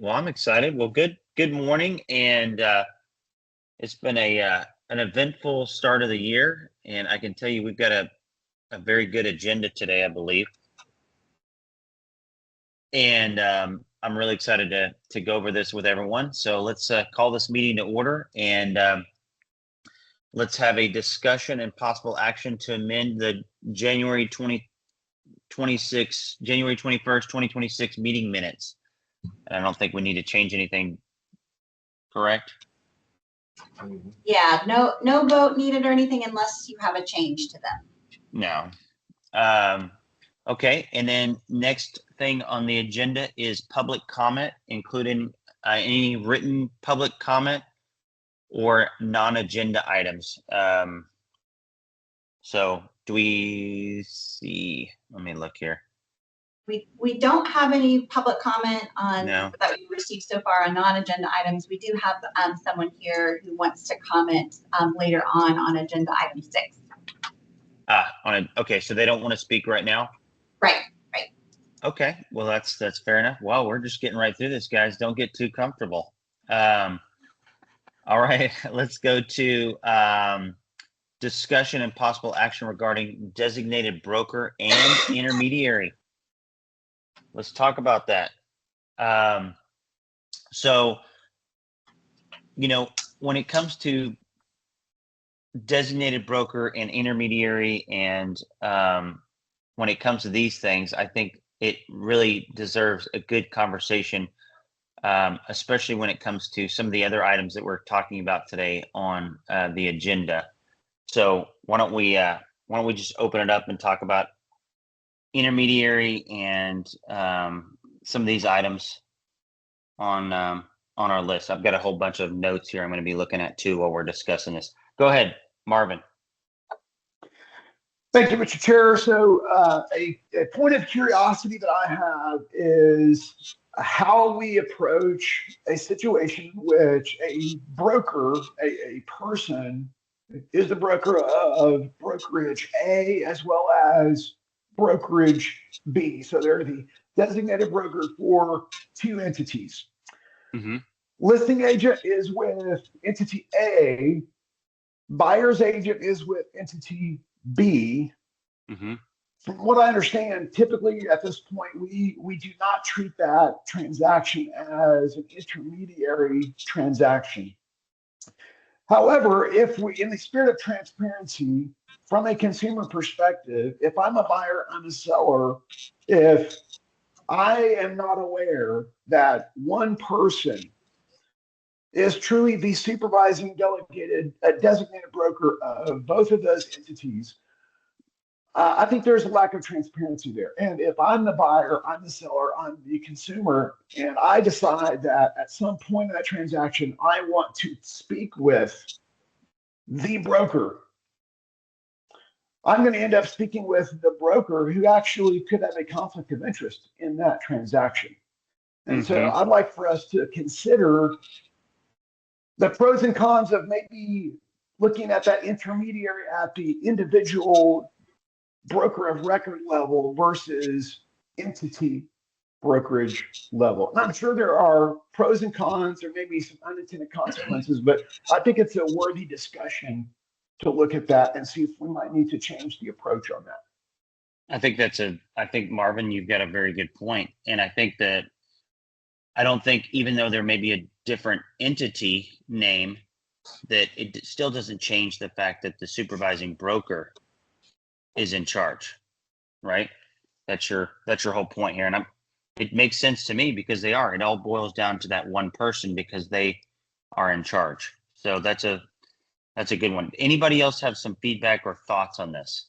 Well, I'm excited. Well, good morning, and it's been an eventful start of the year, and I can tell you we've got a very good agenda today, I believe, and I'm really excited to go over this with everyone. So let's call this meeting to order, and let's have a discussion and possible action to amend the January 21st, 2026 meeting minutes. And I don't think we need to change anything, correct? Yeah, no vote needed or anything unless you have a change to them. No. Okay, and then next thing on the agenda is public comment, including any written public comment or non-agenda items. So do we see, let me look here. We don't have any public comment on No. that we've received so far on non-agenda items. We do have someone here who wants to comment later on agenda item 6. Okay, so they don't want to speak right now? Right. Okay, well that's fair enough. Well, we're just getting right through this, guys. Don't get too comfortable. All right, let's go to discussion and possible action regarding designated broker and intermediary. Let's talk about that. So, when it comes to designated broker and intermediary, and when it comes to these things, I think it really deserves a good conversation, especially when it comes to some of the other items that we're talking about today on the agenda. So why don't we just open it up and talk about intermediary and some of these items on our list. I've got a whole bunch of notes here I'm going to be looking at too while we're discussing this. Go ahead, Marvin. Thank you, Mr. Chair. So a point of curiosity that I have is how we approach a situation in which a broker, a person, is the broker of brokerage A as well as brokerage B. So they're the designated broker for two entities. Mm-hmm. Listing agent is with entity A. Buyer's agent is with entity B. Mm-hmm. From what I understand, typically at this point, we do not treat that transaction as an intermediary transaction. However, if we, in the spirit of transparency, from a consumer perspective, if I'm a buyer, I'm a seller, if I am not aware that one person is truly the supervising designated broker of both of those entities, I think there's a lack of transparency there. And if I'm the buyer, I'm the seller, I'm the consumer, and I decide that at some point in that transaction, I want to speak with the broker, I'm going to end up speaking with the broker who actually could have a conflict of interest in that transaction. And so I'd like for us to consider the pros and cons of maybe looking at that intermediary at the individual broker of record level versus entity brokerage level. And I'm sure there are pros and cons, or maybe some unintended consequences, but I think it's a worthy discussion to look at that and see if we might need to change the approach on that. I think Marvin, you've got a very good point. And I think that I don't think, even though there may be a different entity name, that it still doesn't change the fact that the supervising broker is in charge, right? That's your whole point here. And it makes sense to me because they are. It all boils down to that one person because they are in charge. So that's a good one. Anybody else have some feedback or thoughts on this?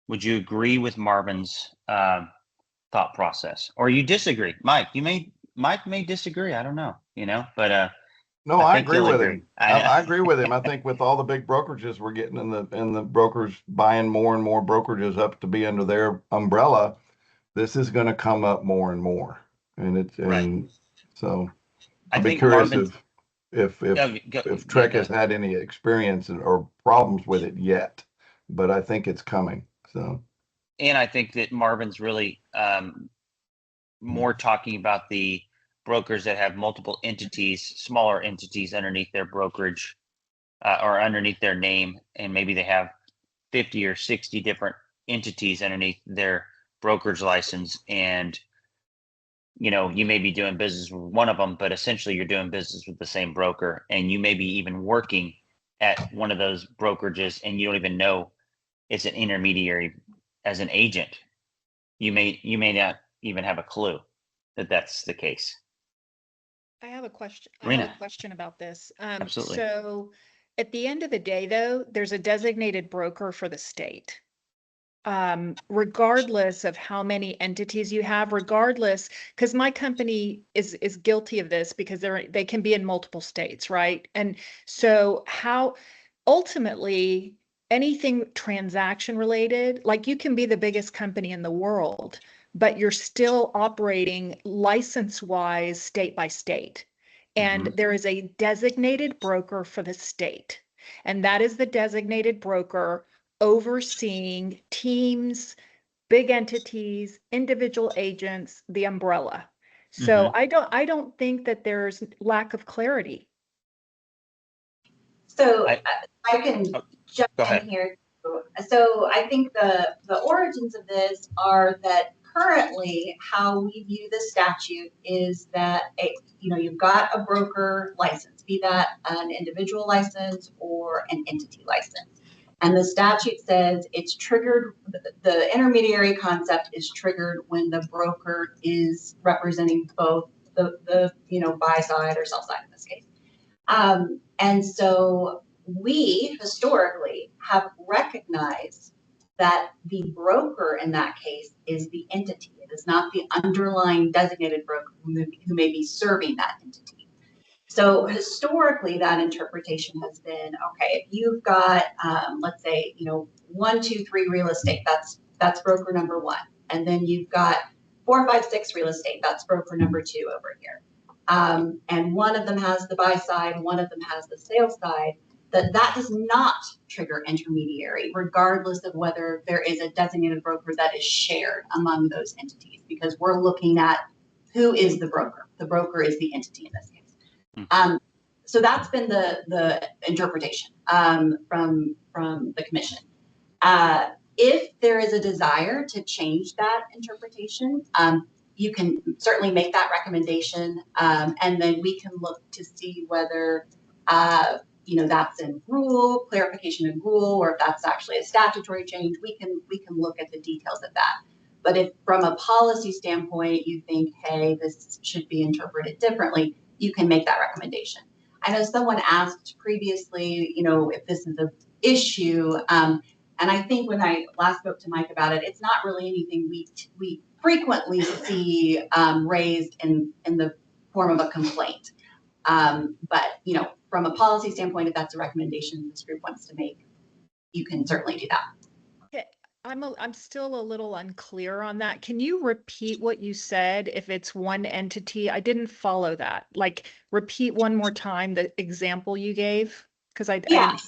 Would you agree with Marvin's thought process, or you disagree? Mike may disagree. I don't know, but no, I agree with him. I agree with him. I think with all the big brokerages we're getting and the brokers buying more and more brokerages up to be under their umbrella, this is going to come up more and more. And so I'd be curious if Trek has had any experience or problems with it yet, but I think it's coming. So and I think that Marvin's really more talking about the brokers that have multiple entities, smaller entities underneath their brokerage or underneath their name, and maybe they have 50 or 60 different entities underneath their brokerage license. And, you know, you may be doing business with one of them, but essentially you're doing business with the same broker, and you may be even working at one of those brokerages and you don't even know it's an intermediary as an agent. You may not even have a clue that that's the case. I have a question. Rena. I have a question about this. Absolutely. So at the end of the day, though, there's a designated broker for the state. Regardless of how many entities you have, regardless, because my company is guilty of this because they can be in multiple states, right? And so how ultimately anything transaction related, like you can be the biggest company in the world, but you're still operating license-wise state by state. And there is a designated broker for the state. And that is the designated broker overseeing teams, big entities, individual agents, the umbrella. So I don't think that there's lack of clarity. So I can jump Go in ahead. here. So I think the origins of this are that currently how we view the statute is that you've got a broker license, be that an individual license or an entity license. And the statute says it's triggered, the intermediary concept is triggered when the broker is representing both the buy side or sell side in this case. And so we historically have recognized that the broker in that case is the entity. It is not the underlying designated broker who may be serving that entity. So historically, that interpretation has been, okay, if you've got, let's say, 1, 2, 3 real estate, that's broker number 1. And then you've got 4, 5, 6 real estate, that's broker number 2 over here. And one of them has the buy side, one of them has the sales side, that does not trigger intermediary, regardless of whether there is a designated broker that is shared among those entities, because we're looking at who is the broker. The broker is the entity in this case. So that's been the interpretation from the commission. If there is a desire to change that interpretation, you can certainly make that recommendation, and then we can look to see whether that's in rule, clarification in rule, or if that's actually a statutory change. We can look at the details of that. But if from a policy standpoint you think, hey, this should be interpreted differently, you can make that recommendation. I know someone asked previously, if this is an issue, and I think when I last spoke to Mike about it, it's not really anything we frequently see raised in the form of a complaint. But from a policy standpoint, if that's a recommendation this group wants to make, you can certainly do that. Okay. I'm still a little unclear on that. Can you repeat what you said if it's one entity? I didn't follow that. Like, repeat one more time the example you gave, because I didn't.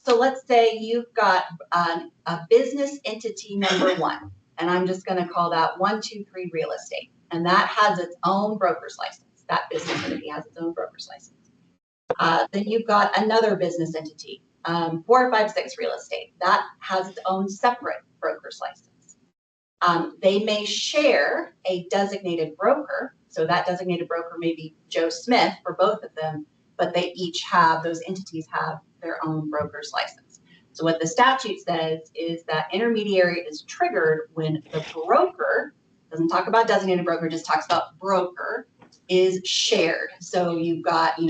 So let's say you've got a business entity number 1, and I'm just going to call that 1, 2, 3 real estate, and that has its own broker's license. That business entity has its own broker's license. Then you've got another business entity, 4, 5, 6 real estate, that has its own separate broker's license. They may share a designated broker, so that designated broker may be Joe Smith for both of them, but those entities have their own broker's license. So what the statute says is that intermediary is triggered when the broker, doesn't talk about designated broker, just talks about broker, is shared. So you've got, in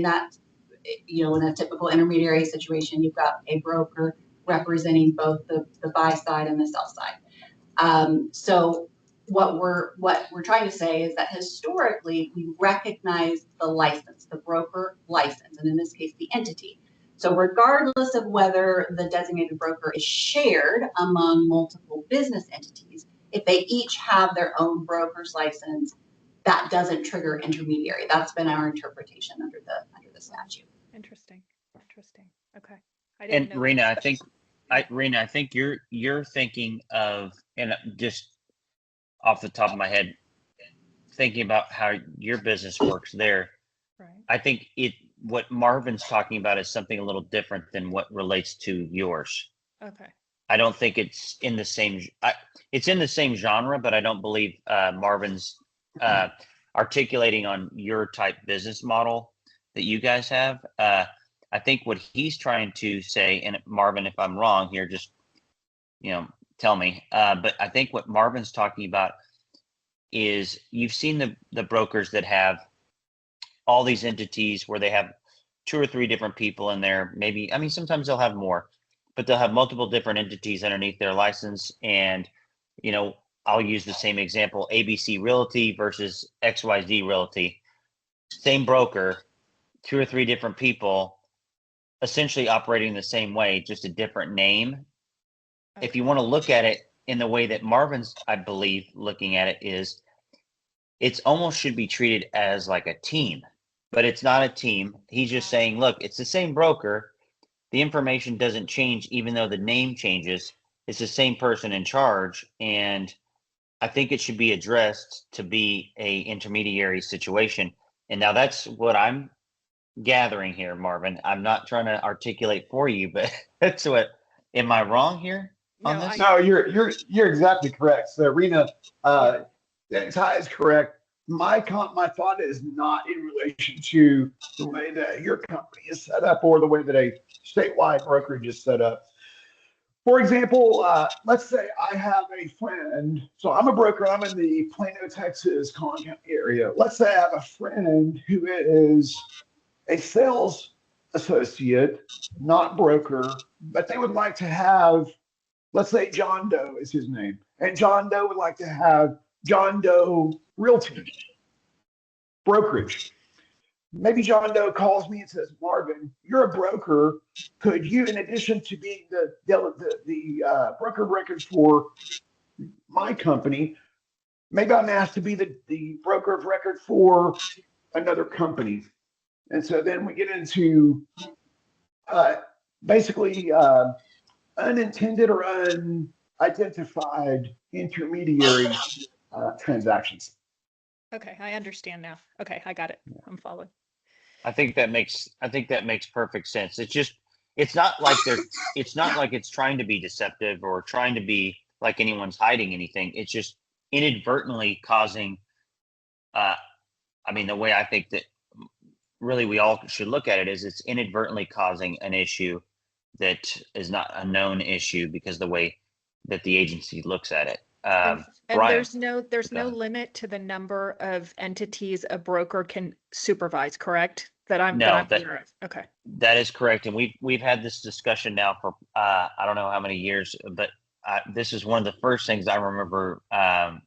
a typical intermediary situation, you've got a broker representing both the buy side and the sell side. So what we're trying to say is that historically we recognize the license, the broker license, and in this case the entity. So regardless of whether the designated broker is shared among multiple business entities, if they each have their own broker's license, that doesn't trigger intermediary. That's been our interpretation under the statute. Interesting. Okay. And Rena, I Rena, I think you're thinking of, and just off the top of my head, thinking about how your business works there. Right. I think what Marvin's talking about is something a little different than what relates to yours. Okay. I don't think it's in the same. It's in the same genre, but I don't believe Marvin's articulating on your type business model that you guys have. I think what he's trying to say, and Marvin, if I'm wrong here, just tell me. But I think what Marvin's talking about is you've seen the brokers that have all these entities where they have 2 or 3 different people in there. Maybe, I mean, sometimes they'll have more, but they'll have multiple different entities underneath their license. And, I'll use the same example, ABC Realty versus XYZ Realty. Same broker, 2 or 3 different people, essentially operating the same way, just a different name. Okay. If you want to look at it in the way that Marvin's, I believe, looking at it is, it's almost should be treated as like a team, but it's not a team. He's just saying, look, it's the same broker. The information doesn't change, even though the name changes. It's the same person in charge. And I think it should be addressed to be a intermediary situation. And now that's what I'm gathering here, Marvin. I'm not trying to articulate for you, but that's what, am I wrong here on No, this? No, you're exactly correct. So Rena, Ty is correct. My thought is not in relation to the way that your company is set up or the way that a statewide brokerage is set up. For example, let's say I have a friend. So I'm a broker. I'm in the Plano, Texas, Collin County area. Let's say I have a friend who is a sales associate, not broker, but they would like to have, let's say John Doe is his name, and John Doe would like to have John Doe Realty brokerage. Maybe John Doe calls me and says, Marvin, you're a broker. Could you, in addition to being the broker of records for my company, maybe I'm asked to be the broker of record for another company. And so then we get into basically unintended or unidentified intermediary transactions. Okay, I understand now. Okay, I got it. I'm following. I think that makes perfect sense. It's not like it's trying to be deceptive or trying to be like anyone's hiding anything. It's just inadvertently causing, I mean, the way I think that really we all should look at it is it's inadvertently causing an issue that is not a known issue because the way that the agency looks at it. And Brian, there's no limit to the number of entities a broker can supervise, correct? Okay. That is correct. And we've had this discussion now for, I don't know how many years, but this is one of the first things I remember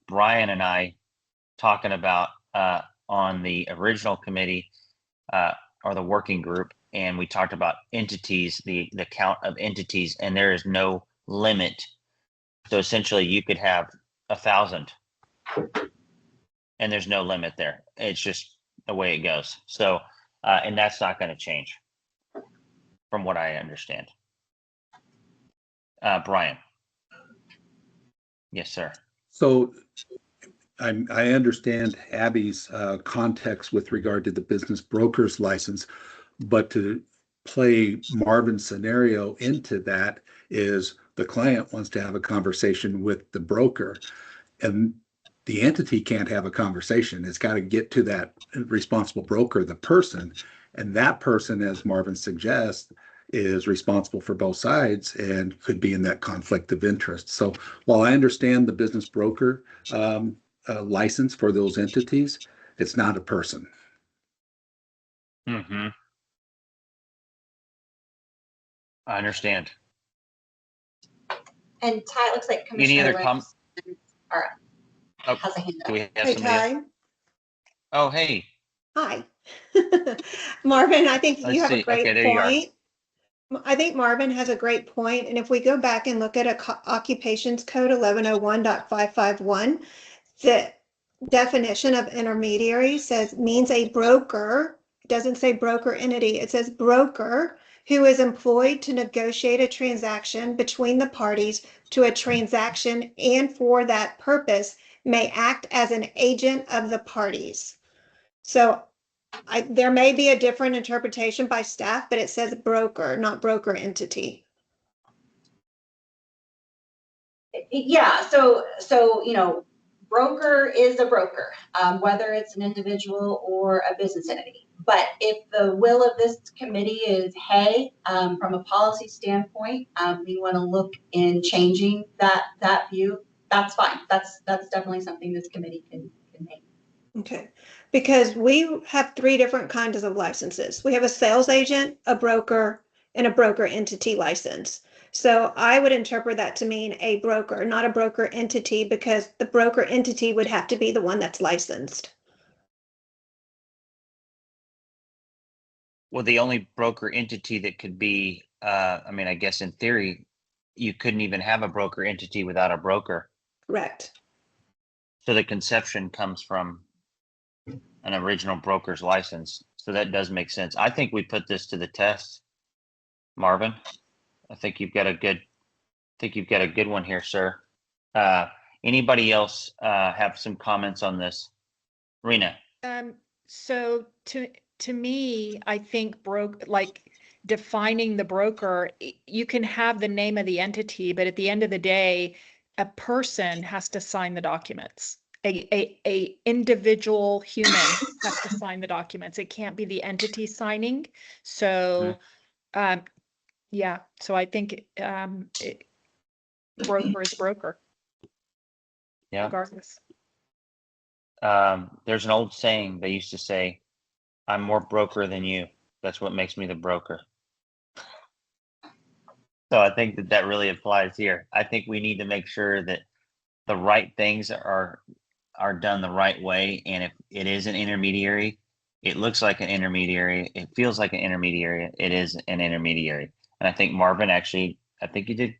Brian and I talking about on the original committee or the working group. And we talked about entities, the count of entities, and there is no limit. So essentially you could have 1,000 and there's no limit there. It's just the way it goes. So, and that's not going to change from what I understand. Brian. Yes, sir. So I understand Abby's context with regard to the business broker's license, but to play Marvin's scenario into that is the client wants to have a conversation with the broker, and the entity can't have a conversation. It's got to get to that responsible broker, the person, and that person, as Marvin suggests, is responsible for both sides and could be in that conflict of interest. So while I understand the business broker license for those entities, it's not a person. Mm-hmm. I understand. And Ty, it looks like Any Commissioner other comments? All right. Oh, Has a hand do up. we have Hey, somebody else? Ty. Oh, hey. Hi. Marvin, I think Let's you have see. a great Okay, there you are. point. I think Marvin has a great point. And if we go back and look at occupations code 1101.551, the definition of intermediary means a broker. It doesn't say broker entity. It says broker who is employed to negotiate a transaction between the parties to a transaction and for that purpose may act as an agent of the parties. So there may be a different interpretation by staff, but it says broker, not broker entity. Yeah, so broker is a broker, whether it's an individual or a business entity. But if the will of this committee is, hey, from a policy standpoint, we want to look in changing that view, that's fine. That's definitely something this committee can make. Okay, because we have 3 different kinds of licenses. We have a sales agent, a broker, and a broker entity license. So I would interpret that to mean a broker, not a broker entity, because the broker entity would have to be the one that's licensed. Well, the only broker entity that could be, I mean, I guess in theory, you couldn't even have a broker entity without a broker. Correct. So the conception comes from an original broker's license. So that does make sense. I think we put this to the test, Marvin. I think you've got a good one here, sir. Anybody else have some comments on this? Rena. So to me, I think defining the broker, you can have the name of the entity, but at the end of the day, a person has to sign the documents. A individual human has to sign the documents. It can't be the entity signing. So, yeah. So I think broker is broker. Yeah. Regardless. There's an old saying they used to say, "I'm more broker than you. That's what makes me the broker." So I think that really applies here. I think we need to make sure that the right things are done the right way. And if it is an intermediary, it looks like an intermediary, it feels like an intermediary, it is an intermediary. And I think Marvin, actually, I think you did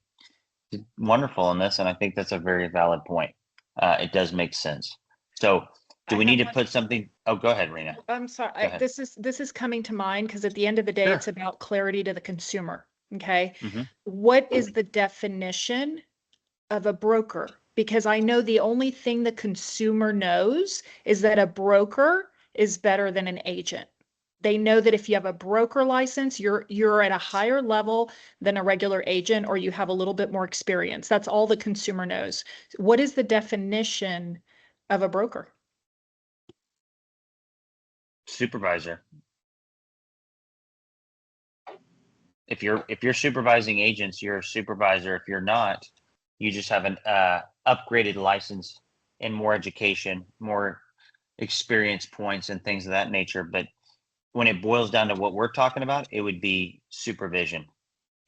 wonderful in this, and I think that's a very valid point. It does make sense. So do we need to put something? Oh, go ahead, Rena. I'm sorry. This is coming to mind because at the end of the day, it's about clarity to the consumer. Okay. Mm-hmm. What is the definition of a broker? Because I know the only thing the consumer knows is that a broker is better than an agent. They know that if you have a broker license, you're at a higher level than a regular agent, or you have a little bit more experience. That's all the consumer knows. What is the definition of a broker? Supervisor. If you're supervising agents, you're a supervisor. If you're not, you just have an upgraded license and more education, more experience points and things of that nature. But when it boils down to what we're talking about, it would be supervision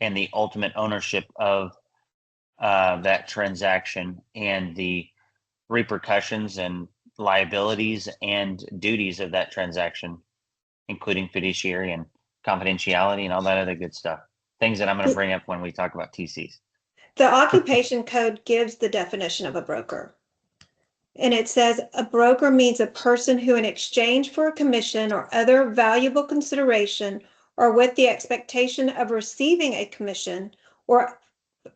and the ultimate ownership of that transaction and the repercussions and liabilities and duties of that transaction, including fiduciary and confidentiality and all that other good stuff. Things that I'm going to bring up when we talk about TCs. The occupation code gives the definition of a broker. And it says a broker means a person who, in exchange for a commission or other valuable consideration, or with the expectation of receiving a commission or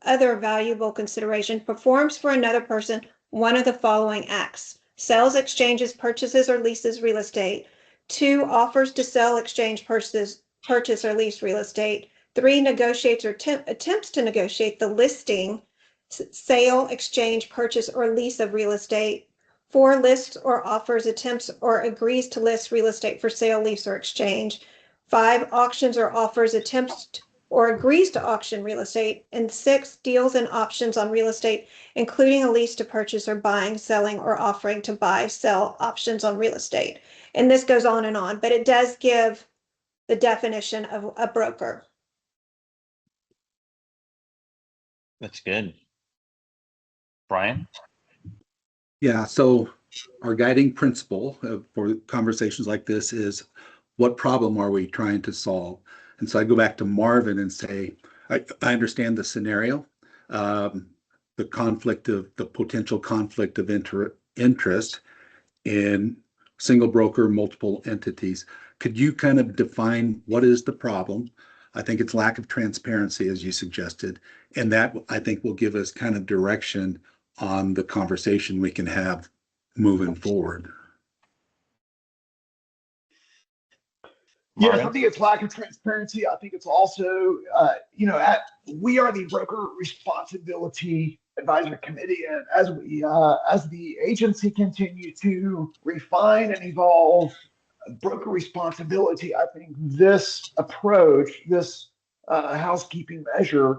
other valuable consideration, performs for another person one of the following acts: sells, exchanges, purchases, or leases real estate. 2, offers to sell, exchange, purchase, or lease real estate. 3, negotiates or attempts to negotiate the listing, sale, exchange, purchase, or lease of real estate. 4, lists or offers, attempts, or agrees to list real estate for sale, lease, or exchange. 5, auctions or offers, attempts, or agrees to auction real estate. And 6, deals and options on real estate, including a lease to purchase or buying, selling, or offering to buy, sell options on real estate. And this goes on, but it does give the definition of a broker. That's good. Brian? Yeah, so our guiding principle for conversations like this is, what problem are we trying to solve? And so I go back to Marvin and say, I understand the scenario, the potential conflict of interest in single broker, multiple entities. Could you kind of define what is the problem? I think it's lack of transparency, as you suggested. And that, I think, will give us kind of direction on the conversation we can have moving forward. Yes, I think it's lack of transparency. I think it's also, we are the broker responsibility advisory committee, and as the agency continue to refine and evolve broker responsibility, I think this approach, this housekeeping measure,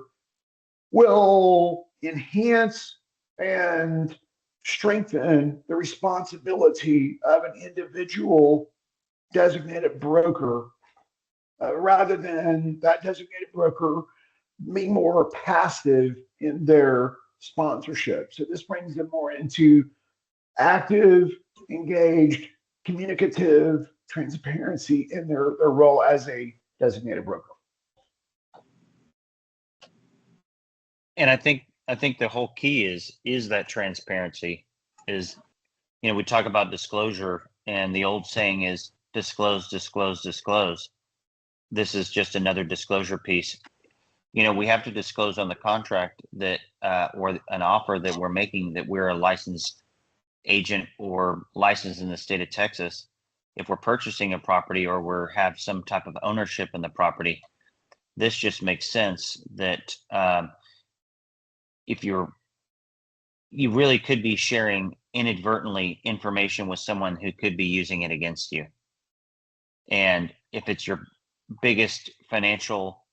will enhance and strengthen the responsibility of an individual designated broker, rather than that designated broker being more passive in their sponsorship. So this brings them more into active, engaged, communicative transparency in their role as a designated broker. And I think the whole key is that transparency. Is, we talk about disclosure, and the old saying is disclose, disclose, disclose. This is just another disclosure piece. We have to disclose on the contract that or an offer that we're making that we're a licensed agent or licensed in the state of Texas. If we're purchasing a property or we have some type of ownership in the property, this just makes sense that if you really could be sharing inadvertently information with someone who could be using it against you. And if it's your biggest financial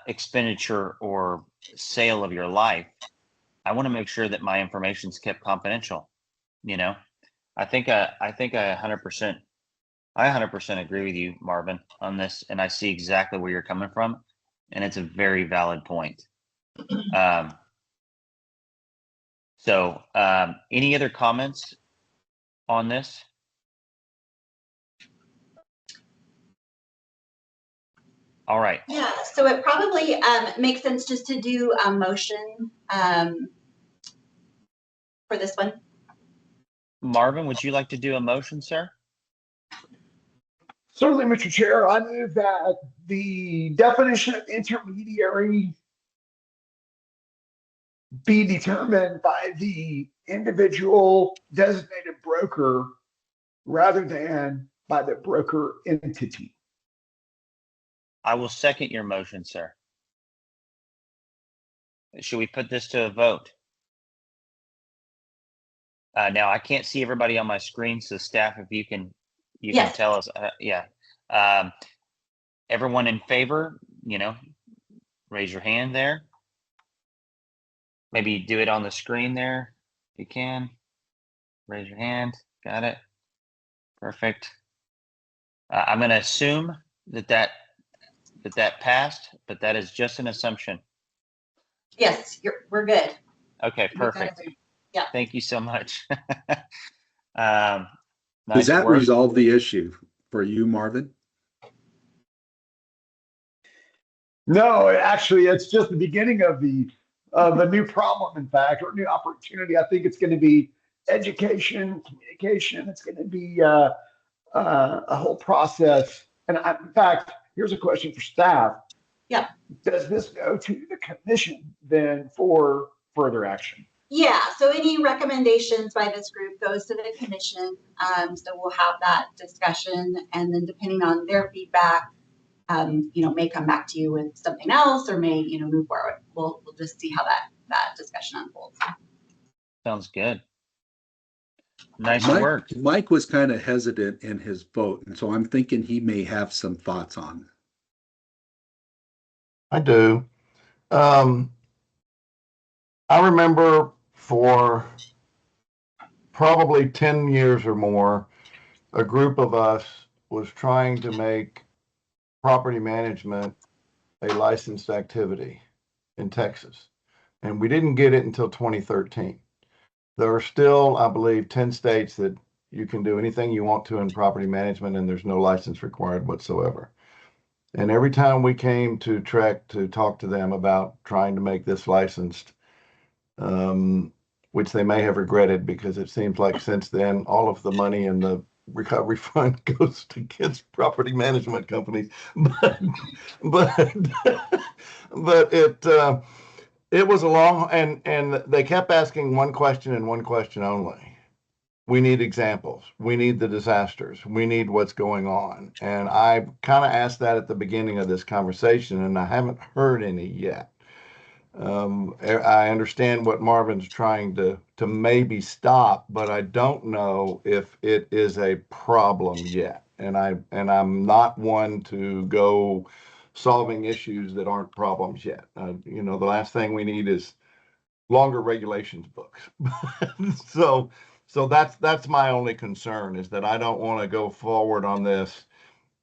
expenditure or sale of your life, I want to make sure that my information is kept confidential. I think I 100%, I 100% agree with you, Marvin, on this, and I see exactly where you're coming from, and it's a very valid point. So any other comments on this? All right. Yeah, so it probably makes sense just to do a motion for this one. Marvin, would you like to do a motion, sir? Certainly, Mr. Chair. I move that the definition of intermediary be determined by the individual designated broker rather than by the broker entity. I will second your motion, sir. Should we put this to a vote? Now I can't see everybody on my screen, so staff, if you can tell us. Yeah. Everyone in favor, raise your hand there. Maybe do it on the screen there if you can. Raise your hand. Got it. Perfect. I'm going to assume that passed, but that is just an assumption. Yes, we're good. Okay, perfect. Yeah. Thank you so much. Nice. Does that resolve the issue for you, Marvin? No, actually, it's just the beginning of a new problem, in fact, or new opportunity. I think it's going to be education, communication. It's going to be a whole process. And in fact, here's a question for staff. Yeah. Does this go to the commission then for further action? Yeah, so any recommendations by this group goes to the commission. So we'll have that discussion, and then depending on their feedback, may come back to you with something else, or may, move forward. We'll just see how that discussion unfolds. Sounds good. Nice work. Mike was kind of hesitant in his vote, and so I'm thinking he may have some thoughts on. I do. I remember for probably 10 years or more, a group of us was trying to make property management a licensed activity in Texas. And we didn't get it until 2013. There are still, I believe, 10 states that you can do anything you want to in property management, and there's no license required whatsoever. And every time we came to TREC to talk to them about trying to make this licensed, which they may have regretted, because it seems like since then, all of the money and recovery fund goes against property management companies, but but it was a long, and they kept asking one question and one question only. We need examples. We need the disasters. We need what's going on. And I kind of asked that at the beginning of this conversation, and I haven't heard any yet. I understand what Marvin's trying to maybe stop, but I don't know if it is a problem yet. And I'm not one to go solving issues that aren't problems yet. The last thing we need is longer regulations books. So that's my only concern, is that I don't want to go forward on this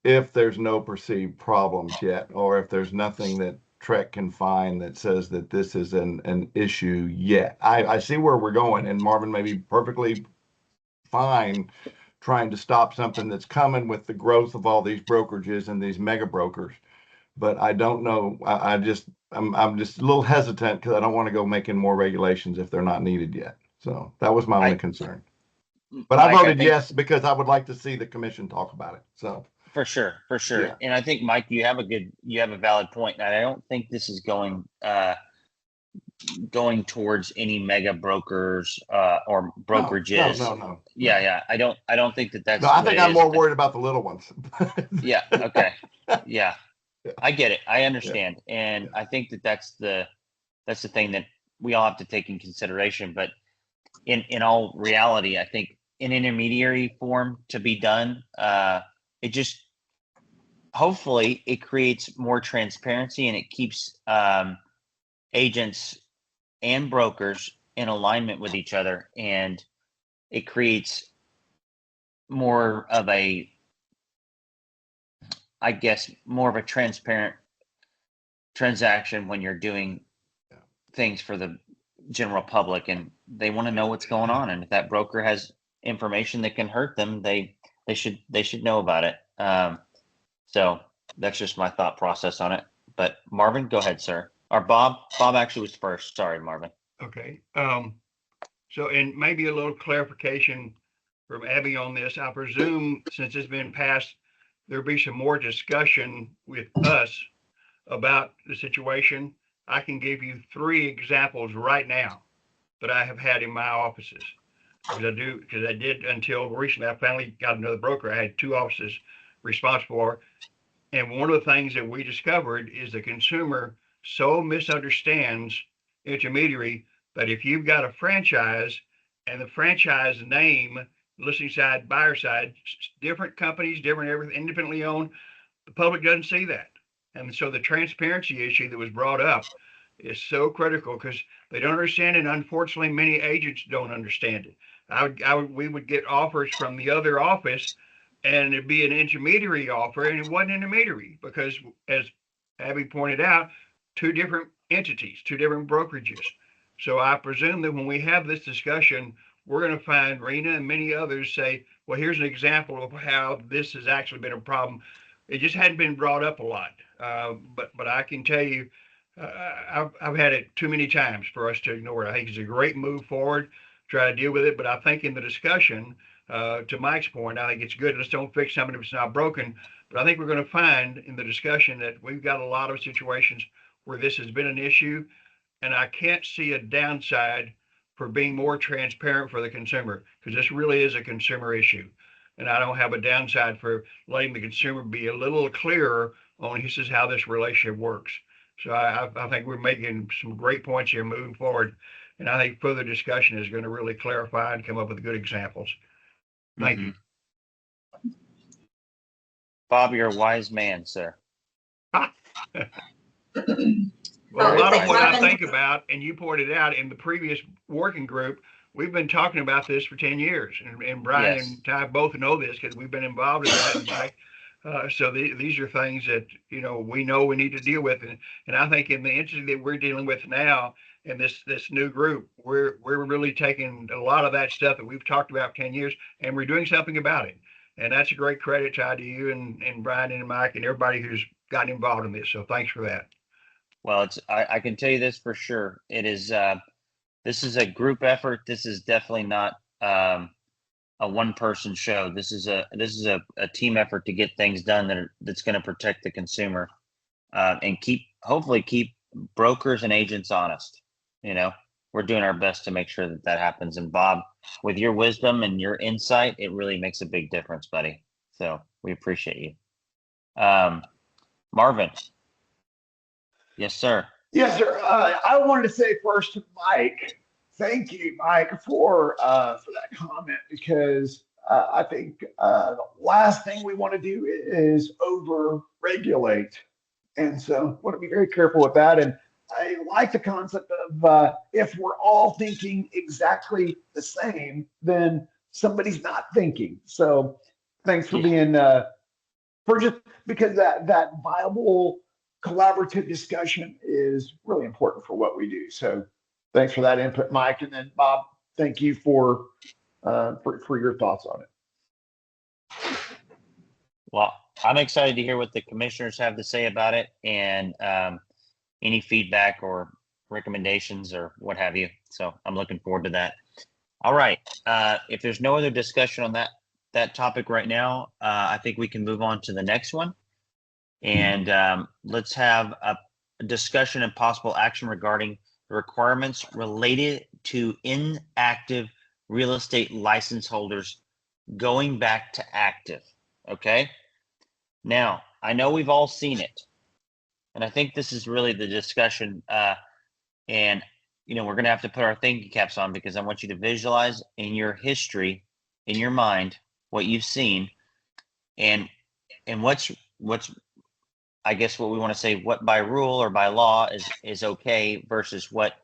if there's no perceived problems yet, or if there's nothing that Trek can find that says that this is an issue yet. I see where we're going, and Marvin may be perfectly fine trying to stop something that's coming with the growth of all these brokerages and these mega brokers. But I don't know. I'm just a little hesitant because I don't want to go making more regulations if they're not needed yet. So that was my only concern. But I voted yes because I would like to see the commission talk about it. So for sure. Yeah. And I think, Mike, you have a valid point. And I don't think this is going towards any mega brokers or brokerages. No. Yeah. I don't think that's. No, I think I'm more worried about the little ones. Yeah. Okay. Yeah. I get it. I understand. And I think that's the thing that we all have to take in consideration. But in all reality, I think an intermediary form to be done, it just, hopefully it creates more transparency, and it keeps agents and brokers in alignment with each other, and it creates more of a transparent transaction when you're doing things for the general public, and they want to know what's going on. And if that broker has information that can hurt them, they should know about it. So that's just my thought process on it. But Marvin, go ahead, sir. Or Bob actually was first. Sorry, Marvin. Okay. So, and maybe a little clarification from Abby on this. I presume since it's been passed, there'll be some more discussion with us about the situation. I can give you 3 examples right now that I have had in my offices. Because I did until recently. I finally got another broker. I had 2 offices responsible for. And one of the things that we discovered is the consumer so misunderstands intermediary that if you've got a franchise and the franchise name, listing side, buyer side, different companies, different everything, independently owned, the public doesn't see that. And so the transparency issue that was brought up is so critical because they don't understand it. And unfortunately, many agents don't understand it. We would get offers from the other office, and it'd be an intermediary offer, and it wasn't intermediary because, as Abby pointed out, 2 different entities, 2 different brokerages. So I presume that when we have this discussion, we're going to find Rena and many others say, well, here's an example of how this has actually been a problem. It just hadn't been brought up a lot. But I can tell you, I've had it too many times for us to ignore it. I think it's a great move forward, try to deal with it. But I think in the discussion, to Mike's point, I think it's good. Let's don't fix something if it's not broken. But I think we're going to find in the discussion that we've got a lot of situations where this has been an issue, and I can't see a downside for being more transparent for the consumer, because this really is a consumer issue. And I don't have a downside for letting the consumer be a little clearer on this is how this relationship works. So I think we're making some great points here moving forward. And I think further discussion is going to really clarify and come up with good examples. Thank you. Bob, you're a wise man, sir. Well, a lot of what I think about, and you pointed out in the previous working group, we've been talking about this for 10 years. And Brian and Ty both know this because we've been involved in that. And Mike, so these are things that, we know we need to deal with. And I think in the entity that we're dealing with now, in this new group, we're really taking a lot of that stuff that we've talked about for 10 years, and we're doing something about it. And that's a great credit, Ty, to you and Brian and Mike and everybody who's gotten involved in this. So thanks for that. Well, I can tell you this for sure. It is this is a group effort. This is definitely not a one-person show. This is a team effort to get things done that's going to protect the consumer, and hopefully keep brokers and agents honest. We're doing our best to make sure that happens. And Bob, with your wisdom and your insight, it really makes a big difference, buddy. So we appreciate you. Marvin. Yes, sir. Yes, sir. I wanted to say first to Mike, thank you, Mike, for that comment, because I think the last thing we want to do is over-regulate. And so want to be very careful with that. And I like the concept of if we're all thinking exactly the same, then somebody's not thinking. So thanks for being for just because that viable collaborative discussion is really important for what we do. So thanks for that input, Mike. And then Bob, thank you for your thoughts on it. Well, I'm excited to hear what the commissioners have to say about it, and any feedback or recommendations or what have you. So I'm looking forward to that. All right. If there's no other discussion on that topic right now, I think we can move on to the next one. And let's have a discussion and possible action regarding the requirements related to inactive real estate license holders going back to active. Okay. Now, I know we've all seen it, and I think this is really the discussion. And we're going to have to put our thinking caps on, because I want you to visualize in your history, in your mind, what you've seen, and what's I guess what we want to say, what by rule or by law is okay versus what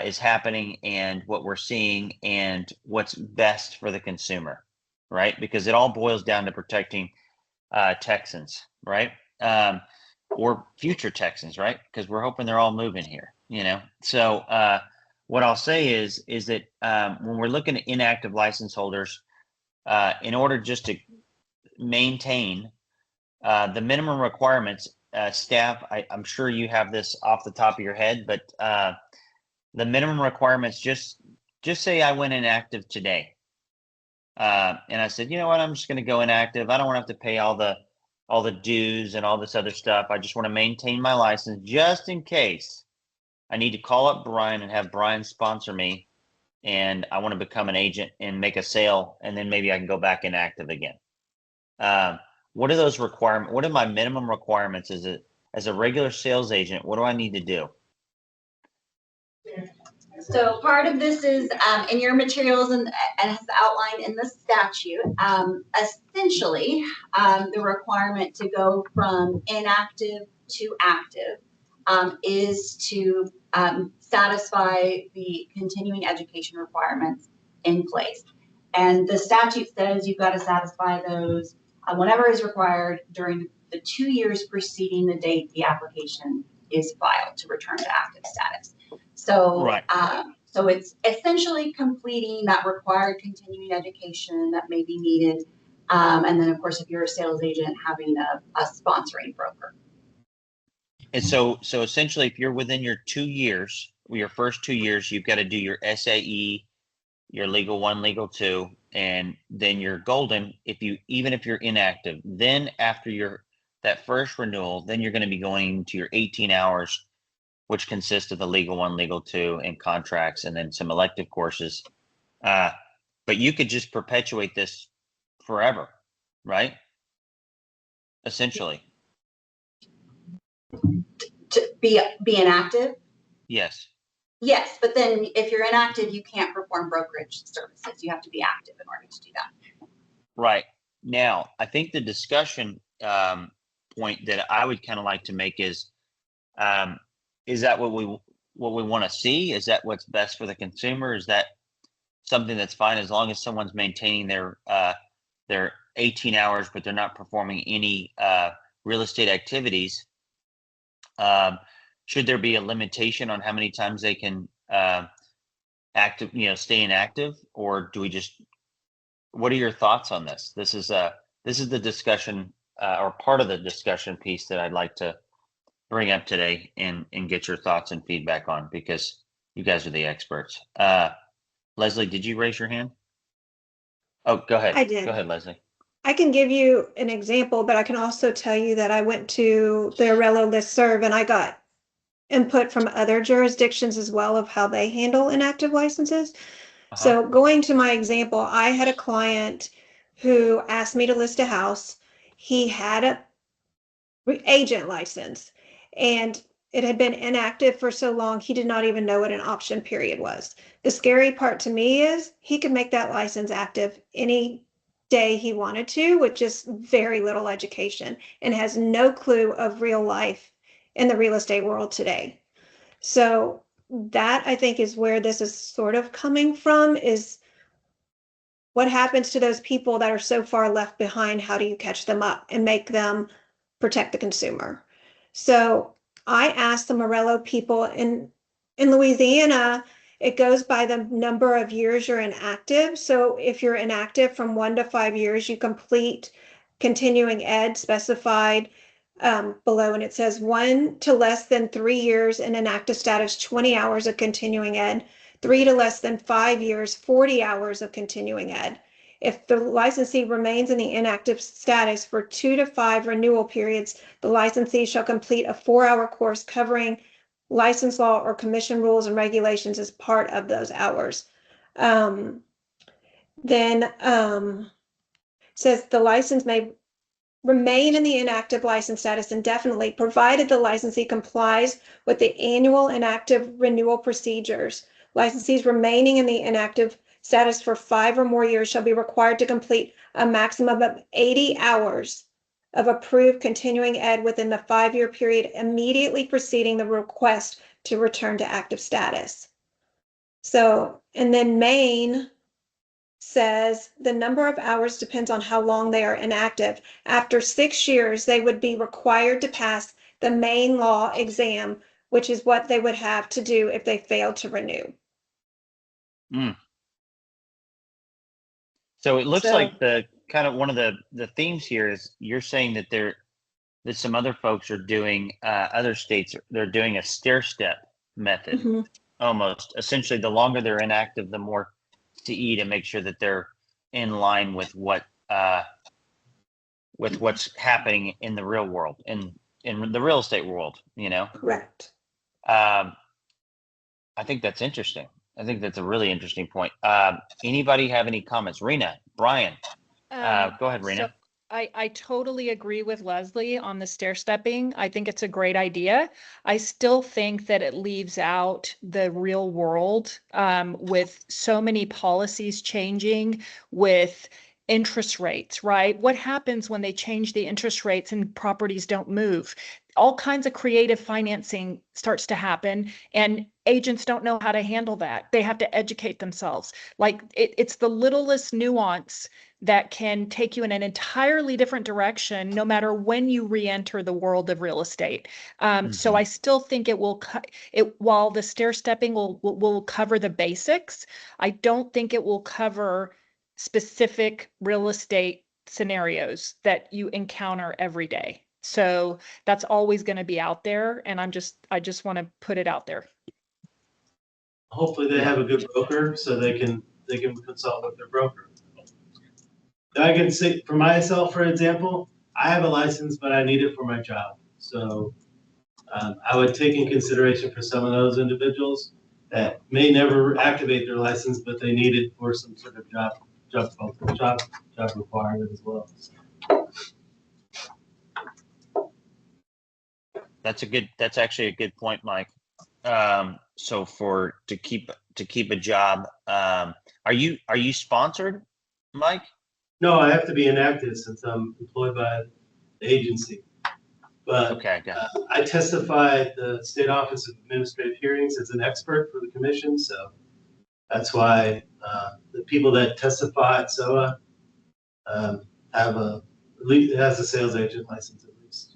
is happening and what we're seeing and what's best for the consumer, right? Because it all boils down to protecting Texans, right? Or future Texans, right? Because we're hoping they're all moving here, So what I'll say is that when we're looking at inactive license holders, in order just to maintain the minimum requirements, staff, I'm sure you have this off the top of your head, but the minimum requirements, just say I went inactive today. And I said, you know what, I'm just going to go inactive. I don't want to have to pay all the dues and all this other stuff. I just want to maintain my license just in case I need to call up Brian and have Brian sponsor me, and I want to become an agent and make a sale, and then maybe I can go back inactive again. What are those requirements? What are my minimum requirements? As a regular sales agent, what do I need to do? So part of this is in your materials and as outlined in the statute. Essentially, the requirement to go from inactive to active is to satisfy the continuing education requirements in place. And the statute says you've got to satisfy those whenever is required during the 2 years preceding the date the application is filed to return to active status. So, right. So it's essentially completing that required continuing education that may be needed. And then, of course, if you're a sales agent, having a sponsoring broker. And so essentially, if you're within your 2 years, your first 2 years, you've got to do your SAE, your legal 1, legal 2, and then you're golden even if you're inactive. Then after that first renewal, then you're going to be going to your 18 hours, which consists of the legal 1, legal 2, and contracts, and then some elective courses. But you could just perpetuate this forever, right? Essentially. To be inactive? Yes. Yes, but then if you're inactive, you can't perform brokerage services. You have to be active in order to do that. Right. Now, I think the discussion point that I would kind of like to make is that what we want to see? Is that what's best for the consumer? Is that something that's fine as long as someone's maintaining their 18 hours, but they're not performing any real estate activities? Should there be a limitation on how many times they can stay inactive, or do we just? What are your thoughts on this? This is the discussion or part of the discussion piece that I'd like to bring up today and get your thoughts and feedback on, because you guys are the experts. Leslie, did you raise your hand? Oh, go ahead. I did. Go ahead, Leslie. I can give you an example, but I can also tell you that I went to the Arello listserv and I got input from other jurisdictions as well of how they handle inactive licenses. So going to my example, I had a client who asked me to list a house. He had a agent license and it had been inactive for so long, he did not even know what an option period was. The scary part to me is he could make that license active any day he wanted to with just very little education and has no clue of real life in the real estate world today. So that I think is where this is sort of coming from, is what happens to those people that are so far left behind? How do you catch them up and make them protect the consumer? So I asked the Morello people in Louisiana, it goes by the number of years you're inactive. So if you're inactive from 1 to 5 years, you complete continuing ed specified below, and it says 1 to less than 3 years in inactive status, 20 hours of continuing ed, 3 to less than 5 years, 40 hours of continuing ed. If the licensee remains in the inactive status for 2 to 5 renewal periods, the licensee shall complete a 4-hour course covering license law or commission rules and regulations as part of those hours. Then says the license may remain in the inactive license status indefinitely, provided the licensee complies with the annual inactive renewal procedures. Licensees remaining in the inactive status for 5 or more years shall be required to complete a maximum of 80 hours of approved continuing ed within the 5-year period immediately preceding the request to return to active status. So, and then Maine says the number of hours depends on how long they are inactive. After 6 years, they would be required to pass the Maine law exam, which is what they would have to do if they failed to renew. So it looks like the kind of one of the themes here is you're saying that that some other folks are doing, other states, they're doing a stair step method, almost. Essentially, the longer they're inactive, the more to eat and make sure that they're in line with what's happening in the real world, in the real estate world, you know? Correct. I think that's interesting. I think that's a really interesting point. Anybody have any comments? Rena, Brian, go ahead, Rena. So I totally agree with Leslie on the stair stepping. I think it's a great idea. I still think that it leaves out the real world with so many policies changing, with interest rates, right? What happens when they change the interest rates and properties don't move? All kinds of creative financing starts to happen, and agents don't know how to handle that. They have to educate themselves. Like it's the littlest nuance that can take you in an entirely different direction, no matter when you re-enter the world of real estate. So I still think it will, while the stair stepping will cover the basics, I don't think it will cover specific real estate scenarios that you encounter every day. So that's always going to be out there, and I just want to put it out there. Hopefully they have a good broker so they can consult with their broker. I can say for myself, for example, I have a license, but I need it for my job. So I would take in consideration for some of those individuals that may never activate their license, but they need it for some sort of job requirement as well. That's actually a good point, Mike. So to keep a job, are you sponsored, Mike? No, I have to be inactive since I'm employed by the agency. But okay, I testify at the State Office of Administrative Hearings as an expert for the commission, so that's why the people that testify at SOA have has a sales agent license at least.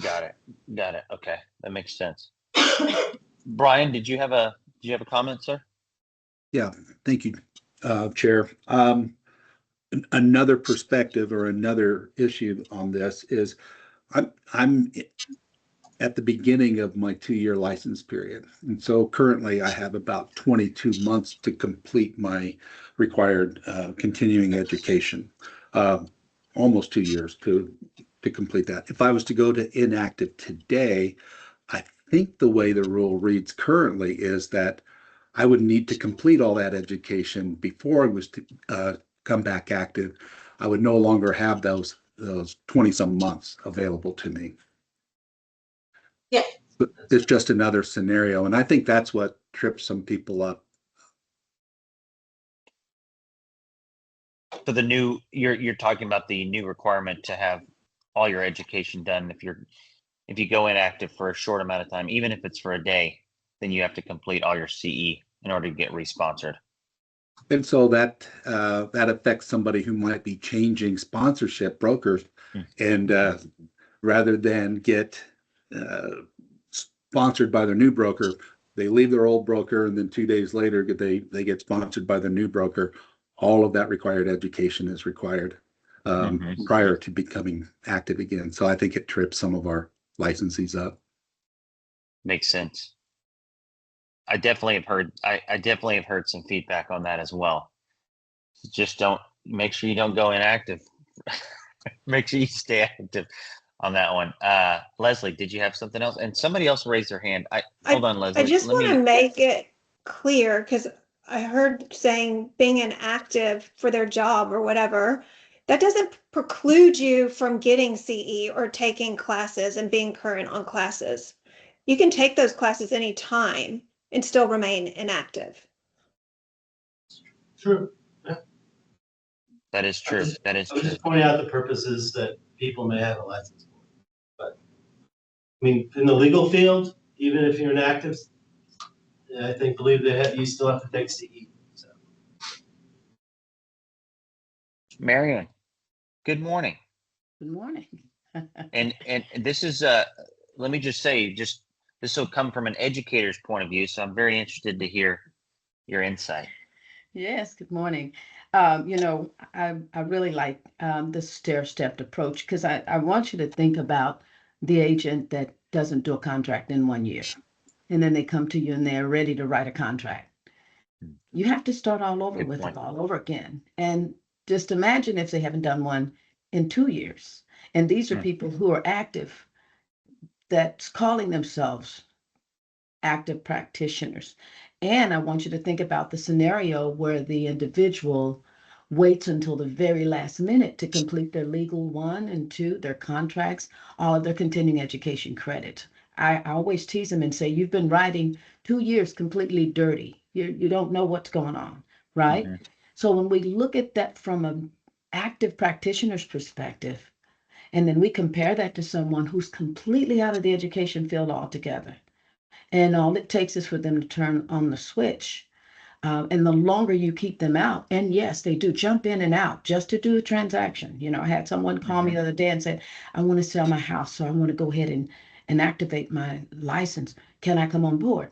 Got it. Okay, that makes sense. Brian, did you have a comment, sir? Yeah, thank you, Chair. Another perspective or another issue on this is I'm at the beginning of my 2-year license period. And so currently I have about 22 months to complete my required continuing education, almost 2 years to complete that. If I was to go to inactive today, I think the way the rule reads currently is that I would need to complete all that education before I was to come back active. I would no longer have those 20 some months available to me. Yeah. But it's just another scenario. And I think that's what trips some people up. So you're talking about the new requirement to have all your education done. If you go inactive for a short amount of time, even if it's for a day, then you have to complete all your CE in order to get responsored. And so that affects somebody who might be changing sponsorship brokers, and rather than get sponsored by their new broker, they leave their old broker, and then 2 days later they get sponsored by the new broker. All of that required education is required prior to becoming active again. So I think it trips some of our licensees up. Makes sense. I definitely have heard some feedback on that as well. Just make sure you don't go inactive. Make sure you stay active on that one. Leslie, did you have something else? And somebody else raised their hand. Hold on, Leslie. I just want to make it clear, because I heard saying being inactive for their job or whatever, that doesn't preclude you from getting CE or taking classes and being current on classes. You can take those classes anytime and still remain inactive. True. That is true. I was just pointing out the purposes that people may have a license for. But I mean, in the legal field, even if you're inactive, I believe you still have to take CE. So. Marion, good morning. Good morning. and this is let me just say, this will come from an educator's point of view, so I'm very interested to hear your insight. Yes, good morning. I really like the stair-stepped approach, because I want you to think about the agent that doesn't do a contract in 1 year, and then they come to you and they're ready to write a contract. You have to start all over with it all over again. And just imagine if they haven't done one in 2 years. And these are people who are active, that's calling themselves active practitioners. And I want you to think about the scenario where the individual waits until the very last minute to complete their legal 1 and 2, their contracts, all of their continuing education credit. I always tease them and say, you've been writing 2 years completely dirty. You don't know what's going on, right? Mm-hmm. So when we look at that from an active practitioner's perspective, and then we compare that to someone who's completely out of the education field altogether, and all it takes is for them to turn on the switch. And the longer you keep them out, and yes, they do jump in and out just to do a transaction. I had someone call me the other day and said, I want to sell my house, so I want to go ahead and activate my license. Can I come on board?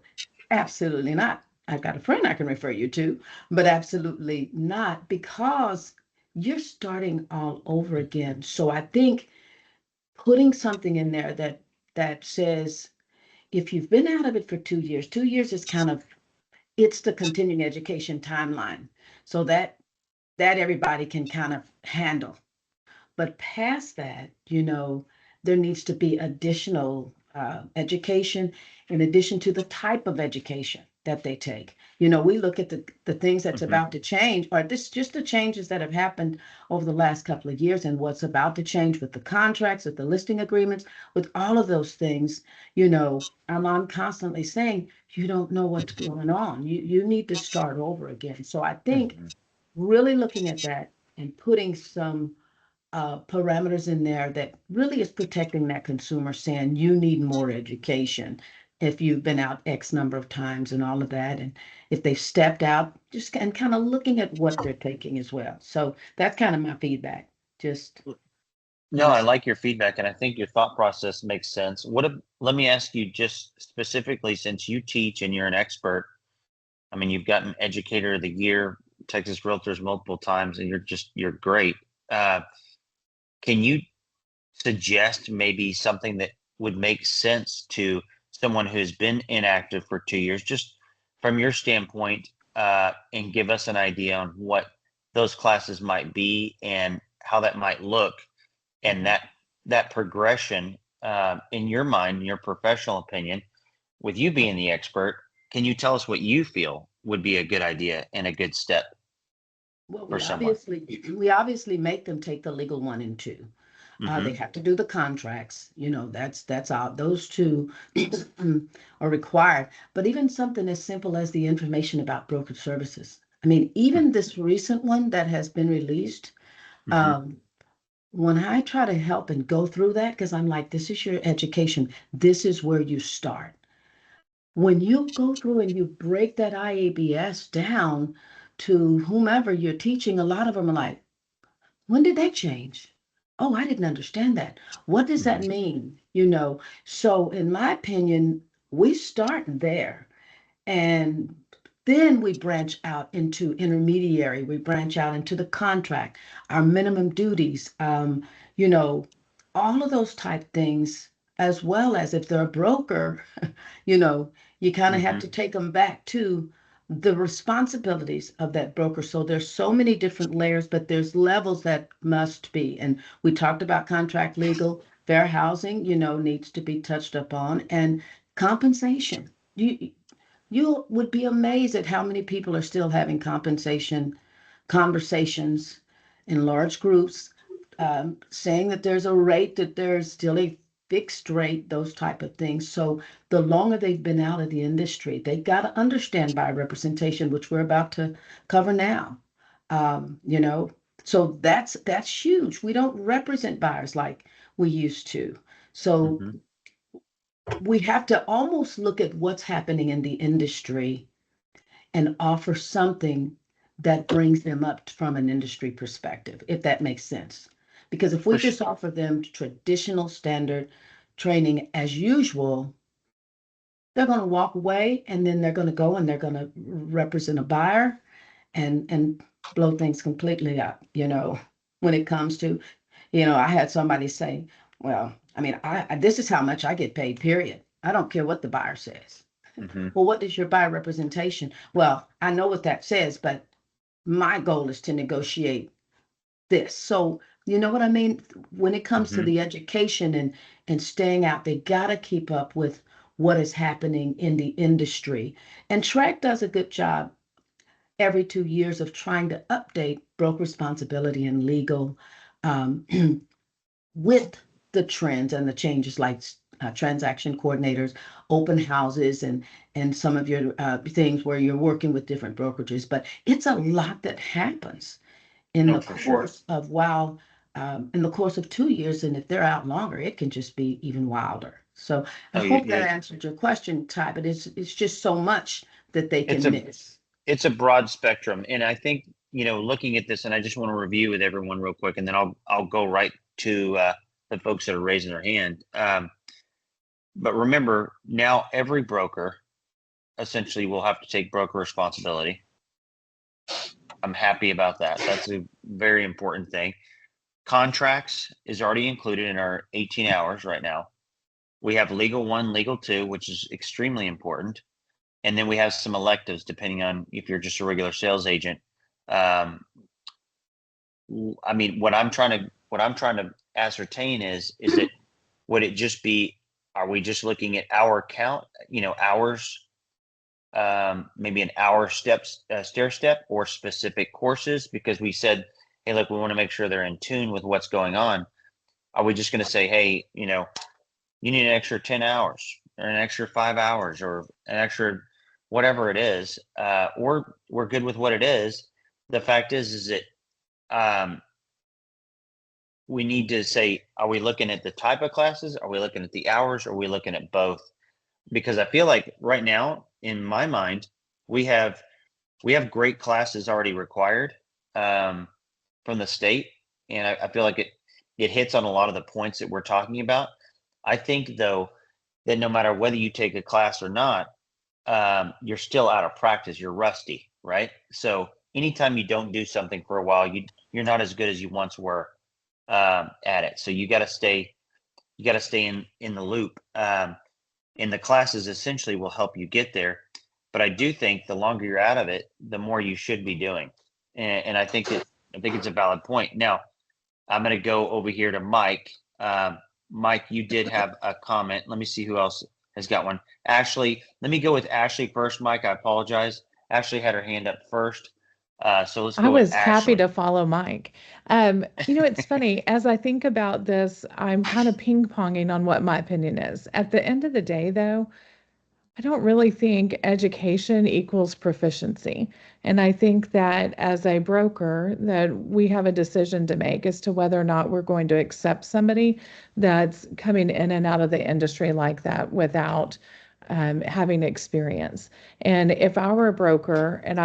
Absolutely not. I've got a friend I can refer you to, but absolutely not, because you're starting all over again. So I think putting something in there that says, if you've been out of it for 2 years, 2 years is it's the continuing education timeline. So that everybody can kind of handle. But past that, there needs to be additional education in addition to the type of education that they take. We look at the things that's about to change, or this just the changes that have happened over the last couple of years, and what's about to change with the contracts, with the listing agreements, with all of those things. I'm constantly saying, you don't know what's going on. You need to start over again. So I think really looking at that and putting some parameters in there that really is protecting that consumer, saying you need more education if you've been out X number of times and all of that. And if they've stepped out, just and kind of looking at what they're taking as well. So that's kind of my feedback. No, I like your feedback, and I think your thought process makes sense. Let me ask you, just specifically, since you teach and you're an expert, I mean, you've gotten Educator of the Year, Texas Realtors multiple times, and you're great. Can you suggest maybe something that would make sense to someone who's been inactive for 2 years, just from your standpoint, and give us an idea on what those classes might be and how that might look, and that progression in your mind, in your professional opinion, with you being the expert, can you tell us what you feel would be a good idea and a good step Well, for someone? we obviously make them take the legal 1 and 2. They have to do the contracts, that's out. Those two are required. But even something as simple as the information about brokerage services. I mean, even this recent one that has been released, when I try to help and go through that, because I'm like, this is your education, this is where you start. When you go through and you break that IABS down to whomever you're teaching, a lot of them are like, when did that change? Oh, I didn't understand that. What does that mean? So in my opinion, we start there, and then we branch out into intermediary, we branch out into the contract, our minimum duties, all of those type things, as well as if they're a broker, you know, you kind of have to take them back to the responsibilities of that broker. So there's so many different layers, but there's levels that must be. And we talked about contract legal, fair housing, needs to be touched upon, and compensation. You would be amazed at how many people are still having compensation conversations in large groups, saying that there's a rate, that there's still a fixed rate, those type of things. So the longer they've been out of the industry, they got to understand buyer representation, which we're about to cover now. So that's huge. We don't represent buyers like we used to. So we have to almost look at what's happening in the industry and offer something that brings them up from an industry perspective, if that makes sense. Because if we just offer them traditional standard training as usual, they're going to walk away, and then they're going to go and they're going to represent a buyer and blow things completely up, when it comes to, I had somebody say, well, I mean, this is how much I get paid, period. I don't care what the buyer says. Well, what is your buyer representation? Well, I know what that says, but my goal is to negotiate this. So, you know what I mean? When it comes to the education and staying out, they got to keep up with what is happening in the industry. And TRAC does a good job every 2 years of trying to update broker responsibility and legal with the trends and the changes, like transaction coordinators, open houses, and some of your things where you're working with different brokerages. But it's a lot that happens in the course of in the course of 2 years, and if they're out longer, it can just be even wilder. So I hope that answered your question, Ty, but it's just so much that they can miss. It's a broad spectrum, and I think looking at this, and I just want to review with everyone real quick, and then I'll go right to the folks that are raising their hand. But remember, now every broker essentially will have to take broker responsibility. I'm happy about that. That's a very important thing. Contracts is already included in our 18 hours right now. We have legal 1, legal 2, which is extremely important. And then we have some electives depending on if you're just a regular sales agent. I mean, what I'm trying to ascertain is it, would it just be, are we just looking at hour count, hours, maybe an hour stair step, or specific courses? Because we said, hey, look, we want to make sure they're in tune with what's going on. Are we just going to say, hey, you need an extra 10 hours or an extra 5 hours or an extra whatever it is, or we're good with what it is? The fact is that we need to say, are we looking at the type of classes? Are we looking at the hours? Are we looking at both? Because I feel like right now, in my mind, we have great classes already required from the state, and I feel like it hits on a lot of the points that we're talking about. I think, though, that no matter whether you take a class or not, you're still out of practice. You're rusty, right? So anytime you don't do something for a while, you're not as good as you once were at it. So you got to stay in the loop. And the classes essentially will help you get there. But I do think the longer you're out of it, the more you should be doing. And I think it's a valid point. Now, I'm going to go over here to Mike. Mike, you did have a comment. Let me see who else has got one. Ashley, let me go with Ashley first, Mike. I apologize. Ashley had her hand up first. So let's I go with was happy Ashley. to follow Mike. It's funny, as I think about this, I'm kind of ping-ponging on what my opinion is. At the end of the day, though, I don't really think education equals proficiency. And I think that as a broker, that we have a decision to make as to whether or not we're going to accept somebody that's coming in and out of the industry like that without having experience. And if I were a broker and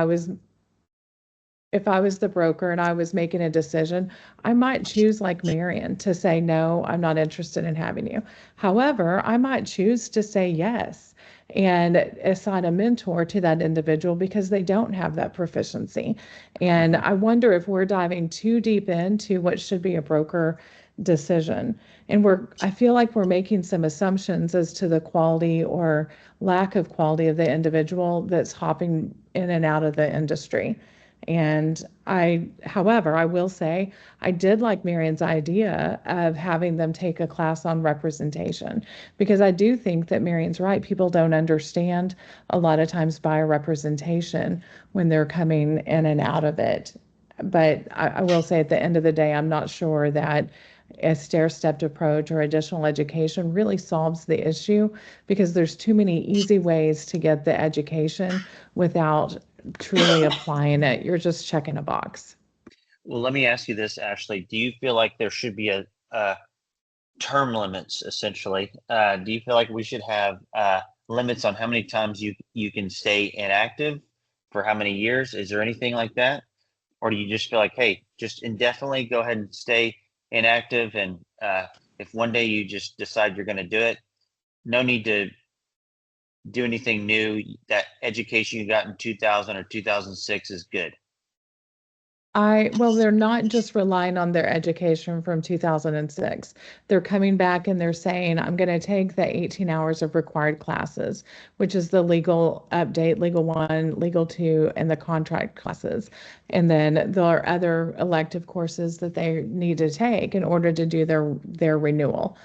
if I was the broker and I was making a decision, I might choose like Marion to say, no, I'm not interested in having you. However, I might choose to say yes and assign a mentor to that individual because they don't have that proficiency. And I wonder if we're diving too deep into what should be a broker decision. And I feel like we're making some assumptions as to the quality or lack of quality of the individual that's hopping in and out of the industry. And however, I will say I did like Marion's idea of having them take a class on representation because I do think that Marion's right. People don't understand a lot of times buyer representation when they're coming in and out of it. But I will say at the end of the day, I'm not sure that a stair-stepped approach or additional education really solves the issue because there's too many easy ways to get the education without truly applying it. You're just checking a box. Well, let me ask you this, Ashley. Do you feel like there should be a term limits essentially? Do you feel like we should have limits on how many times you can stay inactive for how many years? Is there anything like that? Or do you just feel like, hey, just indefinitely go ahead and stay inactive, and if one day you just decide you're going to do it, no need to do anything new. That education you got in 2000 or 2006 is good. Well, they're not just relying on their education from 2006. They're coming back and they're saying, I'm going to take the 18 hours of required classes, which is the legal update, legal 1, legal 2, and the contract classes. And then there are other elective courses that they need to take in order to do their renewal.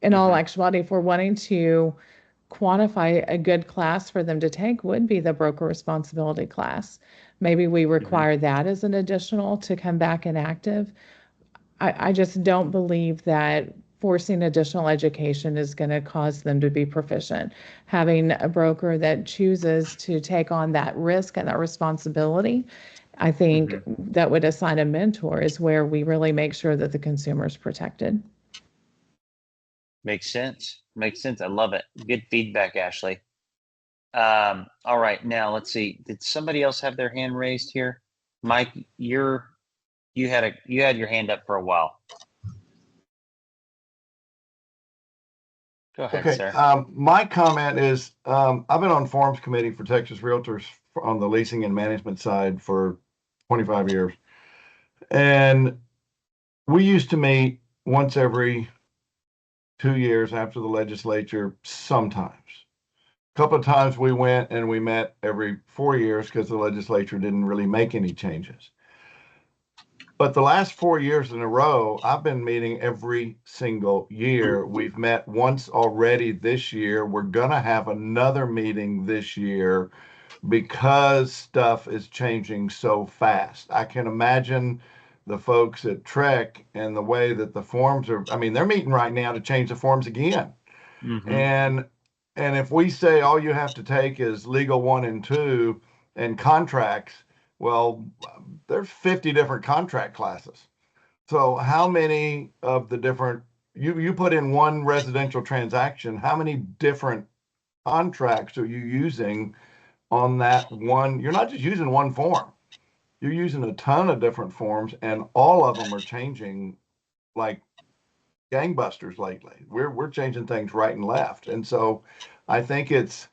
In all actuality, if we're wanting to quantify a good class for them to take would be the broker responsibility class. Maybe we require that as an additional to come back inactive. I just don't believe that forcing additional education is going to cause them to be proficient. Having a broker that chooses to take on that risk and that responsibility, I think that would assign a mentor is where we really make sure that the consumer is protected. Makes sense. Makes sense. I love it. Good feedback, Ashley. All right, now let's see. Did somebody else have their hand raised here? Mike, you had your hand up for a while. Go ahead, sir. My comment is I've been on forums committee for Texas Realtors on the leasing and management side for 25 years. And we used to meet once every 2 years after the legislature sometimes. A couple of times we went and we met every 4 years because the legislature didn't really make any changes. But the last 4 years in a row, I've been meeting every single year. We've met once already this year. We're going to have another meeting this year because stuff is changing so fast. I can imagine the folks at Trek and the way that the forms are. I mean, they're meeting right now to change the forms again. And if we say all you have to take is legal 1 and 2 and contracts, well, there's 50 different contract classes. So how many of the different, you put in one residential transaction, how many different contracts are you using on that one? You're not just using one form. You're using a ton of different forms, and all of them are changing like gangbusters lately. We're changing things right and left. And so I think it's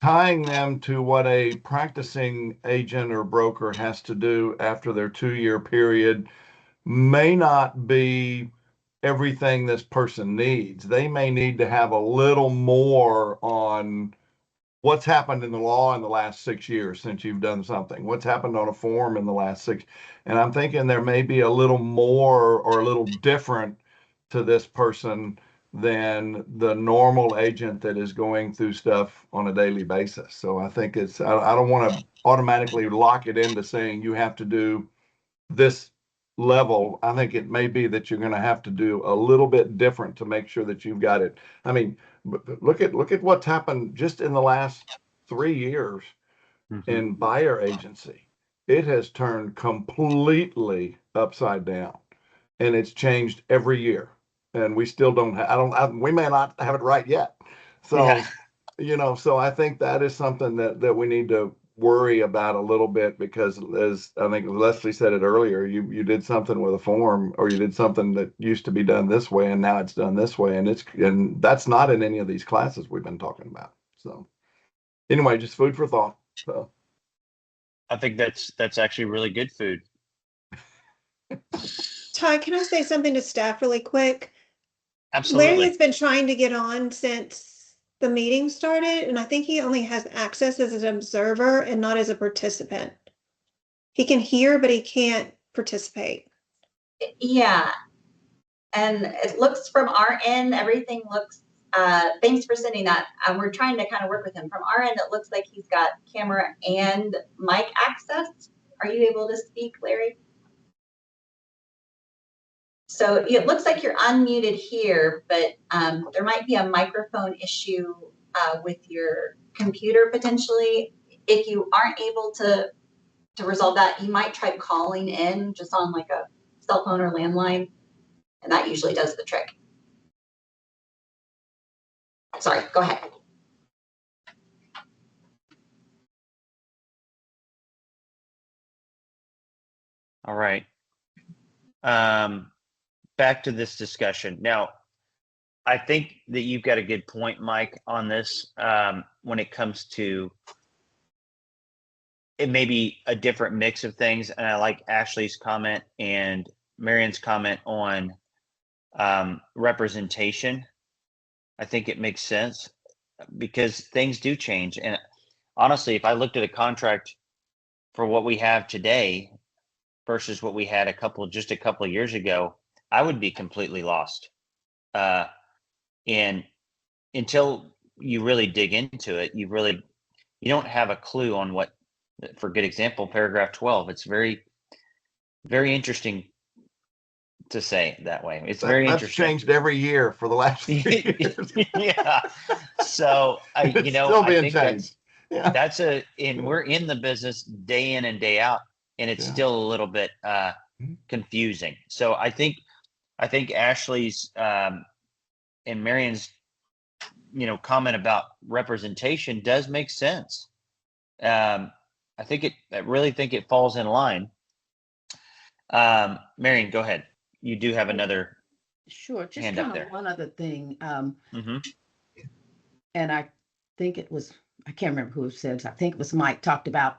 tying them to what a practicing agent or broker has to do after their 2-year period may not be everything this person needs. They may need to have a little more on what's happened in the law in the last 6 years since you've done something? What's happened on a form in the last 6? And I'm thinking there may be a little more or a little different to this person than the normal agent that is going through stuff on a daily basis. So I think I don't want to automatically lock it into saying you have to do this level. I think it may be that you're going to have to do a little bit different to make sure that you've got it. I mean, look at what's happened just in the last 3 years in buyer agency. It has turned completely upside down, and it's changed every year. And we still don't have, we may not have it right yet. So, so I think that is something that we need to worry about a little bit, because as I think Leslie said it earlier, you did something with a form, or you did something that used to be done this way and now it's done this way, and that's not in any of these classes we've been talking about. So anyway, just food for thought. So I think that's actually really good food. Ty, can I say something to staff really quick? Absolutely. Larry has been trying to get on since the meeting started, and I think he only has access as an observer and not as a participant. He can hear, but he can't participate. Yeah. And it looks from our end, everything looks, thanks for sending that. We're trying to kind of work with him. From our end, it looks like he's got camera and mic access. Are you able to speak, Larry? So it looks like you're unmuted here, but there might be a microphone issue with your computer potentially. If you aren't able to resolve that, you might try calling in just on like a cell phone or landline, and that usually does the trick. Sorry, go ahead. All right. Back to this discussion. Now, I think that you've got a good point, Mike, on this when it comes to it may be a different mix of things. And I like Ashley's comment and Marion's comment on representation. I think it makes sense because things do change. And honestly, if I looked at a contract for what we have today versus what we had just a couple of years ago, I would be completely lost. And until you really dig into it, you don't have a clue on what, for good example, paragraph 12, it's very, very interesting to say it that way. It's very interesting. That's changed every year for the last 3 years. Yeah. So I think changed. And we're in the business day in and day out, and it's still a little bit confusing. So I think Ashley's and Marion's comment about representation does make sense. I really think it falls in line. Marion, go ahead. You do have another Sure, just hand up kind there. of one other thing. And I think it was, I can't remember who said it. I think it was Mike talked about,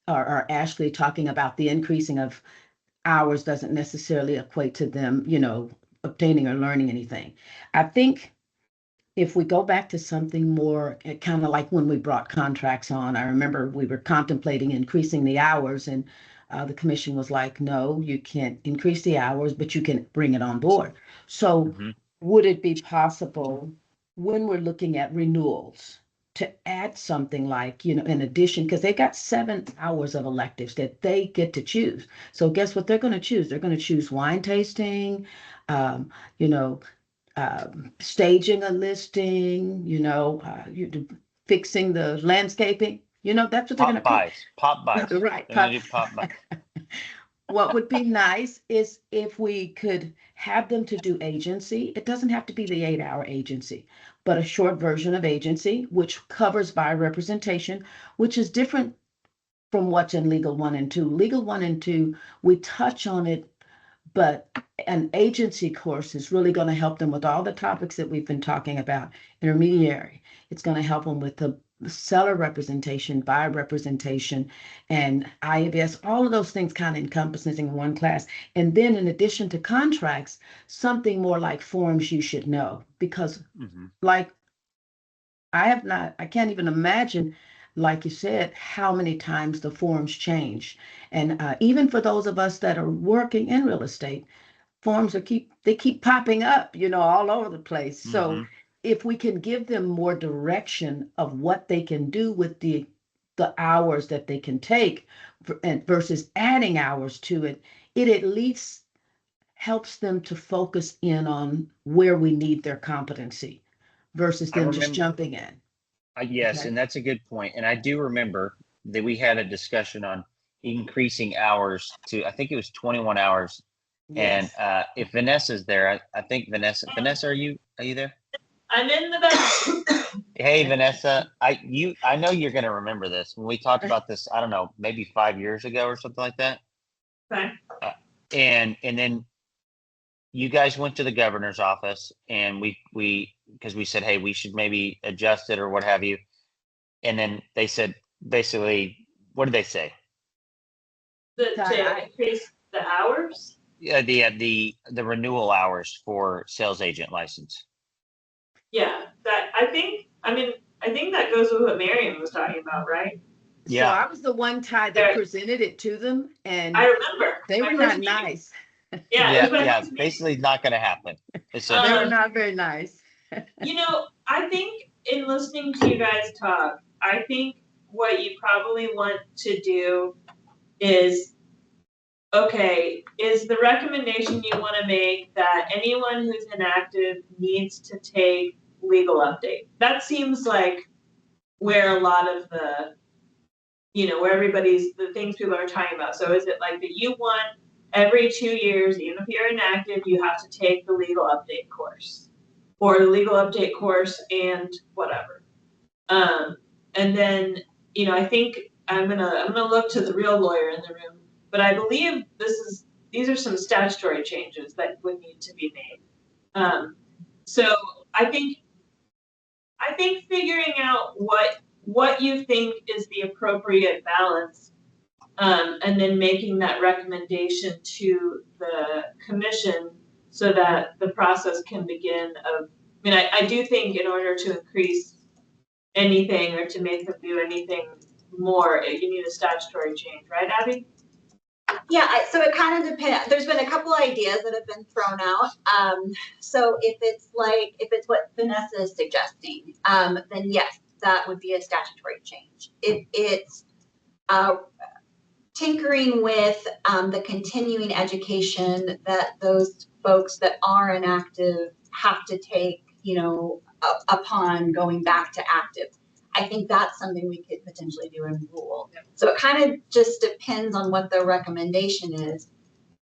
or Ashley talking about the increasing of hours doesn't necessarily equate to them, obtaining or learning anything. I think if we go back to something more kind of like when we brought contracts on, I remember we were contemplating increasing the hours, and the commission was like, no, you can't increase the hours, but you can bring it on board. So would it be possible when we're looking at renewals to add something like, in addition, because they got 7 hours of electives that they get to choose. So guess what they're going to choose? They're going to choose wine tasting, staging a listing, fixing the landscaping. That's what they're going to pick. Pop buys. Right. Pop buys. What would be nice is if we could have them to do agency. It doesn't have to be the 8-hour agency, but a short version of agency, which covers buyer representation, which is different from what's in Legal 1 and 2. Legal 1 and 2, we touch on it, but an agency course is really going to help them with all the topics that we've been talking about. Intermediary, it's going to help them with the seller representation, buyer representation, and IABS, all of those things kind of encompassing in one class. And then in addition to contracts, something more like forms you should know, because like I can't even imagine, like you said, how many times the forms change. And even for those of us that are working in real estate, forms they keep popping up, all over the place. So if we can give them more direction of what they can do with the hours that they can take and versus adding hours to it, it at least helps them to focus in on where we need their competency versus I them just remember, jumping in. yes, Okay. and that's a good point. And I do remember that we had a discussion on increasing hours to, I think it was 21 hours. And Yes. if Vanessa's there, I think Vanessa, are you there? I'm in the back. Hey, Vanessa, I know you're going to remember this when we talked about this. I don't know, maybe 5 years ago or something like that. Okay. And then you guys went to the governor's office, and because we said, hey, we should maybe adjust it or what have you. And then they said, basically, what did they say? To increase the hours? Yeah, the renewal hours for sales agent license. Yeah, I think that goes with what Marion was talking about, right? Yeah. So I was the one, Ty, that presented it to them, and I remember they were not nice. Yeah. Basically, not going to happen. They were not very nice. I think in listening to you guys talk, I think what you probably want to do is, okay, is the recommendation you want to make that anyone who's inactive needs to take legal update? That seems like where a lot of the, where the things people are talking about. So is it like that you want every 2 years, even if you're inactive, you have to take the legal update course or the legal update course and whatever. And then, I think I'm gonna look to the real lawyer in the room, but I believe these are some statutory changes that would need to be made. So I think figuring out what you think is the appropriate balance, and then making that recommendation to the commission so that the process can begin. I do think in order to increase anything or to make them do anything more, you need a statutory change, right, Abby? Yeah, so it kind of depends. There's been a couple ideas that have been thrown out. So if it's what Vanessa is suggesting, then yes, that would be a statutory change. If it's tinkering with the continuing education that those folks that are inactive have to take, upon going back to active, I think that's something we could potentially do in rule. So it kind of just depends on what the recommendation is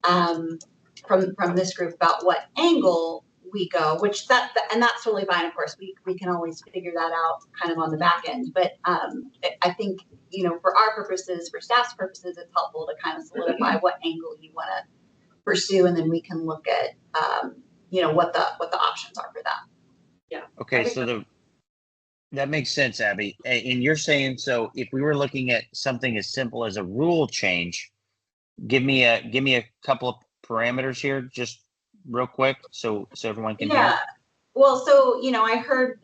from this group about what angle we go, and that's totally fine. Of course, we can always figure that out kind of on the back end. But I think, for our purposes, for staff's purposes, it's helpful to kind of solidify what angle you want to pursue, and then we can look at what the options are for that. Yeah. Okay, so that makes sense, Abby. And you're saying, so if we were looking at something as simple as a rule change, give me a couple of parameters here, just real quick, so everyone can hear. Well, so I heard,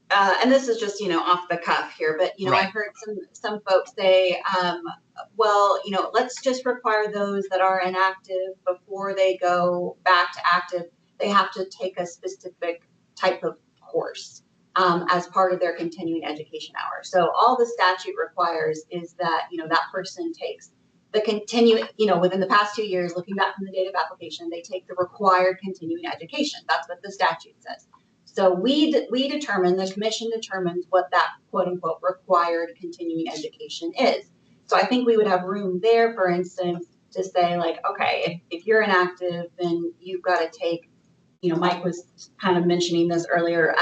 and this is just off the cuff here, but Right. I heard some folks say, well, let's just require those that are inactive before they go back to active, they have to take a specific type of course as part of their continuing education hours. So all the statute requires is that that person takes the within the past 2 years, looking back from the date of application, they take the required continuing education. That's what the statute says. So the commission determines what that quote unquote required continuing education is. So I think we would have room there, for instance, to say like, okay, if you're inactive, then you've got to take, Mike was kind of mentioning this earlier,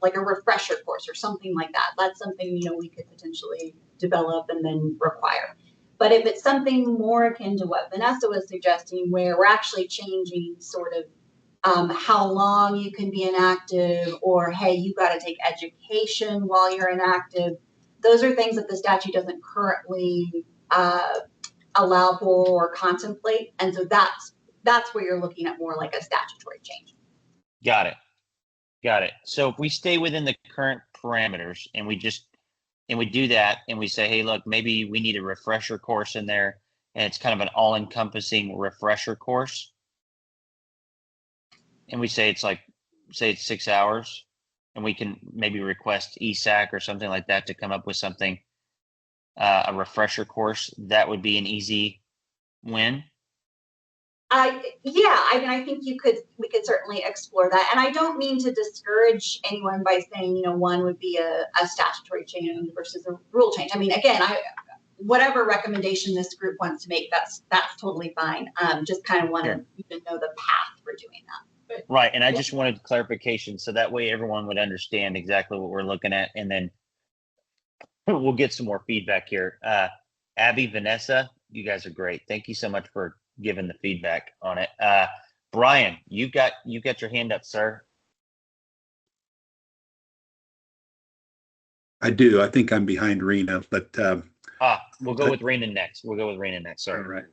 like a refresher course or something like that. That's something, we could potentially develop and then require. But if it's something more akin to what Vanessa was suggesting, where we're actually changing sort of how long you can be inactive, or hey, you've got to take education while you're inactive, those are things that the statute doesn't currently allow for or contemplate. And so that's where you're looking at more like a statutory change. Got it. Got it. So if we stay within the current parameters and we do that and we say, hey, look, maybe we need a refresher course in there, and it's kind of an all-encompassing refresher course. And we say it's 6 hours, and we can maybe request ESAC or something like that to come up with something, a refresher course. That would be an easy win. Yeah, I mean, I think we could certainly explore that. And I don't mean to discourage anyone by saying, one would be a statutory change versus a rule change. I mean, again, whatever recommendation this group wants to make, that's totally fine. Just kind of want to even know the path for doing that. But, right. And I just wanted clarification so that way everyone would understand exactly what we're looking at. And then we'll get some more feedback here. Abby, Vanessa, you guys are great. Thank you so much for giving the feedback on it. Brian, you got your hand up, sir. I do. I think I'm behind Rena, but we'll go with Rena next. Sorry. All right.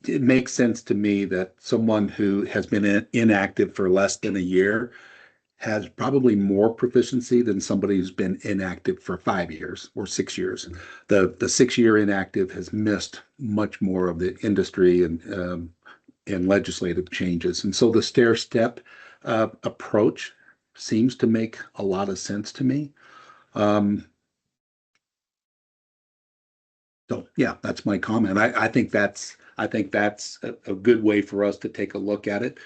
It makes sense to me that someone who has been inactive for less than a year has probably more proficiency than somebody who's been inactive for 5 years or 6 years. The 6-year inactive has missed much more of the industry and legislative changes. And so the stair step approach seems to make a lot of sense to me. So yeah, that's my comment. I think that's a good way for us to take a look at it.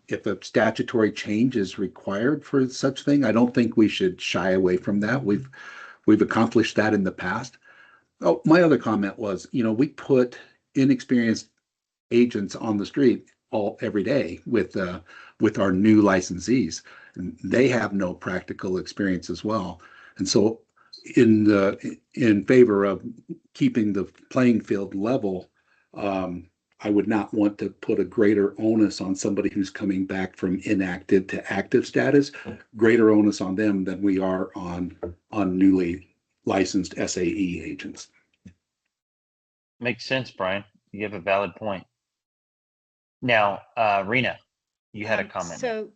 If a statutory change is required for such thing, I don't think we should shy away from that. We've accomplished that in the past. Oh, my other comment was, we put inexperienced agents on the street every day with our new licensees, and they have no practical experience as well. And so, in favor of keeping the playing field level, I would not want to put a greater onus on somebody who's coming back from inactive to active status, greater onus on them than we are on newly licensed SAE agents. Makes sense, Brian. You have a valid point. Now, Rena, you had a comment. So,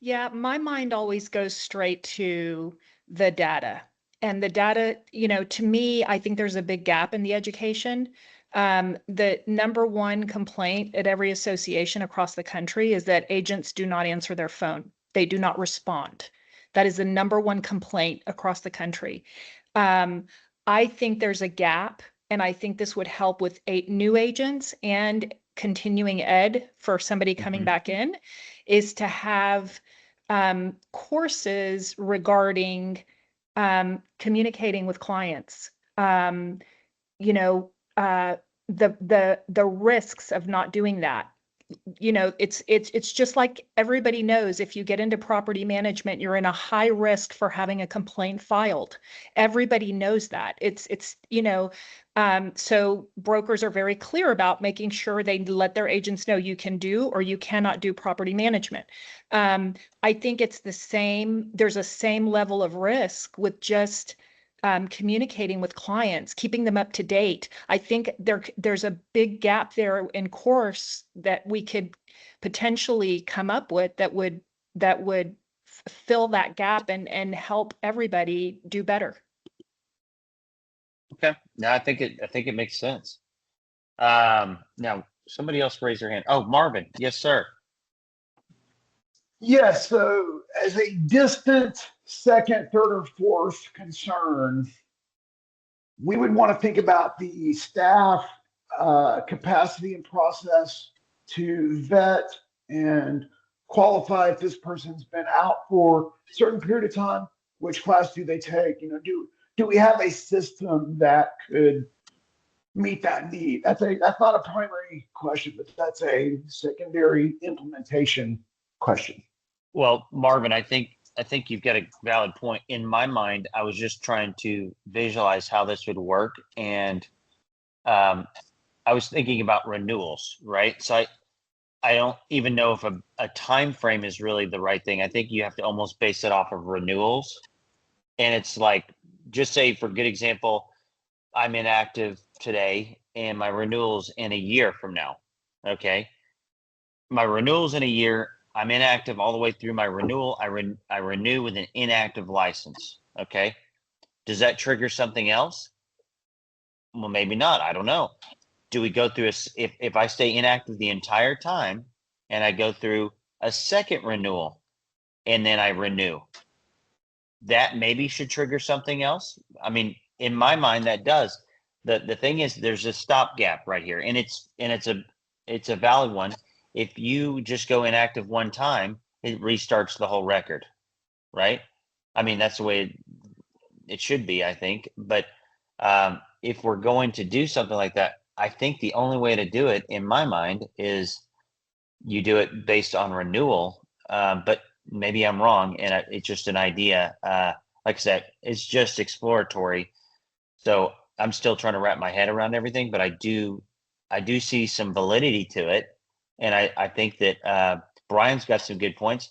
yeah, my mind always goes straight to the data. And the data, to me, I think there's a big gap in the education. The number one complaint at every association across the country is that agents do not answer their phone. They do not respond. That is the number one complaint across the country. I think there's a gap, and I think this would help with new agents and continuing ed for somebody coming back in, is to have courses regarding communicating with clients, the risks of not doing that. It's just like everybody knows, if you get into property management, you're in a high risk for having a complaint filed. Everybody knows that. So brokers are very clear about making sure they let their agents know you can do or you cannot do property management. I think it's the same. There's a same level of risk with just communicating with clients, keeping them up to date. I think there's a big gap there in course that we could potentially come up with that would fill that gap and help everybody do better. Okay. No, I think it makes sense. Now somebody else raise their hand. Oh, Marvin. Yes, sir. Yes. So as a distant second, third, or fourth concern, we would want to think about the staff capacity and process to vet and qualify if this person's been out for a certain period of time. Which class do they take? Do we have a system that could meet that need? That's not a primary question, but that's a secondary implementation question. Well, Marvin, I think you've got a valid point. In my mind, I was just trying to visualize how this would work, and I was thinking about renewals, right? So I don't even know if a time frame is really the right thing. I think you have to almost base it off of renewals, and it's like, just say, for good example, I'm inactive today, and my renewal's in a year from now. Okay. my renewal's in a year. I'm inactive all the way through my renewal. I renew with an inactive license. Okay. Does that trigger something else? Well, maybe not. I don't know. Do we go through if I stay inactive the entire time and I go through a second renewal and then I renew, that maybe should trigger something else? I mean, in my mind, that does. The thing is, there's a stopgap right here, and it's a valid one. If you just go inactive one time, it restarts the whole record, right? I mean, that's the way it should be, I think. But if we're going to do something like that, I think the only way to do it, in my mind, is you do it based on renewal. But maybe I'm wrong, and it's just an idea. Like I said, it's just exploratory. So I'm still trying to wrap my head around everything, but I do see some validity to it, and I think that Brian's got some good points.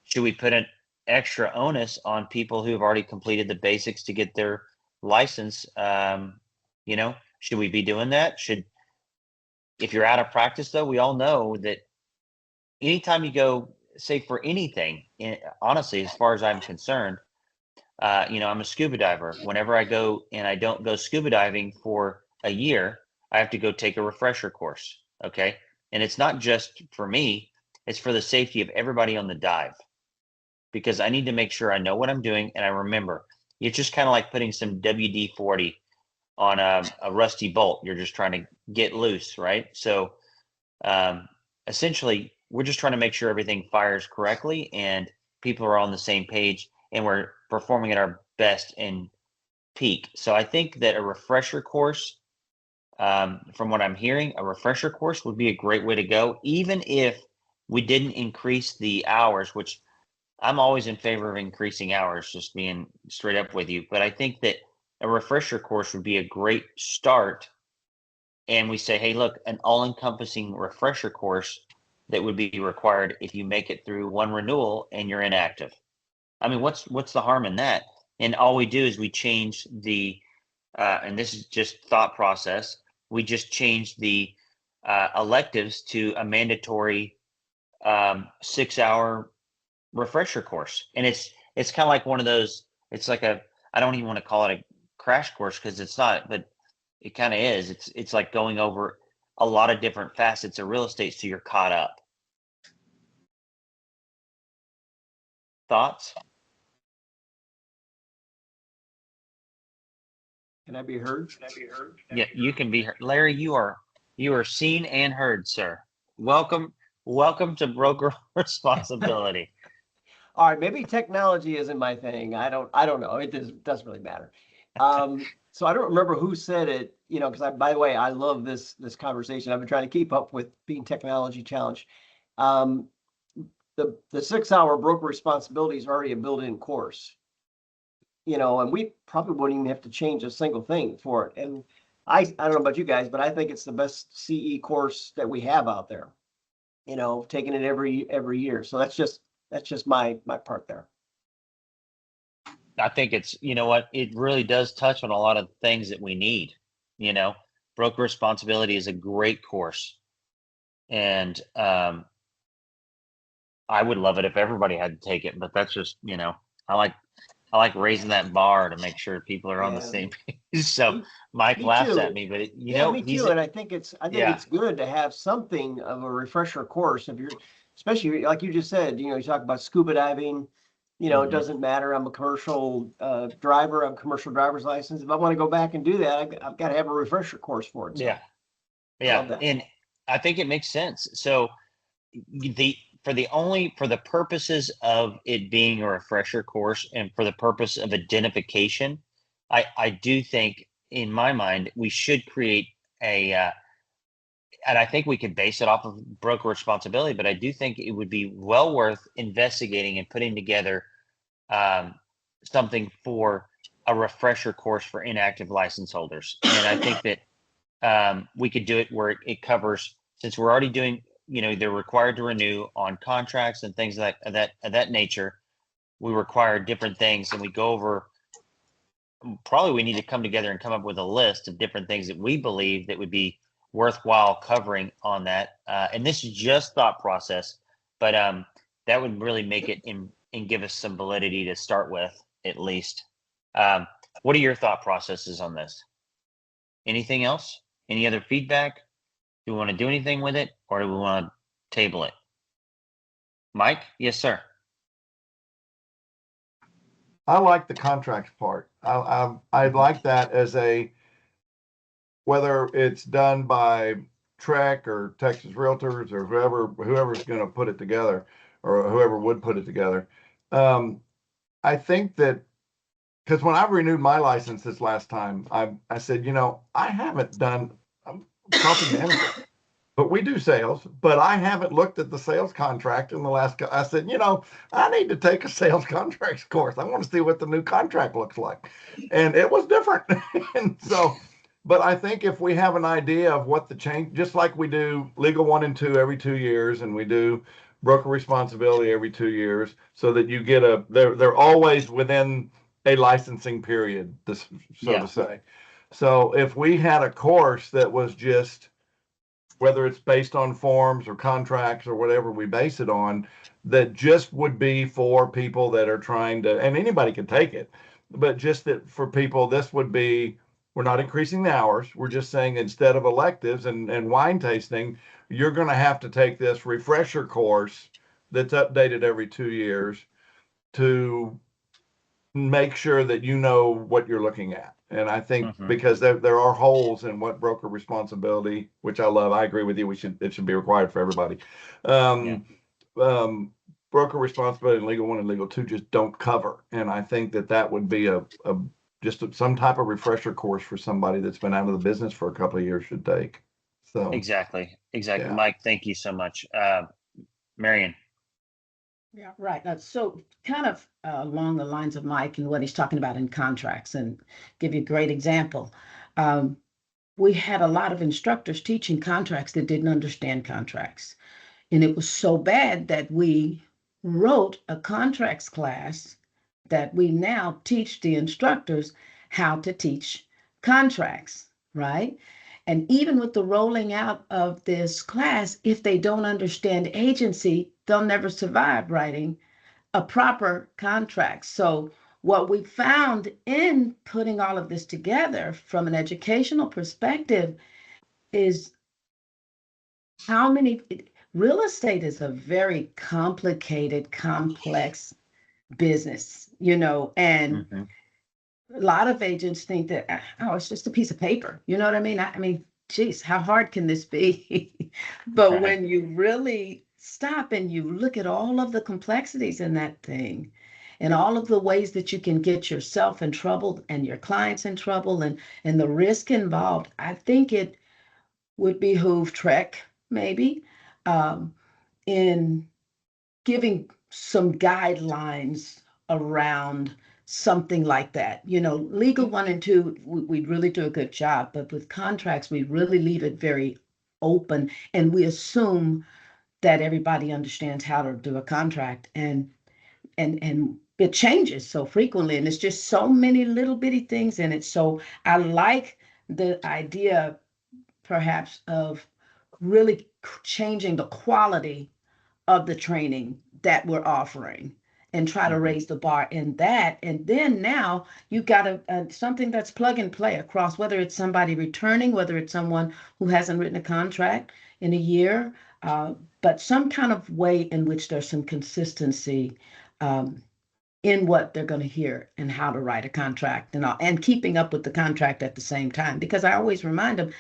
Should we put an extra onus on people who have already completed the basics to get their license? Should we be doing that? If you're out of practice, though, we all know that anytime you go, say for anything, honestly, as far as I'm concerned, I'm a scuba diver. Whenever I go and I don't go scuba diving for a year, I have to go take a refresher course. Okay. And it's not just for me, it's for the safety of everybody on the dive, because I need to make sure I know what I'm doing and I remember. It's just kind of like putting some WD-40 on a rusty bolt. You're just trying to get loose, right? So essentially, we're just trying to make sure everything fires correctly and people are on the same page and we're performing at our best and peak. So I think that a refresher course, from what I'm hearing, a refresher course would be a great way to go, even if we didn't increase the hours, which I'm always in favor of increasing hours, just being straight up with you. But I think that a refresher course would be a great start. And we say, hey, look, an all-encompassing refresher course that would be required if you make it through one renewal and you're inactive. I mean, what's the harm in that? And all we do is we change the, and this is just thought process, we just change the electives to a mandatory 6-hour refresher course. And it's kind of like one of those, it's like I don't even want to call it a crash course because it's not, but it kind of is. It's like going over a lot of different facets of real estate so you're caught up. Thoughts? Can I be heard? Yeah, you can be heard. Larry, you are seen and heard, sir. Welcome to broker responsibility. All right, maybe technology isn't my thing. I don't know. It doesn't really matter. So I don't remember who said it, because by the way, I love this conversation. I've been trying to keep up with being technology challenged. The 6-hour broker responsibility is already a built-in course, and we probably wouldn't even have to change a single thing for it. And I don't know about you guys, but I think it's the best CE course that we have out there, taking it every year. So that's just my part there. I think it's, it really does touch on a lot of things that we need. Broker responsibility is a great course. And I would love it if everybody had to take it, but that's just, I like raising that bar to make sure people are on the same page. So Mike laughs too. at me, but me too. And I think it's good to have something of a refresher course if you're, especially like you just said, you talk about scuba diving, it doesn't matter. I'm a commercial driver. I have a commercial driver's license. If I want to go back and do that, I've got to have a refresher course for it. So yeah. And I think it makes sense. So for the purposes of it being a refresher course and for the purpose of identification, I do think, in my mind, we should create and I think we could base it off of broker responsibility, but I do think it would be well worth investigating and putting together something for a refresher course for inactive license holders. And I think that we could do it where it covers, since we're already doing, they're required to renew on contracts and things of that nature. We require different things, and we go over. Probably we need to come together and come up with a list of different things that we believe that would be worthwhile covering on that. And this is just thought process, but that would really make it and give us some validity to start with, at least. What are your thought processes on this? Anything else? Any other feedback? Do we want to do anything with it, or do we want to table it? Mike? Yes, sir. I like the contracts part. I'd like that as whether it's done by Trek or Texas Realtors or whoever's going to put it together, or whoever would put it together. I think that, because when I renewed my license this last time, I said, I haven't done property management, but we do sales, but I haven't looked at the sales contract in the last, I said, I need to take a sales contracts course. I want to see what the new contract looks like. And it was different. And so, but I think if we have an idea of what the change, just like we do legal 1 and 2 every 2 years, and we do broker responsibility every 2 years, so that you get they're always within a licensing period, to say. So if we had a course that was just, whether it's based on forms or contracts or whatever we base it on, that just would be for people that are trying to, and anybody can take it, but just that for people, this would be, we're not increasing the hours. We're just saying, instead of electives and wine tasting, you're going to have to take this refresher course that's updated every 2 years to make sure that you know what you're looking at. And I think because there are holes in what broker responsibility, which I love, I agree with you, it should be required for everybody. Broker responsibility and legal 1 and legal 2 just don't cover. And I think that would be just some type of refresher course for somebody that's been out of the business for a couple of years should take. So exactly. Yeah. Mike, thank you so much. Marion. Yeah, right. So kind of along the lines of Mike and what he's talking about in contracts, and give you a great example. We had a lot of instructors teaching contracts that didn't understand contracts. And it was so bad that we wrote a contracts class that we now teach the instructors how to teach contracts, right? And even with the rolling out of this class, if they don't understand agency, they'll never survive writing a proper contract. So what we found in putting all of this together from an educational perspective is how many, real estate is a very complicated, complex business, and a lot of agents think that, oh, it's just a piece of paper. You know what I mean? I mean, geez, how hard can this be? But when you really stop and you look at all of the complexities in that thing, and all of the ways that you can get yourself in trouble and your clients in trouble, and the risk involved, I think it would behoove Trek maybe in giving some guidelines around something like that. Legal 1 and 2, we really do a good job, but with contracts, we really leave it very open, and we assume that everybody understands how to do a contract, and it changes so frequently, and it's just so many little bitty things in it. So I like the idea, perhaps, of really changing the quality of the training that we're offering, and try to raise the bar in that. And then now you've got something that's plug and play across, whether it's somebody returning, whether it's someone who hasn't written a contract in a year, but some kind of way in which there's some consistency in what they're going to hear and how to write a contract, and keeping up with the contract at the same time. Because I always remind them,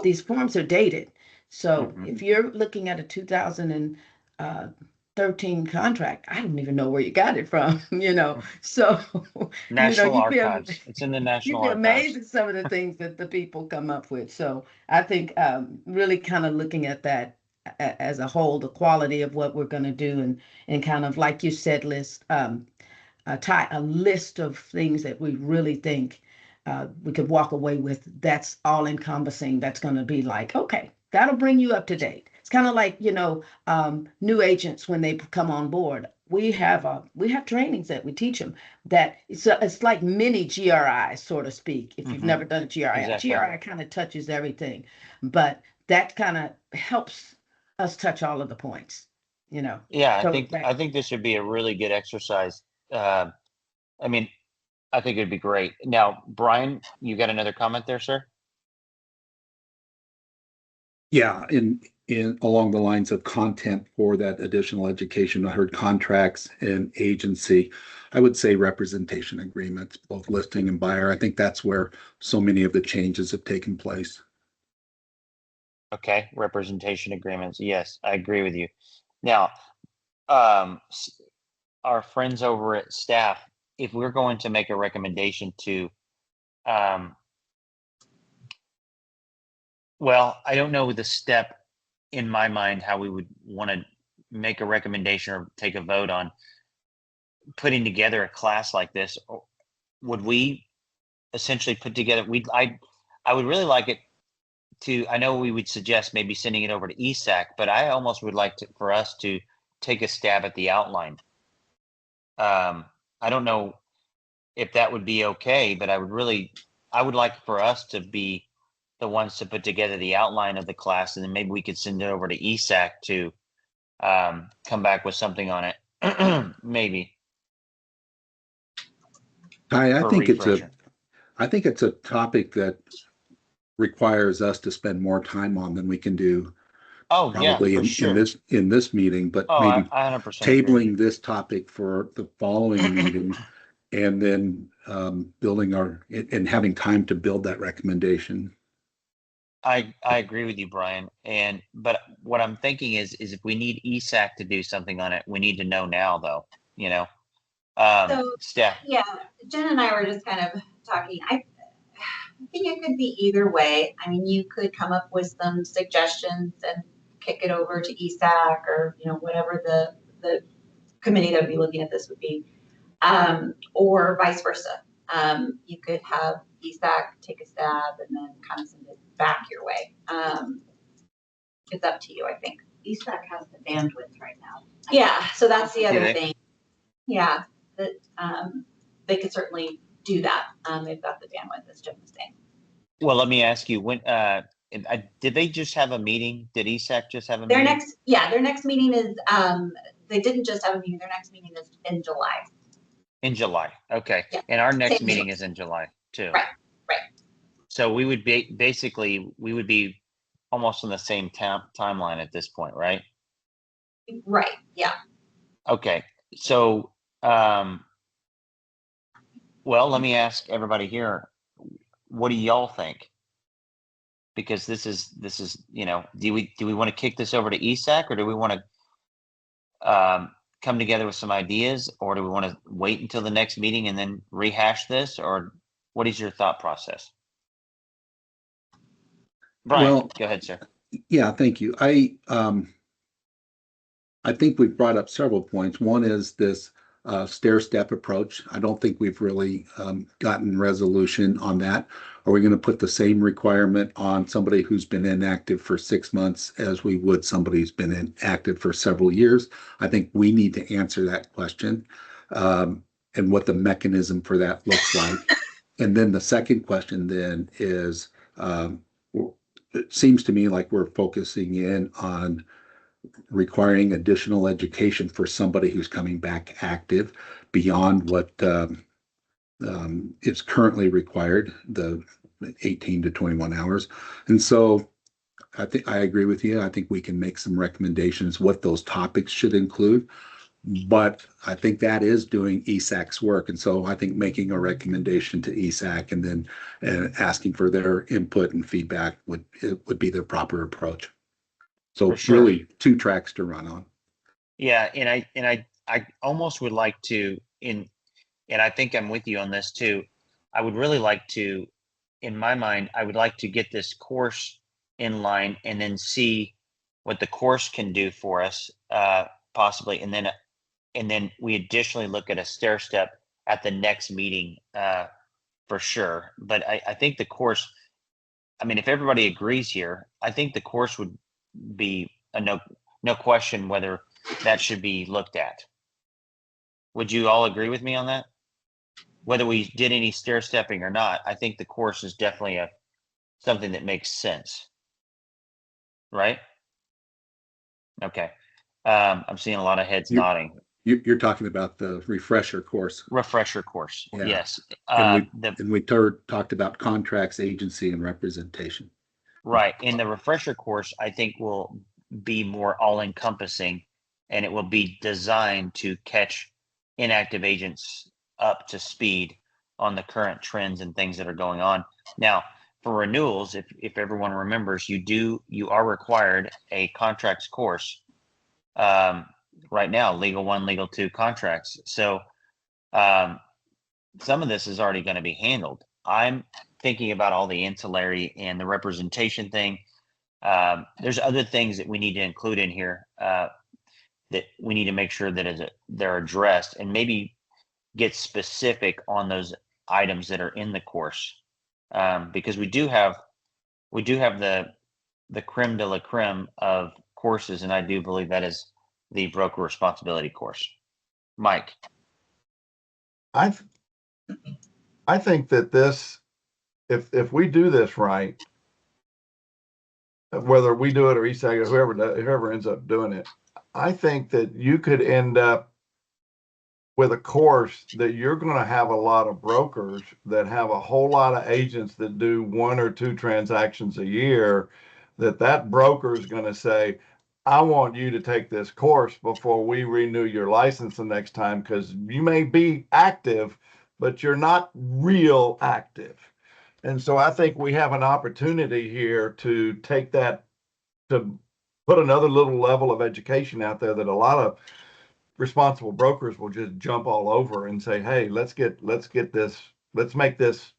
these forms are dated. So if you're looking at a 2013 contract, I don't even know where you got it from, So, National you'd be Archives. It's in the National Archives. You'd be amazed Archives. at some of the things that the people come up with. So I think really kind of looking at that as a whole, the quality of what we're going to do, and kind of, like you said, a list of things that we really think we could walk away with, that's all encompassing, that's going to be like, okay, that'll bring you up to date. It's kind of like, new agents when they come on board. we have trainings that we teach them that it's like mini GRI, so to speak. If you've never done a GRI, Exactly. GRI kind of touches everything, but that kind of helps us touch all of the points, you know. Yeah, So I think this would be a really good exercise. I mean, I think it'd be great. Now, Brian, you got another comment there, sir? Yeah, in along the lines of content for that additional education, I heard contracts and agency. I would say representation agreements, both listing and buyer. I think that's where so many of the changes have taken place. Okay, representation agreements. Yes, I agree with you. Now, our friends over at staff, if we're going to make a recommendation to, well, I don't know the step in my mind how we would want to make a recommendation or take a vote on putting together a class like this. Would we essentially put together? I would really like it to. I know we would suggest maybe sending it over to ESAC, but I almost would like for us to take a stab at the outline. I don't know if that would be okay, but I would like for us to be the ones to put together the outline of the class, and then maybe we could send it over to ESAC to come back with something on it. Maybe. I for a think refresher. I think it's a topic that requires us to spend more time on than we can do Oh yeah, probably for sure. in this meeting, but Oh, maybe I 100% agree. tabling this topic for the following meeting and then building and having time to build that recommendation. I agree with you, Brian. But what I'm thinking is if we need ESAC to do something on it, we need to know now, though. You know, So, Steph. yeah, Jen and I were just kind of talking. I think it could be either way. I mean, you could come up with some suggestions and kick it over to ESAC or, whatever the committee that would be looking at this would be, or vice versa. You could have ESAC take a stab and then kind of send it back your way. It's up to you, I think. ESAC has the bandwidth right now. Yeah, so that's the other they? thing. Yeah, that they could certainly do that. They've got the bandwidth, as Jim was saying. Well, let me ask you, when did they just have a meeting? Did ESAC just have a Their meeting? their next meeting is they didn't just have a meeting. Their next meeting is in July. In July. Okay. Yeah. And our next Same meeting deal. is in July too. Right. So we would be almost on the same timeline at this point, right? Right. Yeah. Okay. So, well, let me ask everybody here, what do y'all think? Because this is, do we want to kick this over to ESAC, or do we want to come together with some ideas, or do we want to wait until the next meeting and then rehash this, or what is your thought process? Brian, Well, go ahead, sir. Yeah, thank you. I think we've brought up several points. One is this stair-step approach. I don't think we've really gotten resolution on that. Are we going to put the same requirement on somebody who's been inactive for 6 months as we would somebody who's been inactive for several years? I think we need to answer that question and what the mechanism for that looks like. And then the second question then is, it seems to me like we're focusing in on requiring additional education for somebody who's coming back active beyond what is currently required, the 18 to 21 hours. And so I think I agree with you. I think we can make some recommendations what those topics should include. But I think that is doing ESAC's work. And so I think making a recommendation to ESAC and then asking for their input and feedback would be the proper approach. So sure. Really 2 tracks to run on. Yeah, and I almost would like to, and I think I'm with you on this too. I would really like to, in my mind, I would like to get this course in line and then see what the course can do for us, possibly, and then we additionally look at a stair step at the next meeting, for sure. But I think the course, I mean, if everybody agrees here, I think the course would be a no question whether that should be looked at. Would you all agree with me on that? Whether we did any stair stepping or not, I think the course is definitely something that makes sense. Right? Okay. I'm seeing a lot of heads nodding. You're talking about the refresher course. Refresher course. Yeah. Yes. And we talked about contracts, agency, and representation. Right. In the refresher course, I think will be more all encompassing, and it will be designed to catch inactive agents up to speed on the current trends and things that are going on. Now, for renewals, if everyone remembers, you are required a contracts course. Right now, legal 1, legal 2 contracts. So some of this is already going to be handled. I'm thinking about all the ancillary and the representation thing. There's other things that we need to include in here that we need to make sure that they're addressed, and maybe get specific on those items that are in the course, because we do have the creme de la creme of courses, and I do believe that is the broker responsibility course. Mike. I think that this, if we do this right, whether we do it or ESAG or whoever ends up doing it, I think that you could end up with a course that you're going to have a lot of brokers that have a whole lot of agents that do 1 or 2 transactions a year, that broker is going to say, I want you to take this course before we renew your license the next time, because you may be active, but you're not real active. And so I think we have an opportunity here to take that, to put another little level of education out there that a lot of responsible brokers will just jump all over and say, hey, let's make this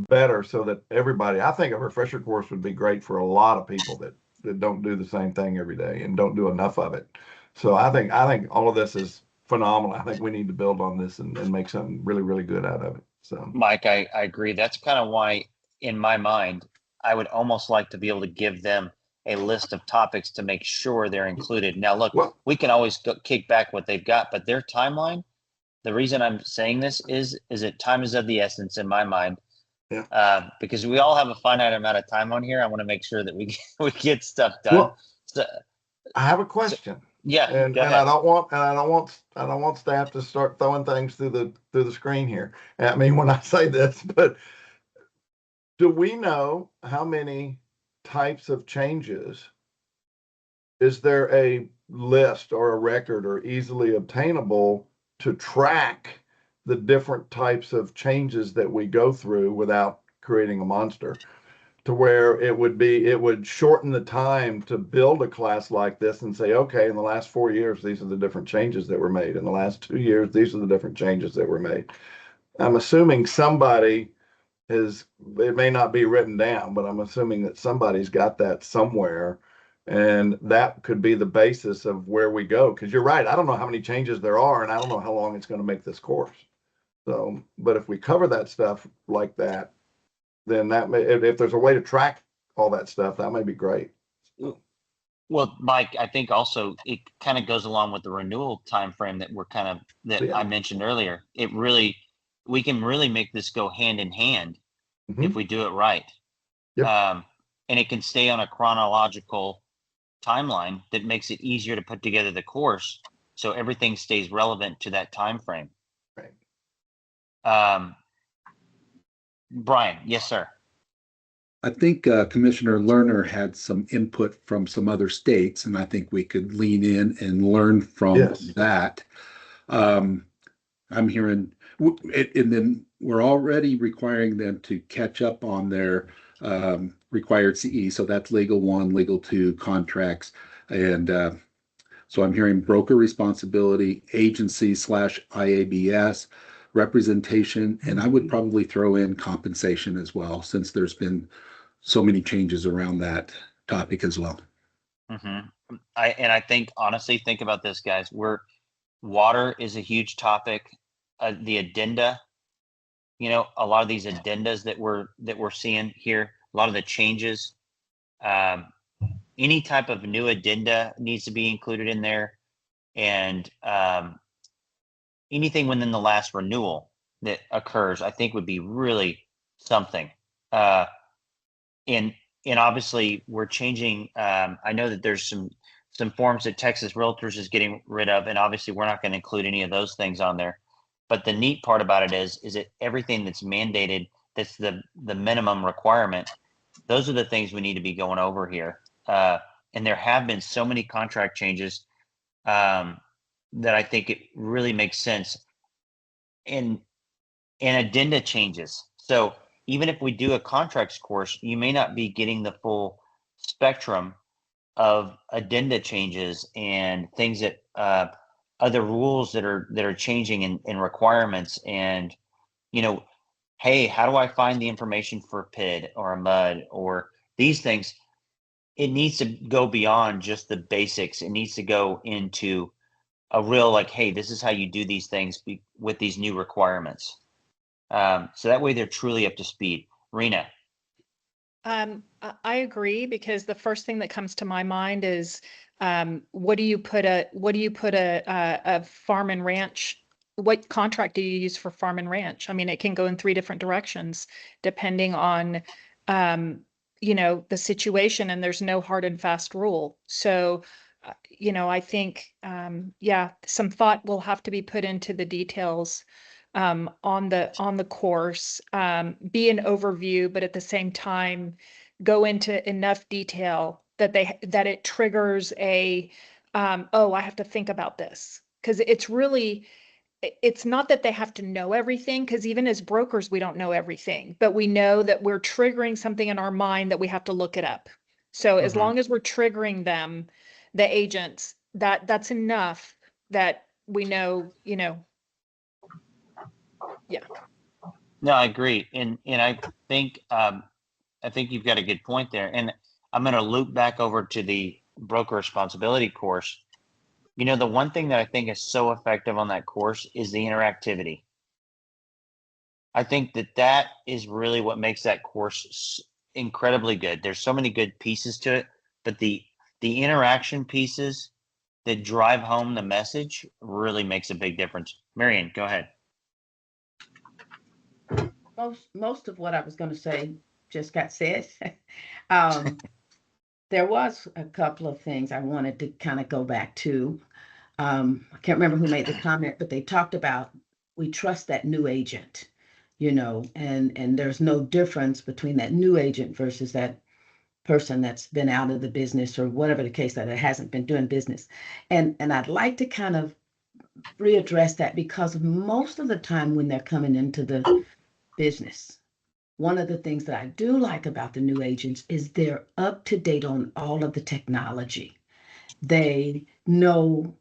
better so that everybody, I think a refresher course would be great for a lot of people that don't do the same thing every day and don't do enough of it. So I think all of this is phenomenal. I think we need to build on this and make something really, really good out of it. So Mike, I agree. That's kind of why, in my mind, I would almost like to be able to give them a list of topics to make sure they're included. Now, look, we can always kick back what they've got, but their timeline, the reason I'm saying this is that time is of the essence in my mind. Yeah. Because we all have a finite amount of time on here. I want to make sure that we get stuff done. Well, so, I have a question. Yeah, and I don't want staff to start throwing things through the screen here. I mean, when I say this, but do we know how many types of changes? Is there a list or a record or easily obtainable to track the different types of changes that we go through without creating a monster? To where it would shorten the time to build a class like this and say, okay, in the last 4 years, these are the different changes that were made. In the last 2 years, these are the different changes that were made. I'm assuming somebody it may not be written down, but I'm assuming that somebody's got that somewhere, and that could be the basis of where we go. Because you're right, I don't know how many changes there are, and I don't know how long it's going to make this course. So, but if we cover that stuff like that, then that may, if there's a way to track all that stuff, that may be great. Well, Mike, I think also it kind of goes along with the renewal time frame that I mentioned earlier. We can really make this go hand in hand if we do it right. Yep. And it can stay on a chronological timeline that makes it easier to put together the course, so everything stays relevant to that time frame. Right. Brian, yes, sir. I think Commissioner Lerner had some input from some other states, and I think we could lean in and learn from that. I'm hearing, and then we're already requiring them to catch up on their required CE. So that's legal 1, legal 2 contracts. And so I'm hearing broker responsibility, agency / IABS, representation, and I would probably throw in compensation as well, since there's been so many changes around that topic as well. Mm-hmm. I think, honestly, think about this, guys. Water is a huge topic. The addenda, a lot of these addendas that we're seeing here, a lot of the changes, any type of new addenda needs to be included in there. And anything within the last renewal that occurs, I think would be really something. Uh, and obviously we're changing. I know that there's some forms that Texas Realtors is getting rid of, and obviously we're not going to include any of those things on there. But the neat part about it is that everything that's mandated, that's the minimum requirement, those are the things we need to be going over here. And there have been so many contract changes that I think it really makes sense. And addenda changes. So even if we do a contracts course, you may not be getting the full spectrum of addenda changes and things that other rules that are changing in requirements. And hey, how do I find the information for PID or a MUD or these things? It needs to go beyond just the basics. It needs to go into a real, like, hey, this is how you do these things with these new requirements. So that way they're truly up to speed. Rena. I agree, because the first thing that comes to my mind is what do you put a farm and ranch? What contract do you use for farm and ranch? I mean, it can go in 3 different directions depending on the situation, and there's no hard and fast rule. So I think some thought will have to be put into the details on the course, be an overview, but at the same time go into enough detail that it triggers oh, I have to think about this. Because it's not that they have to know everything, because even as brokers, we don't know everything, but we know that we're triggering something in our mind that we have to look it up. So as long as we're triggering them, the agents, that's enough that we know, yeah. No, I agree. And I think you've got a good point there. And I'm going to loop back over to the broker responsibility course. The one thing that I think is so effective on that course is the interactivity. I think that is really what makes that course incredibly good. There's so many good pieces to it, but the interaction pieces that drive home the message really makes a big difference. Marion, go ahead. Most of what I was going to say just got said. There was a couple of things I wanted to kind of go back to. I can't remember who made the comment, but they talked about we trust that new agent, and there's no difference between that new agent versus that person that's been out of the business or whatever the case, that it hasn't been doing business. And I'd like to kind of readdress that, because most of the time when they're coming into the business, one of the things that I do like about the new agents is they're up to date on all of the technology. They know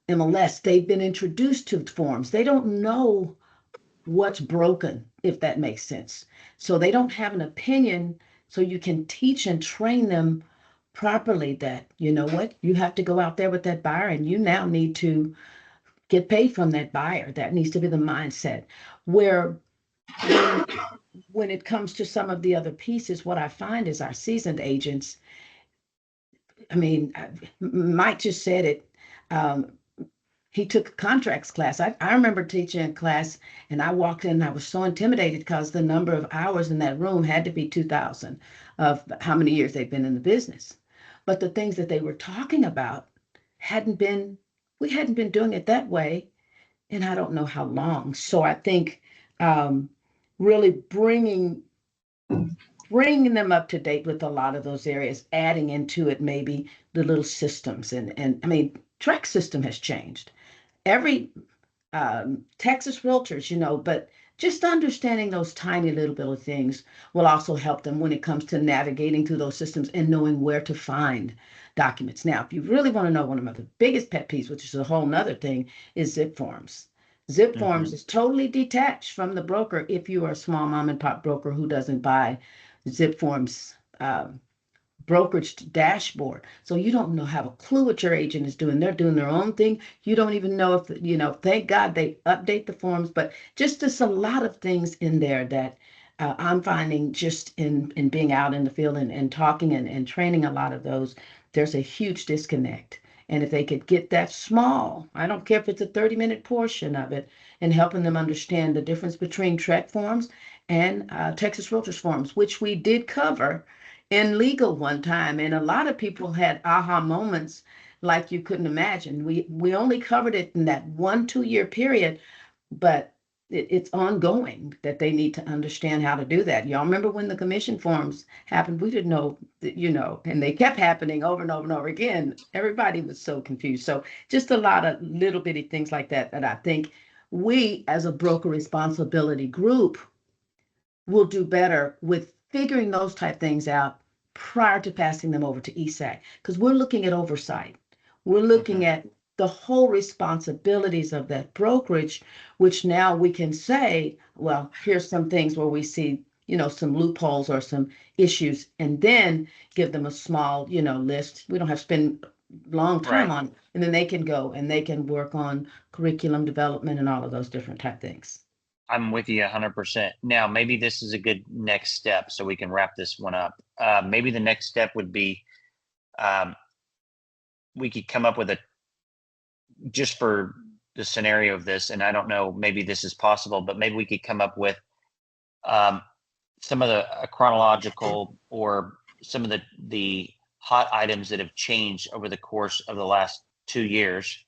MLS, they've been introduced to forms. They don't know what's broken, if that makes sense. So they don't have an opinion, so you can teach and train them properly that, you know what, you have to go out there with that buyer and you now need to get paid from that buyer. That needs to be the mindset. Where when it comes to some of the other pieces, what I find is our seasoned agents, I mean, Mike just said it. He took a contracts class. I remember teaching a class, and I walked in and I was so intimidated because the number of hours in that room had to be 2,000 of how many years they've been in the business. But the things that they were talking about we hadn't been doing it that way, and I don't know how long. So I think really bringing them up to date with a lot of those areas, adding into it maybe the little systems. And I mean, track system has changed. Every Texas Realtors, but just understanding those tiny little bit of things will also help them when it comes to navigating through those systems and knowing where to find documents. Now, if you really want to know, one of my biggest pet peeves, which is a whole nother thing, is zip forms. Zip forms is totally detached from the broker if you are a small mom and pop broker who doesn't buy zip forms brokerage dashboard. So you don't know, have a clue what your agent is doing. They're doing their own thing. You don't even know if, thank God they update the forms, but just there's a lot of things in there that I'm finding just in being out in the field and talking and training a lot of those, there's a huge disconnect. And if they could get that small, I don't care if it's a 30-minute portion of it, and helping them understand the difference between TREC forms and Texas Realtors forms, which we did cover in legal one time. And a lot of people had aha moments like you couldn't imagine. We only covered it in that 1-2 year period, but it's ongoing that they need to understand how to do that. Y'all remember when the commission forms happened? We didn't know, and they kept happening over and over and over again. Everybody was so confused. So just a lot of little bitty things like that I think we as a broker responsibility group will do better with figuring those type things out prior to passing them over to ESAC, because we're looking at oversight. We're looking at the whole responsibilities of that brokerage, which now we can say, well, here's some things where we see, some loopholes or some issues, and then give them a small, list. We don't have to spend long time on it. And then they can go and they can work on curriculum development and all of those different type things. I'm with you 100%. Now, maybe this is a good next step so we can wrap this one up. Maybe the next step would be we could come up with just for the scenario of this, and I don't know, maybe this is possible, but maybe we could come up with some of the chronological or some of the hot items that have changed over the course of the last 2 years.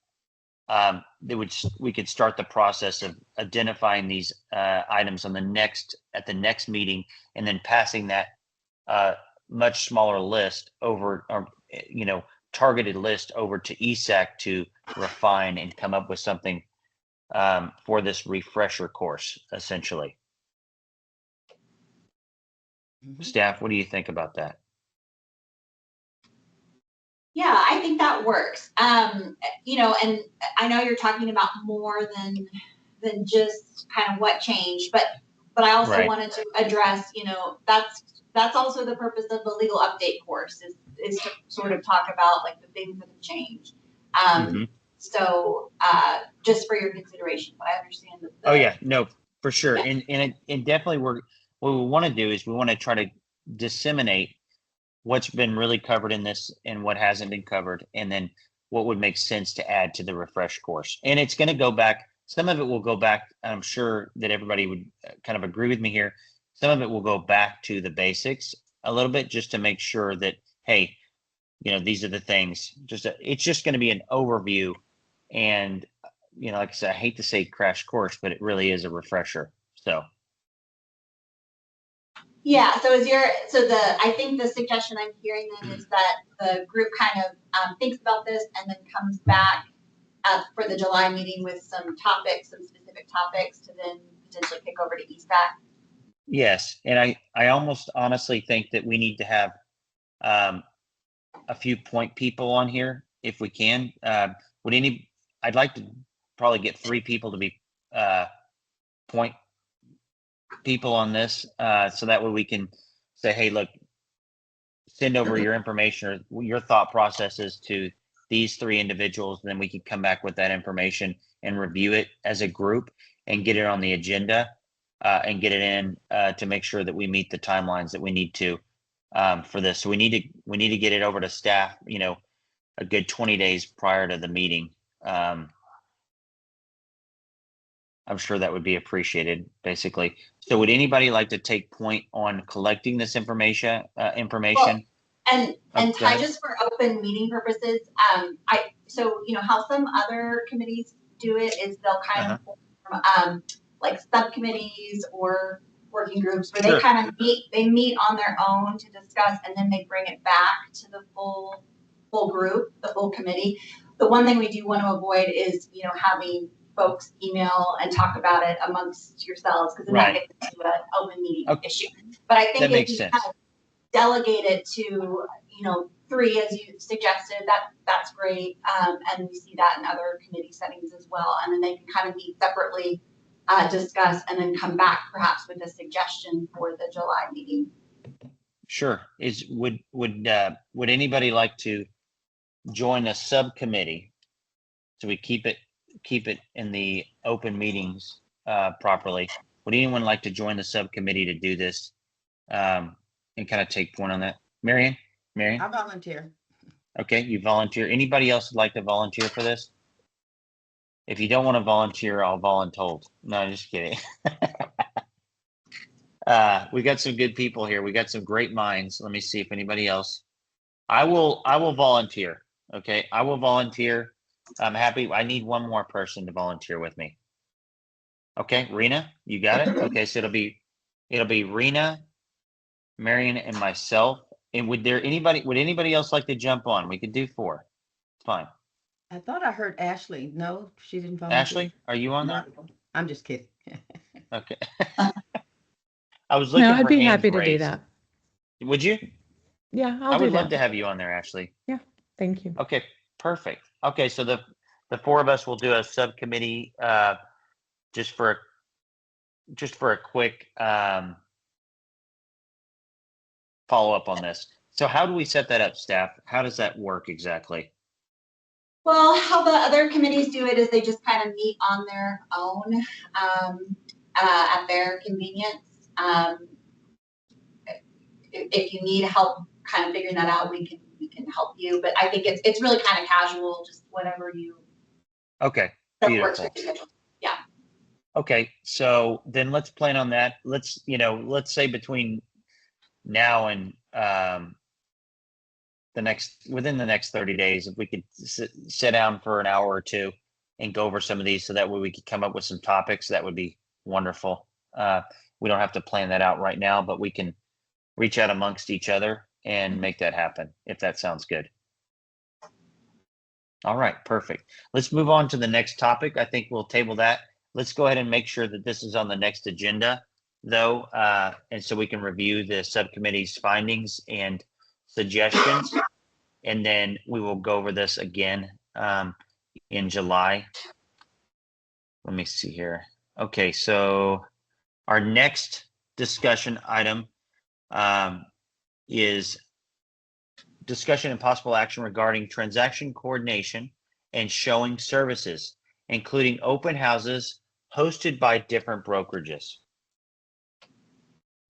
We could start the process of identifying these items at the next meeting, and then passing that much smaller list over, or targeted list over to ESAC to refine and come up with something for this refresher course, essentially. Staff, what do you think about that? Yeah, I think that works. And I know you're talking about more than just kind of what changed, but I also wanted to address, that's also the purpose of the legal update course is to sort of talk about like the things that have changed. So just for your consideration, but I understand that. Oh yeah, no, for sure. Yeah. And definitely what we want to do is we want to try to disseminate what's been really covered in this and what hasn't been covered, and then what would make sense to add to the refresh course. And it's going to go back, some of it will go back, I'm sure that everybody would kind of agree with me here, some of it will go back to the basics a little bit, just to make sure that, hey, these are the things, it's just going to be an overview. And like I said, I hate to say crash course, but it really is a refresher. So yeah, I think the suggestion I'm hearing then is that the group kind of thinks about this and then comes back for the July meeting with some specific topics to then potentially pick over to ESAC. Yes, and I almost honestly think that we need to have a few point people on here if we can. I'd like to probably get 3 people to be point people on this, so that way we can say, hey, look, send over your information or your thought processes to these 3 individuals, and then we can come back with that information and review it as a group and get it on the agenda, and get it in to make sure that we meet the timelines that we need to for this. So we need to get it over to staff, a good 20 days prior to the meeting. I'm sure that would be appreciated, basically. So would anybody like to take point on collecting this information? Well, and Ty, just for open meeting purposes, so how some other committees do it is they'll kind of form like subcommittees or working groups where they kind of meet on their own to discuss, and then they bring it back to the full group, the full committee. The one thing we do want to avoid is having folks email and talk about it amongst yourselves, because then that gets into an open meeting issue. But I think if you kind of delegate it to 3, as you suggested, that's great, and we see that in other committee settings as well. And then they can kind of meet separately, discuss, and then come back perhaps with a suggestion for the July meeting. Sure. Would anybody like to join a subcommittee so we keep it in the open meetings properly? Would anyone like to join the subcommittee to do this and kind of take point on that? Marion? I volunteer. Okay, you volunteer. Anybody else would like to volunteer for this? If you don't want to volunteer, I'll voluntold. No, just kidding. We got some good people here. We got some great minds. Let me see if anybody else. I will volunteer. Okay, I will volunteer. I'm happy. I need one more person to volunteer with me. Okay, Rena, you got it? Okay, so it'll be Rena, Marion, and myself. And would anybody else like to jump on? We could do 4. It's fine. I thought I heard Ashley. No, she didn't volunteer. Ashley, are you on there? I'm just kidding. Okay. I was looking No, I'd for be hands happy to do raised. that. Would you? Yeah, I I'll do would love that. to have you on there, Ashley. Yeah, thank you. Okay, perfect. Okay, so the 4 of us will do a subcommittee just for a quick follow up on this. So how do we set that up, staff? How does that work exactly? Well, how the other committees do it is they just kind of meet on their own at their convenience. If you need help kind of figuring that out, we can help you. But I think it's really kind of casual, just whatever you. Okay, beautiful. Yeah. Okay, so then let's plan on that. Let's say between now and within the next 30 days, if we could sit down for an hour or 2 and go over some of these, so that way we could come up with some topics, that would be wonderful. We don't have to plan that out right now, but we can reach out amongst each other and make that happen, if that sounds good. All right, perfect. Let's move on to the next topic. I think we'll table that. Let's go ahead and make sure that this is on the next agenda, though, and so we can review the subcommittee's findings and suggestions, and then we will go over this again in July. Let me see here. Okay, so our next discussion item is discussion and possible action regarding transaction coordination and showing services, including open houses hosted by different brokerages.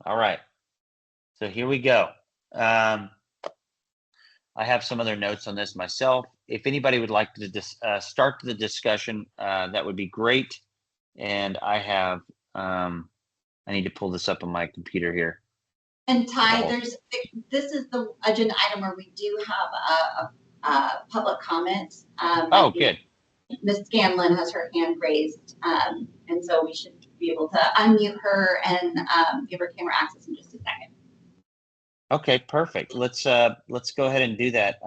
All right, so here we go. I have some other notes on this myself. If anybody would like to start the discussion, that would be great. And I have, I need to pull this up on my computer here. And Ty, this is the agenda item where we do have a public comment. Oh, good. Ms. Scanlon has her hand raised, and so we should be able to unmute her and give her camera access in just a second. Okay, perfect. Let's go ahead and do that.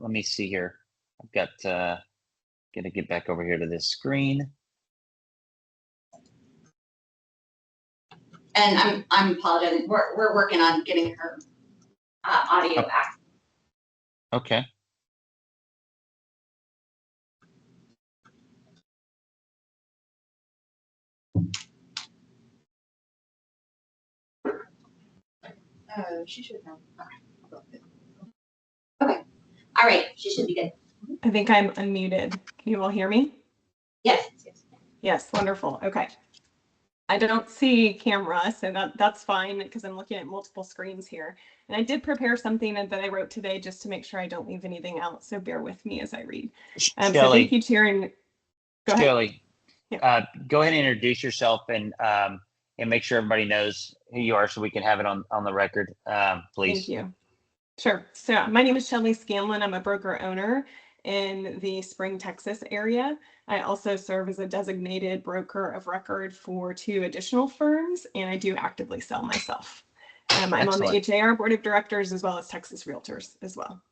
Let me see here. I've got gonna get back over here to this screen. And I'm apologizing. We're working on getting her audio back. Okay. She should know. Okay. All right. She should be good. I think I'm unmuted. Can you all hear me? Yes. Yes. Wonderful. Okay. I don't see camera, so that's fine because I'm looking at multiple screens here. And I did prepare something that I wrote today just to make sure I don't leave anything out. So bear with me as I read. So thank you, Taryn. Go ahead. Shelley, go ahead and introduce yourself and make sure everybody knows who you are so we can have it on the record, please. Thank you. Sure. So my name is Shelley Scanlon. I'm a broker owner in the Spring, Texas area. I also serve as a designated broker of record for 2 additional firms, and I do actively sell myself. I'm on the HAR board of directors as well as Texas Realtors as well.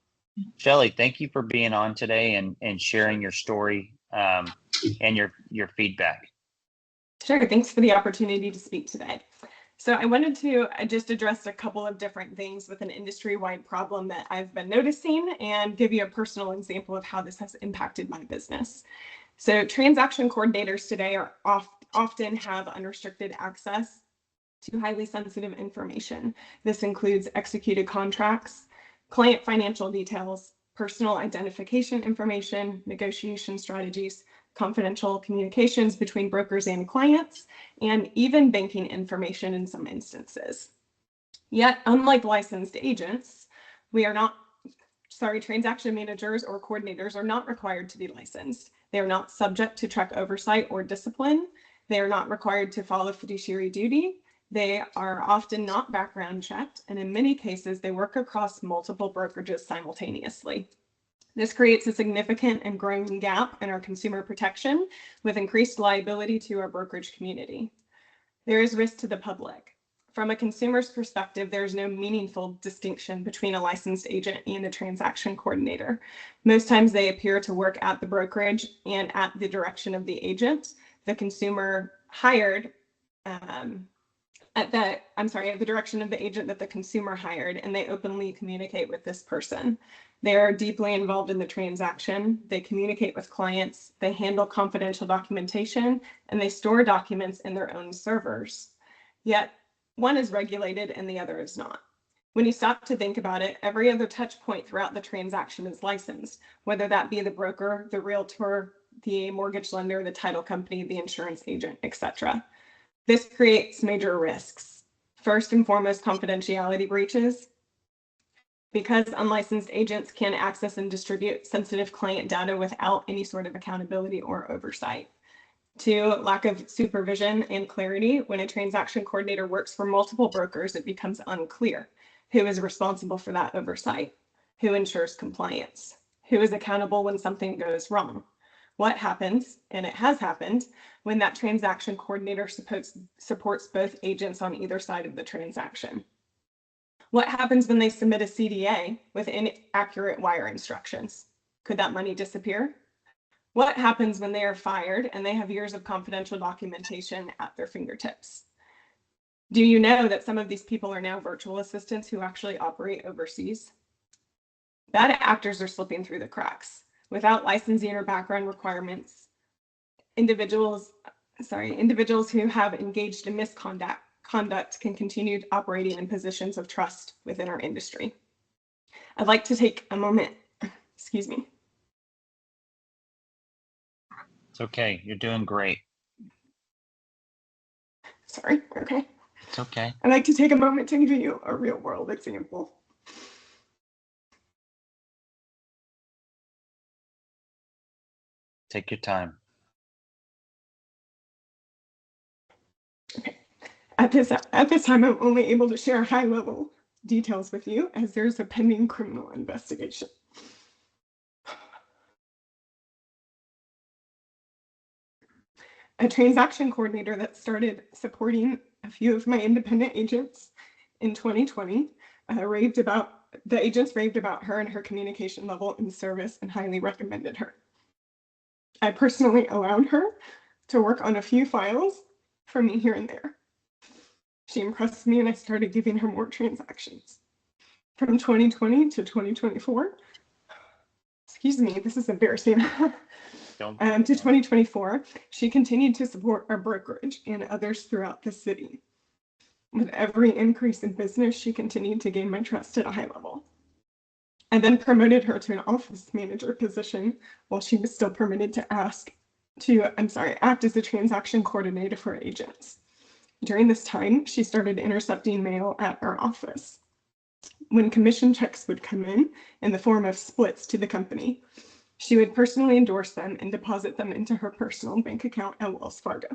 Shelley, thank you for being on today and sharing your story and your feedback. Sure. Thanks for the opportunity to speak today. So I wanted to just address a couple of different things with an industry-wide problem that I've been noticing and give you a personal example of how this has impacted my business. So transaction coordinators today are often have unrestricted access to highly sensitive information. This includes executed contracts, client financial details, personal identification information, negotiation strategies, confidential communications between brokers and clients, and even banking information in some instances. Yet, unlike licensed agents, we are not transaction managers or coordinators are not required to be licensed. They are not subject to track oversight or discipline. They are not required to follow fiduciary duty. They are often not background checked, and in many cases, they work across multiple brokerages simultaneously. This creates a significant and growing gap in our consumer protection with increased liability to our brokerage community. There is risk to the public. From a consumer's perspective, there's no meaningful distinction between a licensed agent and a transaction coordinator. Most times they appear to work at the brokerage and at the direction of the agent. The consumer hired at the direction of the agent that the consumer hired, and they openly communicate with this person. They are deeply involved in the transaction. They communicate with clients. They handle confidential documentation, and they store documents in their own servers. Yet one is regulated and the other is not. When you stop to think about it, every other touch point throughout the transaction is licensed, whether that be the broker, the realtor, the mortgage lender, the title company, the insurance agent, etc. This creates major risks. First and foremost, confidentiality breaches. Because unlicensed agents can access and distribute sensitive client data without any sort of accountability or oversight. 2, lack of supervision and clarity. When a transaction coordinator works for multiple brokers, it becomes unclear who is responsible for that oversight, who ensures compliance, who is accountable when something goes wrong. What happens, and it has happened, when that transaction coordinator supports both agents on either side of the transaction? What happens when they submit a CDA with inaccurate wire instructions? Could that money disappear? What happens when they are fired and they have years of confidential documentation at their fingertips? Do you know that some of these people are now virtual assistants who actually operate overseas? Bad actors are slipping through the cracks. Without licensing or background requirements, individuals who have engaged in misconduct can continue operating in positions of trust within our industry. I'd like to take a moment, excuse me. It's okay. You're doing great. Sorry, okay. It's okay. I'd like to take a moment to give you a real world example. Take your time. Okay. At this time, I'm only able to share high-level details with you as there's a pending criminal investigation. A transaction coordinator that started supporting a few of my independent agents in 2020 the agents raved about her and her communication level and service and highly recommended her. I personally allowed her to work on a few files for me here and there. She impressed me and I started giving her more transactions. From 2020 to 2024, excuse me, this is embarrassing. To 2024, she continued to support our brokerage and others throughout the city. With every increase in business, she continued to gain my trust at a high level. I then promoted her to an office manager position while she was still permitted to act as a transaction coordinator for agents. During this time, she started intercepting mail at our office. When commission checks would come in the form of splits to the company, she would personally endorse them and deposit them into her personal bank account at Wells Fargo.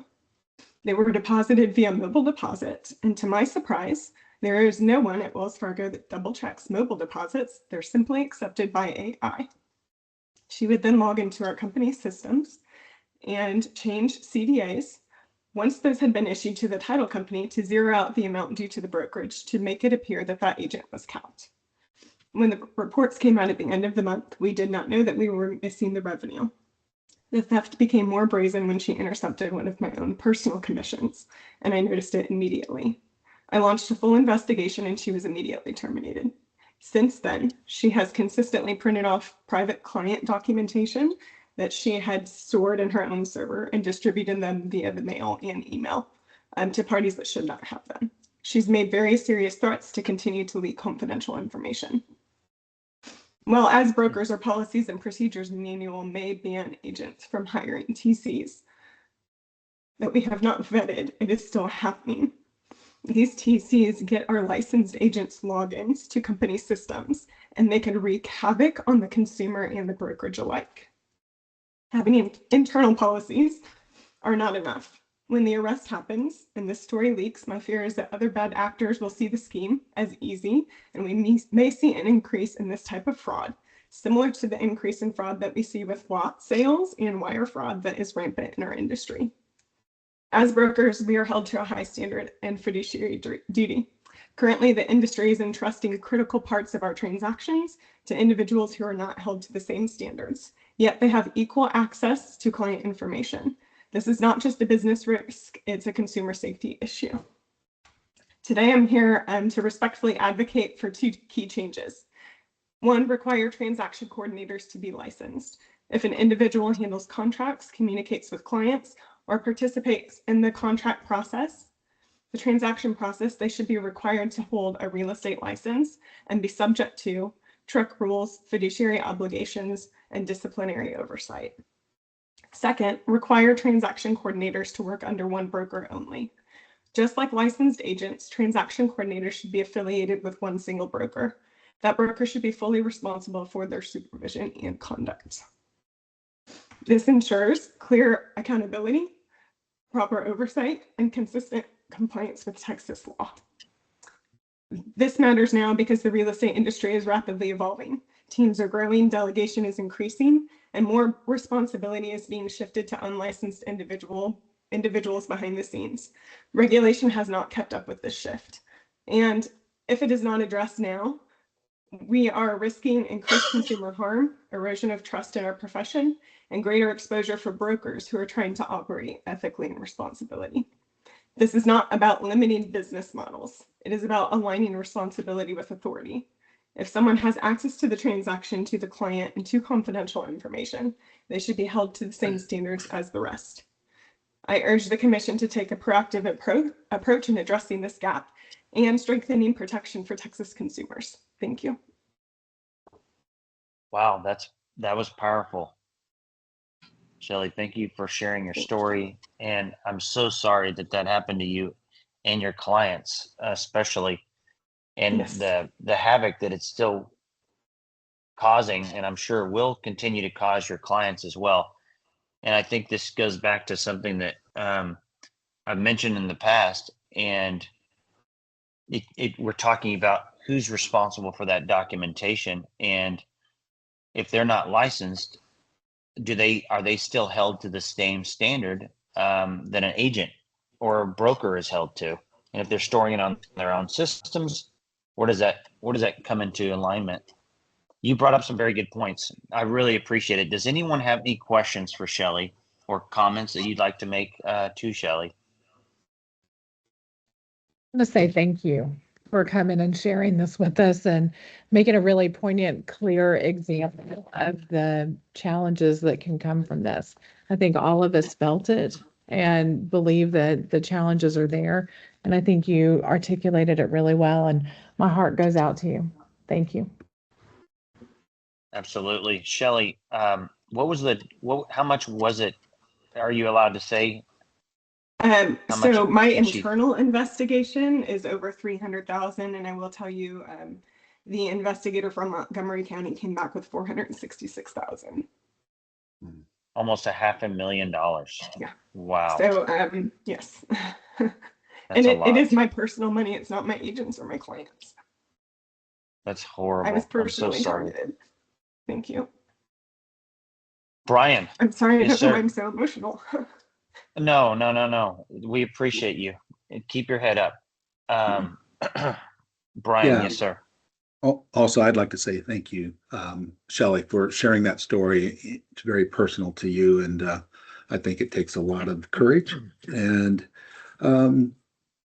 They were deposited via mobile deposit, and to my surprise, there is no one at Wells Fargo that double checks mobile deposits. They're simply accepted by AI. She would then log into our company systems and change CDAs once those had been issued to the title company to zero out the amount due to the brokerage to make it appear that that agent was capped. When the reports came out at the end of the month, we did not know that we were missing the revenue. The theft became more brazen when she intercepted one of my own personal commissions, and I noticed it immediately. I launched a full investigation and she was immediately terminated. Since then, she has consistently printed off private client documentation that she had stored in her own server and distributed them via the mail and email to parties that should not have them. She's made very serious threats to continue to leak confidential information. Well, as brokers, our policies and procedures manual may ban agents from hiring TCs that we have not vetted. It is still happening. These TCs get our licensed agents logins to company systems, and they can wreak havoc on the consumer and the brokerage alike. Having internal policies are not enough. When the arrest happens and this story leaks, my fear is that other bad actors will see the scheme as easy, and we may see an increase in this type of fraud, similar to the increase in fraud that we see with lot sales and wire fraud that is rampant in our industry. As brokers, we are held to a high standard and fiduciary duty. Currently, the industry is entrusting critical parts of our transactions to individuals who are not held to the same standards, yet they have equal access to client information. This is not just a business risk, it's a consumer safety issue. Today, I'm here to respectfully advocate for two key changes. One, require transaction coordinators to be licensed. If an individual handles contracts, communicates with clients, or participates in the contract process, the transaction process, they should be required to hold a real estate license and be subject to truck rules, fiduciary obligations, and disciplinary oversight. Second, require transaction coordinators to work under one broker only. Just like licensed agents, transaction coordinators should be affiliated with one single broker. That broker should be fully responsible for their supervision and conduct. This ensures clear accountability, proper oversight, and consistent compliance with Texas law. This matters now because the real estate industry is rapidly evolving. Teams are growing, delegation is increasing, and more responsibility is being shifted to unlicensed individuals behind the scenes. Regulation has not kept up with this shift. And if it is not addressed now, we are risking increased consumer harm, erosion of trust in our profession, and greater exposure for brokers who are trying to operate ethically and responsibly. This is not about limiting business models. It is about aligning responsibility with authority. If someone has access to the transaction, to the client, and to confidential information, they should be held to the same standards as the rest. I urge the Commission to take a proactive approach in addressing this gap and strengthening protection for Texas consumers. Thank you. Wow, that was powerful. Shelley, thank you for sharing your story. And I'm so sorry that happened to you and your clients, especially, and Yes. the havoc that it's still causing, and I'm sure will continue to cause your clients as well. And I think this goes back to something that I've mentioned in the past, and we're talking about who's responsible for that documentation, and if they're not licensed, are they still held to the same standard that an agent or a broker is held to? And if they're storing it on their own systems, where does that come into alignment? You brought up some very good points. I really appreciate it. Does anyone have any questions for Shelley or comments that you'd like to make to Shelley? I'm going to say thank you for coming and sharing this with us and making a really poignant, clear example of the challenges that can come from this. I think all of us felt it and believe that the challenges are there. And I think you articulated it really well. And my heart goes out to you. Thank you. Absolutely. Shelley, how much was it? Are you allowed to say? So my internal investigation is over 300,000, and I will tell you, the investigator from Montgomery County came back with 466,000. Almost $500,000. Yeah. Wow. So yes, and it is my personal money. It's not my agents or my clients. That's horrible. I was personally I'm so sorry. targeted. Thank you. Brian. I'm sorry if I'm so emotional. No. We appreciate you. Keep your head up. Brian, yes, sir. Also, I'd like to say thank you, Shelley, for sharing that story. It's very personal to you, and I think it takes a lot of courage and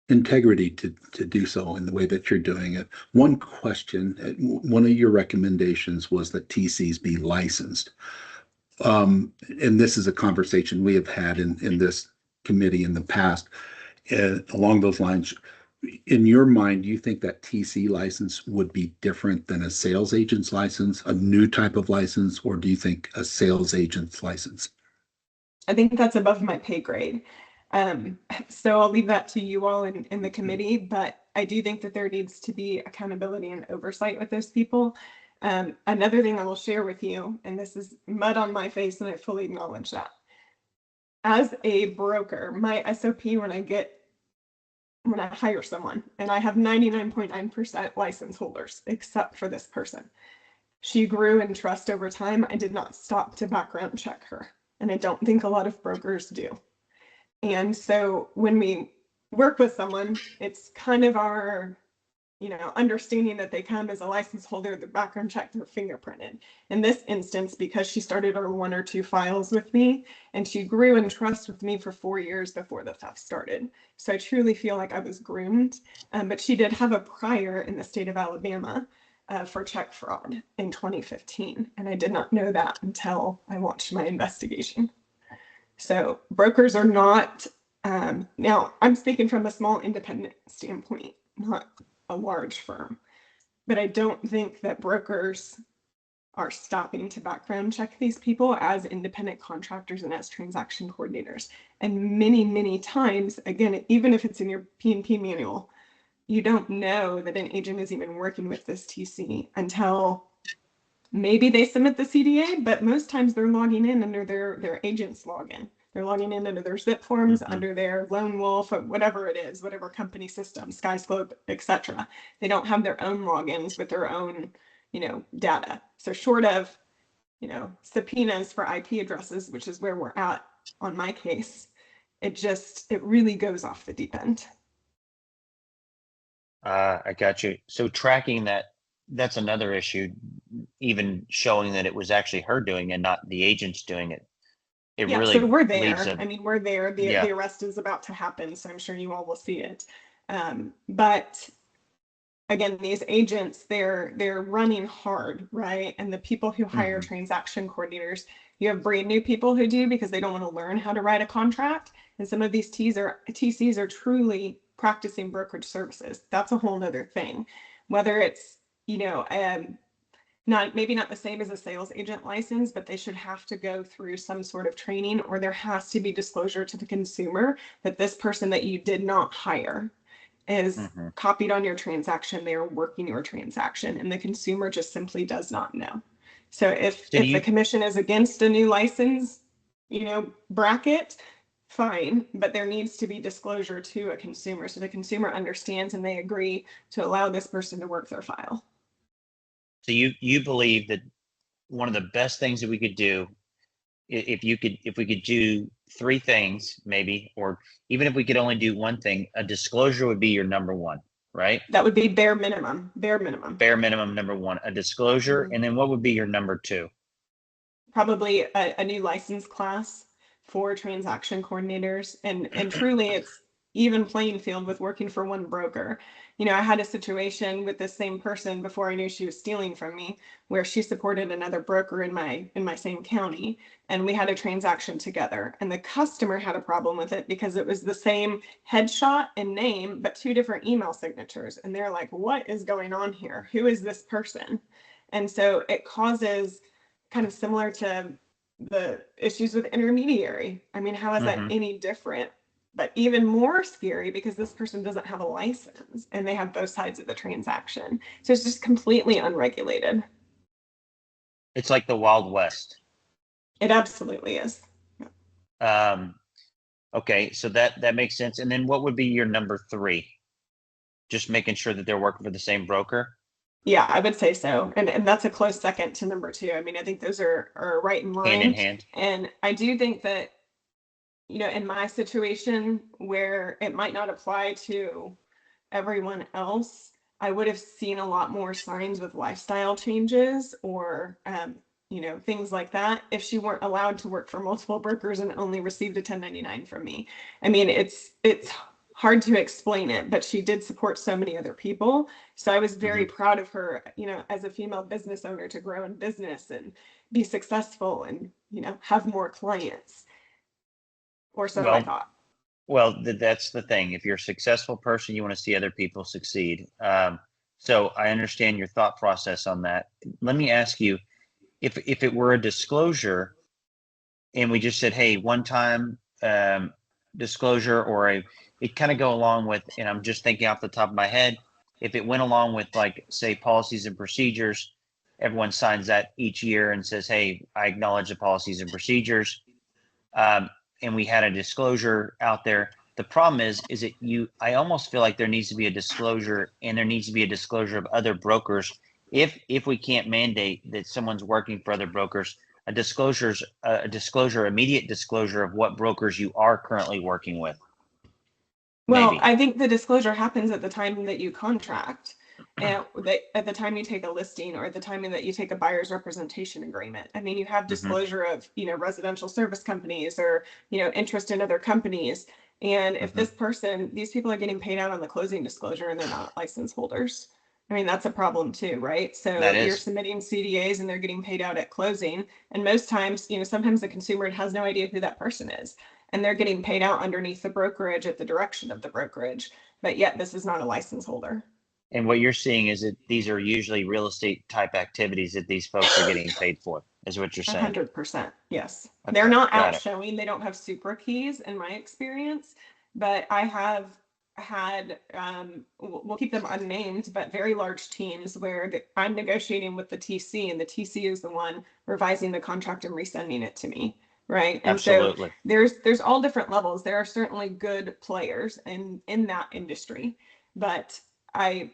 integrity to do so in the way that you're doing it. One question, one of your recommendations was that TCs be licensed. And this is a conversation we have had in this committee in the past. Along those lines, in your mind, do you think that TC license would be different than a sales agent's license, a new type of license, or do you think a sales agent's license? I think that's above my pay grade. So I'll leave that to you all in the committee, but I do think that there needs to be accountability and oversight with those people. Another thing I will share with you, and this is mud on my face, and I fully acknowledge that. As a broker, my SOP when I hire someone, and I have 99.9% license holders, except for this person. She grew in trust over time. I did not stop to background check her, and I don't think a lot of brokers do. And so when we work with someone, it's kind of our, understanding that they come as a license holder, the background check, they're fingerprinted. In this instance, because she started her 1 or 2 files with me, and she grew in trust with me for 4 years before the theft started. So I truly feel like I was groomed, but she did have a prior in the state of Alabama for check fraud in 2015. And I did not know that until I launched my investigation. So brokers are not, now I'm speaking from a small independent standpoint, not a large firm, but I don't think that brokers are stopping to background check these people as independent contractors and as transaction coordinators. And many, many times, again, even if it's in your P&P manual, you don't know that an agent is even working with this TC until maybe they submit the CDA, but most times they're logging in under their agent's login. They're logging in under their zip forms, under their Lone Wolf, whatever it is, whatever company system, SkySlope, etc. They don't have their own logins with their own, data. So short of, subpoenas for IP addresses, which is where we're at on my case, it really goes off the deep end. I got you. So tracking that's another issue, even showing that it was actually her doing and not the agents doing it. Yeah, really so we're there. We're there. The arrest is about to happen, so I'm sure you all will see it. But again, these agents, they're running hard, right? And the people who hire transaction coordinators, you have brand new people who do because they don't want to learn how to write a contract. And some of these TCs are truly practicing brokerage services. That's a whole nother thing. Whether it's, maybe not the same as a sales agent license, but they should have to go through some sort of training, or there has to be disclosure to the consumer that this person that you did not hire is copied on your transaction. They are working your transaction, and the consumer just simply does not know. So if the commission is against a new license, bracket, fine, but there needs to be disclosure to a consumer so the consumer understands and they agree to allow this person to work their file. So you believe that one of the best things that we could do, if we could do 3 things maybe, or even if we could only do one thing, a disclosure would be your number 1, right? That would be bare minimum number 1, a disclosure. And then what would be your number 2? Probably a new license class for transaction coordinators, and truly it's even playing field with working for one broker. I had a situation with this same person before I knew she was stealing from me, where she supported another broker in my same county, and we had a transaction together, and the customer had a problem with it because it was the same headshot and name but 2 different email signatures, and they're like, what is going on here? Who is this person? And so it causes, kind of similar to the issues with intermediary. How is that any different? But even more scary because this person doesn't have a license and they have both sides of the transaction. So it's just completely unregulated. It's like the Wild West. It absolutely is. Okay, so that makes sense. And then what would be your number 3? Just making sure that they're working for the same broker? Yeah, I would say so. And that's a close second to number 2. I think those are right in line. Hand in hand. And I do think that, in my situation where it might not apply to everyone else, I would have seen a lot more signs with lifestyle changes or, things like that if she weren't allowed to work for multiple brokers and only received a 1099 from me. It's hard to explain it, but she did support so many other people. So I was very proud of her, as a female business owner, to grow in business and be successful and, have more clients. Or so I thought. Well, that's the thing. If you're a successful person, you want to see other people succeed. So I understand your thought process on that. Let me ask you, if it were a disclosure and we just said, hey, one time disclosure or it kind of go along with, and I'm just thinking off the top of my head, if it went along with like, say, policies and procedures, everyone signs that each year and says, hey, I acknowledge the policies and procedures. And we had a disclosure out there. The problem is I almost feel like there needs to be a disclosure, and there needs to be a disclosure of other brokers. If we can't mandate that someone's working for other brokers, immediate disclosure of what brokers you are currently working with. Well, Maybe. I think the disclosure happens at the time that you contract, and at the time you take a listing, or at the time that you take a buyer's representation agreement. I mean, you have disclosure of, residential service companies, or, interest in other companies. And if these people are getting paid out on the closing disclosure and they're not license holders, I mean, that's a problem too, right? So you're submitting CDAs and they're getting paid out at closing. And most times, sometimes the consumer has no idea who that person is, and they're getting paid out underneath the brokerage at the direction of the brokerage, but yet this is not a license holder. And what you're seeing is that these are usually real estate type activities that these folks are getting paid for, is what you're saying. 100%, yes. Okay, they're not got out it. showing, they don't have super keys in my experience, but I have had, we'll keep them unnamed, but very large teams where I'm negotiating with the TC, and the TC is the one revising the contract and resending it to me. Right. And Absolutely. so there's all different levels. There are certainly good players in that industry, but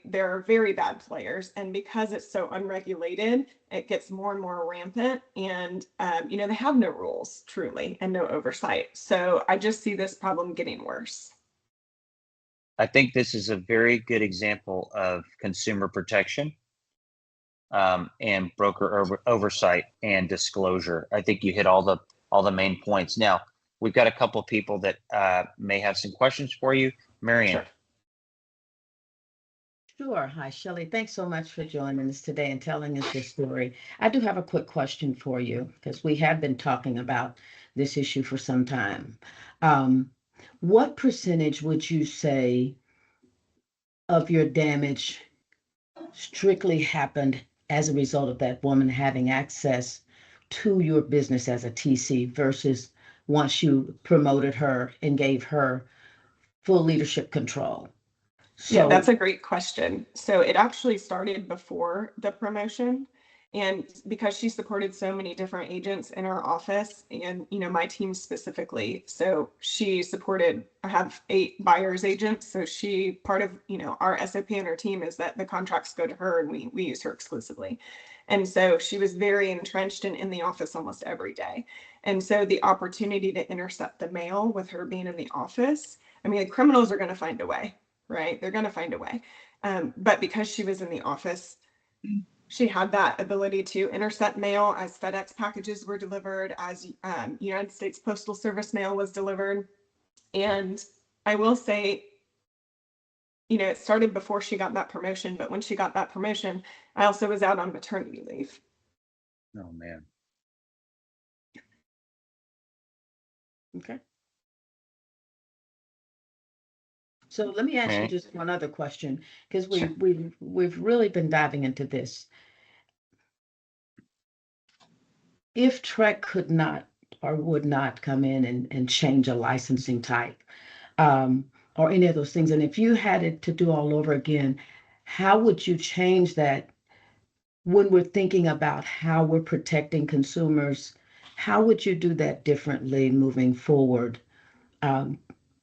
there are very bad players. And because it's so unregulated, it gets more and more rampant. And, they have no rules truly and no oversight. So I just see this problem getting worse. I think this is a very good example of consumer protection and broker oversight and disclosure. I think you hit all the main points. Now, we've got a couple of people that may have some questions for you. Marianne. Sure. Hi, Shelley. Thanks so much for joining us today and telling us your story. I do have a quick question for you, because we have been talking about this issue for some time. What percentage would you say of your damage strictly happened as a result of that woman having access to your business as a TC versus once you promoted her and gave her full leadership control? Yeah, that's a great question. So it actually started before the promotion. And because she supported so many different agents in our office and, my team specifically, so I have 8 buyers agents. So part of, our SOP and our team is that the contracts go to her and we use her exclusively. And so she was very entrenched and in the office almost every day. And so the opportunity to intercept the mail with her being in the office, I mean, the criminals are going to find a way. Right? They're going to find a way. But because she was in the office, she had that ability to intercept mail as FedEx packages were delivered, as United States Postal Service mail was delivered. And I will say, it started before she got that promotion, but when she got that promotion, I also was out on maternity leave. Oh, man. Okay. So let me ask you just one other question, because we've really been diving into this. If TREC could not or would not come in and change a licensing type, or any of those things, and if you had it to do all over again, how would you change that when we're thinking about how we're protecting consumers? How would you do that differently moving forward?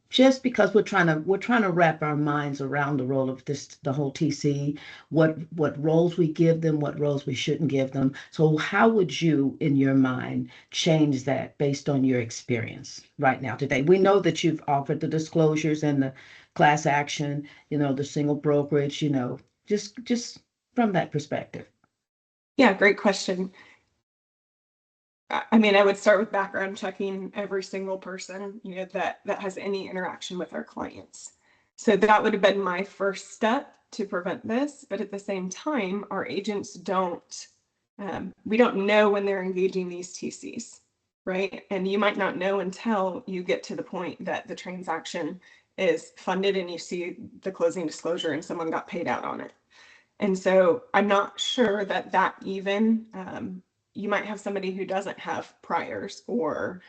Just because we're trying to wrap our minds around the role of the whole TC, what roles we give them, what roles we shouldn't give them. So how would you, in your mind, change that based on your experience right now today? We know that you've offered the disclosures and the class action, the single brokerage, just from that perspective. Yeah, great question. I mean, I would start with background checking every single person, that has any interaction with our clients. So that would have been my first step to prevent this. But at the same time, our agents we don't know when they're engaging these TCs, right? And you might not know until you get to the point that the transaction is funded and you see the closing disclosure and someone got paid out on it. And so I'm not sure that even, you might have somebody who doesn't have priors, or,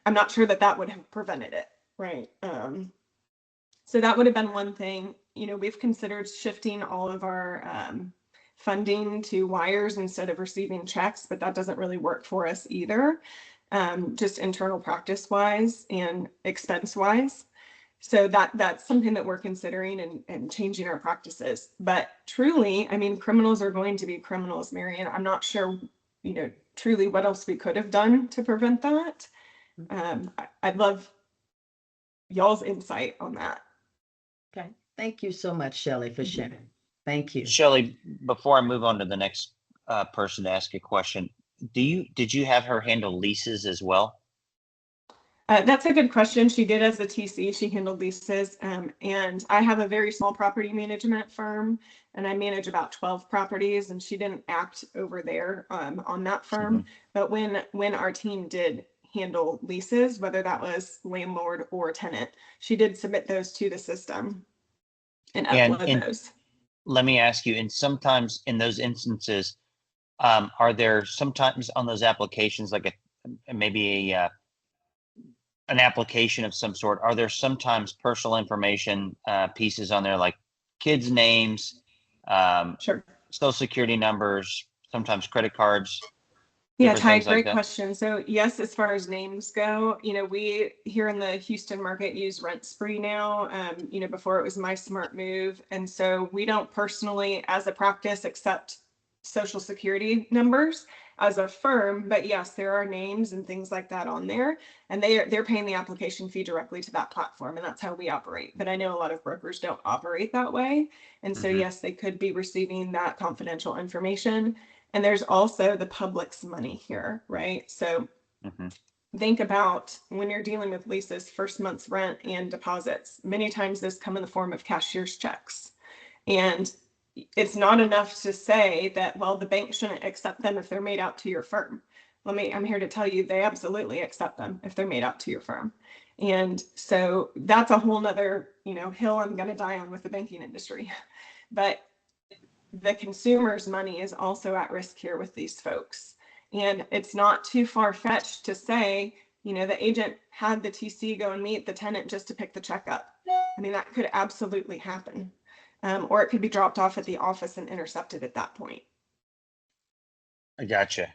I'm not sure that that would have prevented it, right? So that would have been one thing. You know, we've considered shifting all of our funding to wires instead of receiving checks, but that doesn't really work for us either, just internal practice wise and expense wise. So that's something that we're considering and changing our practices. But truly, I mean, criminals are going to be criminals, Marion. I'm not sure, you know, truly what else we could have done to prevent that. I'd love y'all's insight on that. Okay. Thank you so much, Shelley, for sharing. Thank you. Shelley, before I move on to the next person to ask a question, did you have her handle leases as well? That's a good question. She did as a TC, she handled leases. And I have a very small property management firm and I manage about 12 properties, and she didn't act over there on that firm. But when our team did handle leases, whether that was landlord or tenant, she did submit those to the system and upload those. Let me ask you, and sometimes in those instances, are there sometimes on those applications, like maybe an application of some sort, are there sometimes personal information pieces on there, like kids' names, Sure, social security numbers, sometimes credit cards? Yeah, Ty, Things like great that? question. So yes, as far as names go, you know, we here in the Houston market use Rent Spree now. You know, before it was My Smart Move. And so we don't personally, as a practice, accept social security numbers as a firm, but yes, there are names and things like that on there, and they're paying the application fee directly to that platform, and that's how we operate. But I know a lot of brokers don't operate that way. And so yes, they could be receiving that confidential information. And there's also the public's money here, right? So think about when you're dealing with leases, first month's rent and deposits. Many times those come in the form of cashier's checks. And it's not enough to say that, well, the bank shouldn't accept them if they're made out to your firm. I'm here to tell you they absolutely accept them if they're made out to your firm. And so that's a whole nother, you know, hill I'm going to die on with the banking industry. But the consumer's money is also at risk here with these folks. And it's not too far-fetched to say, you know, the agent had the TC go and meet the tenant just to pick the check up. I mean, that could absolutely happen. Or it could be dropped off at the office and intercepted at that point. I gotcha.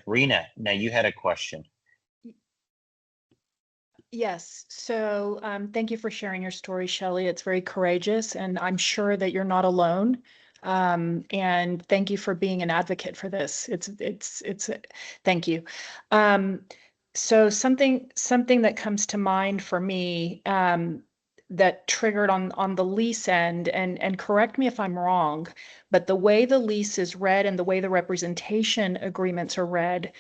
Rena, now you had a question. Yes. So thank you for sharing your story, Shelley. It's very courageous, and I'm sure that you're not alone. And thank you for being an advocate for this. Thank you. So something that comes to mind for me that triggered on the lease end, and correct me if I'm wrong, but the way the lease is read and the way the representation agreements are read,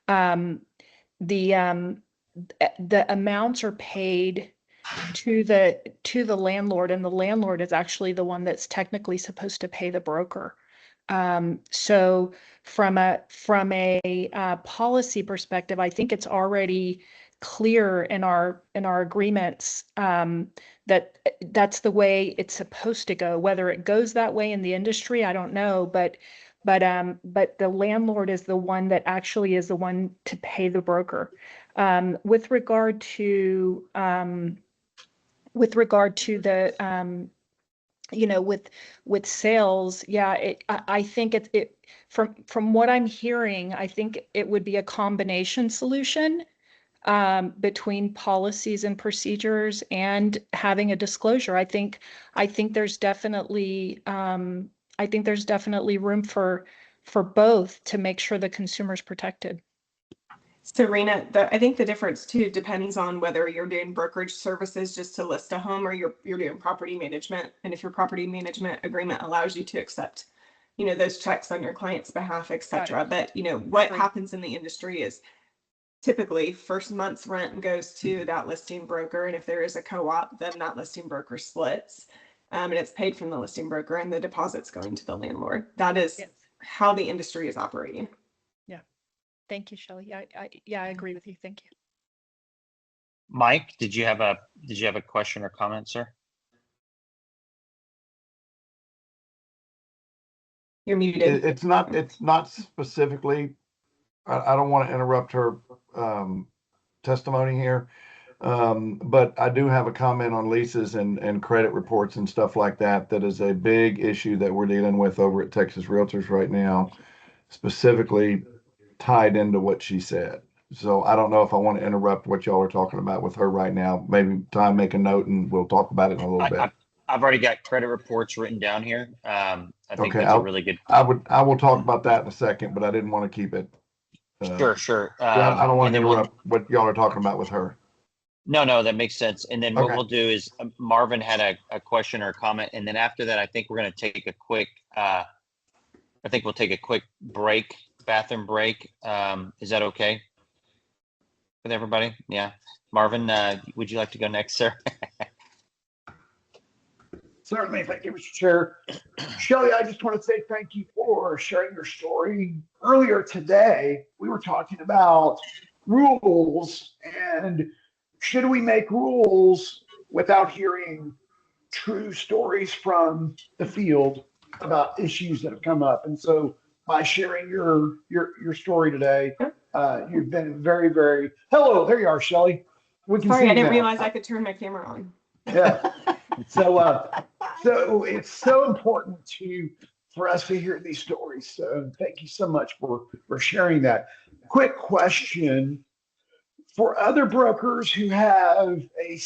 the amounts are paid to the landlord, and the landlord is actually the one that's technically supposed to pay the broker. So from a policy perspective, I think it's already clear in our agreements that that's the way it's supposed to go. Whether it goes that way in the industry, I don't know, but the landlord is the one that actually is the one to pay the broker. With regard to the you know, with sales, yeah, I think it from what I'm hearing, I think it would be a combination solution between policies and procedures and having a disclosure. I think there's definitely room for both to make sure the consumer's protected. So Rena, I think the difference too depends on whether you're doing brokerage services just to list a home, or you're doing property management. And if your property management agreement allows you to accept, you know, those checks on your client's behalf, etc. But you know, what happens in the industry is typically first month's rent goes to that listing broker. And if there is a co-op, then that listing broker splits. And it's paid from the listing broker, and the deposit's going to the landlord. That is how the industry is operating. Thank you, Shelley. I agree with you. Thank you. Mike, did you have a question or comment, sir? You're muted. It's not specifically, I don't want to interrupt her testimony here. But I do have a comment on leases and credit reports and stuff like that. That is a big issue that we're dealing with over at Texas Realtors right now, specifically tied into what she said. So I don't know if I want to interrupt what y'all are talking about with her right now. Maybe Ty, make a note and we'll talk about it in a little bit. I've already got credit reports written down here. I think Okay, that's a really good. I will talk about that in a second, but I didn't want to keep it. Sure. I don't want to interrupt what y'all are talking about with her. No, that makes sense. And then what Okay. we'll do is Marvin had a question or a comment, and then after that, I think we're going to take a quick. I think we'll take a quick break, bathroom break. Is that okay with everybody? Yeah, Marvin, would you like to go next, sir? Certainly. Thank you, Mr. Chair. Shelley, I just want to say thank you for sharing your story. Earlier today, we were talking about rules and should we make rules without hearing true stories from the field about issues that have come up. And so by sharing your story today, you've been very, very, hello, there you are, Shelley. We can see Sorry, I didn't now. realize I could turn my camera on. Yeah. So it's so important for us to hear these stories. So thank you so much for sharing that. Quick question. For other brokers who have a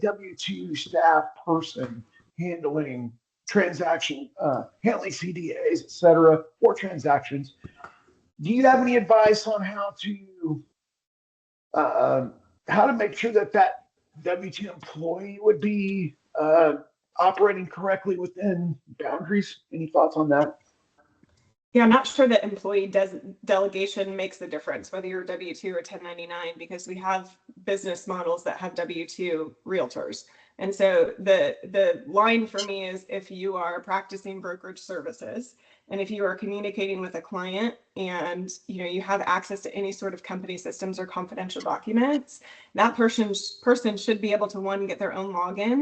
W-2 staff person handling transaction, handling CDAs, et cetera, or transactions, do you have any advice on how to make sure that W-2 employee would be operating correctly within boundaries? Any thoughts on that? Yeah, I'm not sure that employee delegation makes the difference, whether you're W-2 or 1099, because we have business models that have W-2 realtors. And so the line for me is if you are practicing brokerage services and if you are communicating with a client and you have access to any sort of company systems or confidential documents, that person should be able to, one, get their own login,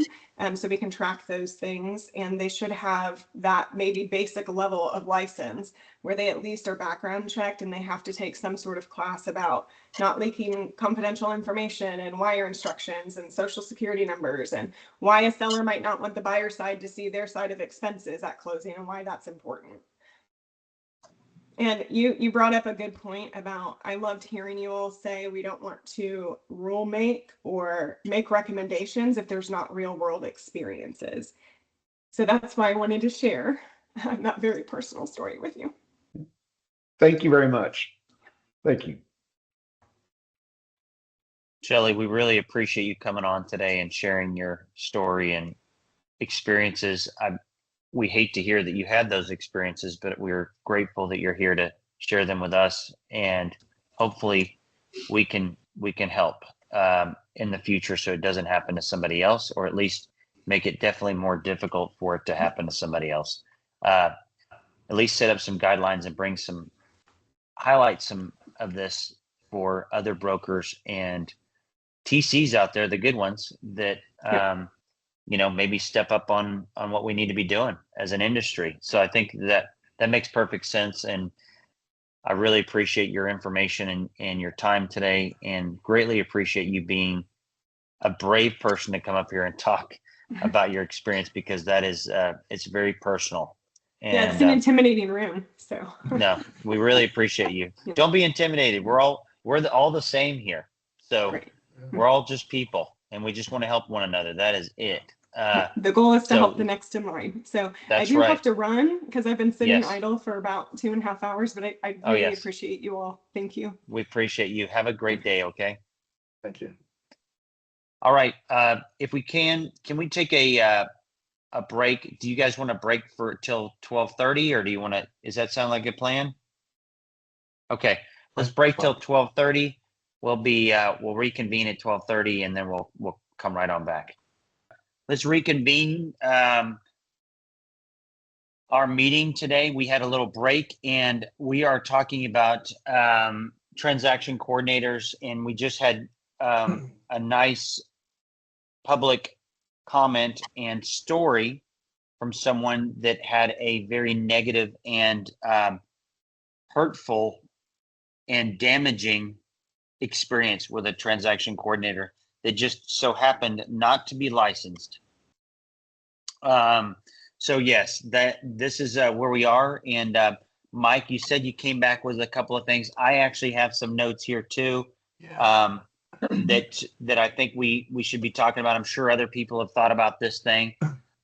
so we can track those things, and they should have that maybe basic level of license where they at least are background checked and they have to take some sort of class about not leaking confidential information and wire instructions and social security numbers and why a seller might not want the buyer side to see their side of expenses at closing and why that's important. And you brought up a good point about, I loved hearing you all say we don't want to rule make or make recommendations if there's not real world experiences. So that's why I wanted to share that very personal story with you. Thank you very much. Thank you. Shelley, we really appreciate you coming on today and sharing your story and experiences. We hate to hear that you had those experiences, but we're grateful that you're here to share them with us, and hopefully we can help in the future so it doesn't happen to somebody else, or at least make it definitely more difficult for it to happen to somebody else. At least set up some guidelines and highlight some of this for other brokers and TCs out there, the good ones that maybe step up on what we need to be doing as an industry. So I think that makes perfect sense. And I really appreciate your information and your time today, and greatly appreciate you being a brave person to come up here and talk about your experience, because that is, it's very personal. And, yeah, it's an intimidating room. So no, we really appreciate you. Don't be intimidated. We're all the same here. So right. We're all just people, and we just want to help one another. That is it. The goal is to help the next in line. So I do have to run because I've been sitting idle for about 2.5 hours, but I really appreciate you all. Thank you. We appreciate you. Have a great day. Okay. Thank you. All right. If we can we take a break? Do you guys want to break till 12:30, or do you want to? Does that sound like a plan? Okay, let's break till 12:30. We'll reconvene at 12:30, and then we'll come right on back. Let's reconvene our meeting today. We had a little break, and we are talking about transaction coordinators, and we just had a nice public comment and story from someone that had a very negative and hurtful and damaging experience with a transaction coordinator that just so happened not to be licensed. So yes, this is where we are. And Mike, you said you came back with a couple of things. I actually have some notes here too. Yeah. That I think we should be talking about. I'm sure other people have thought about this thing.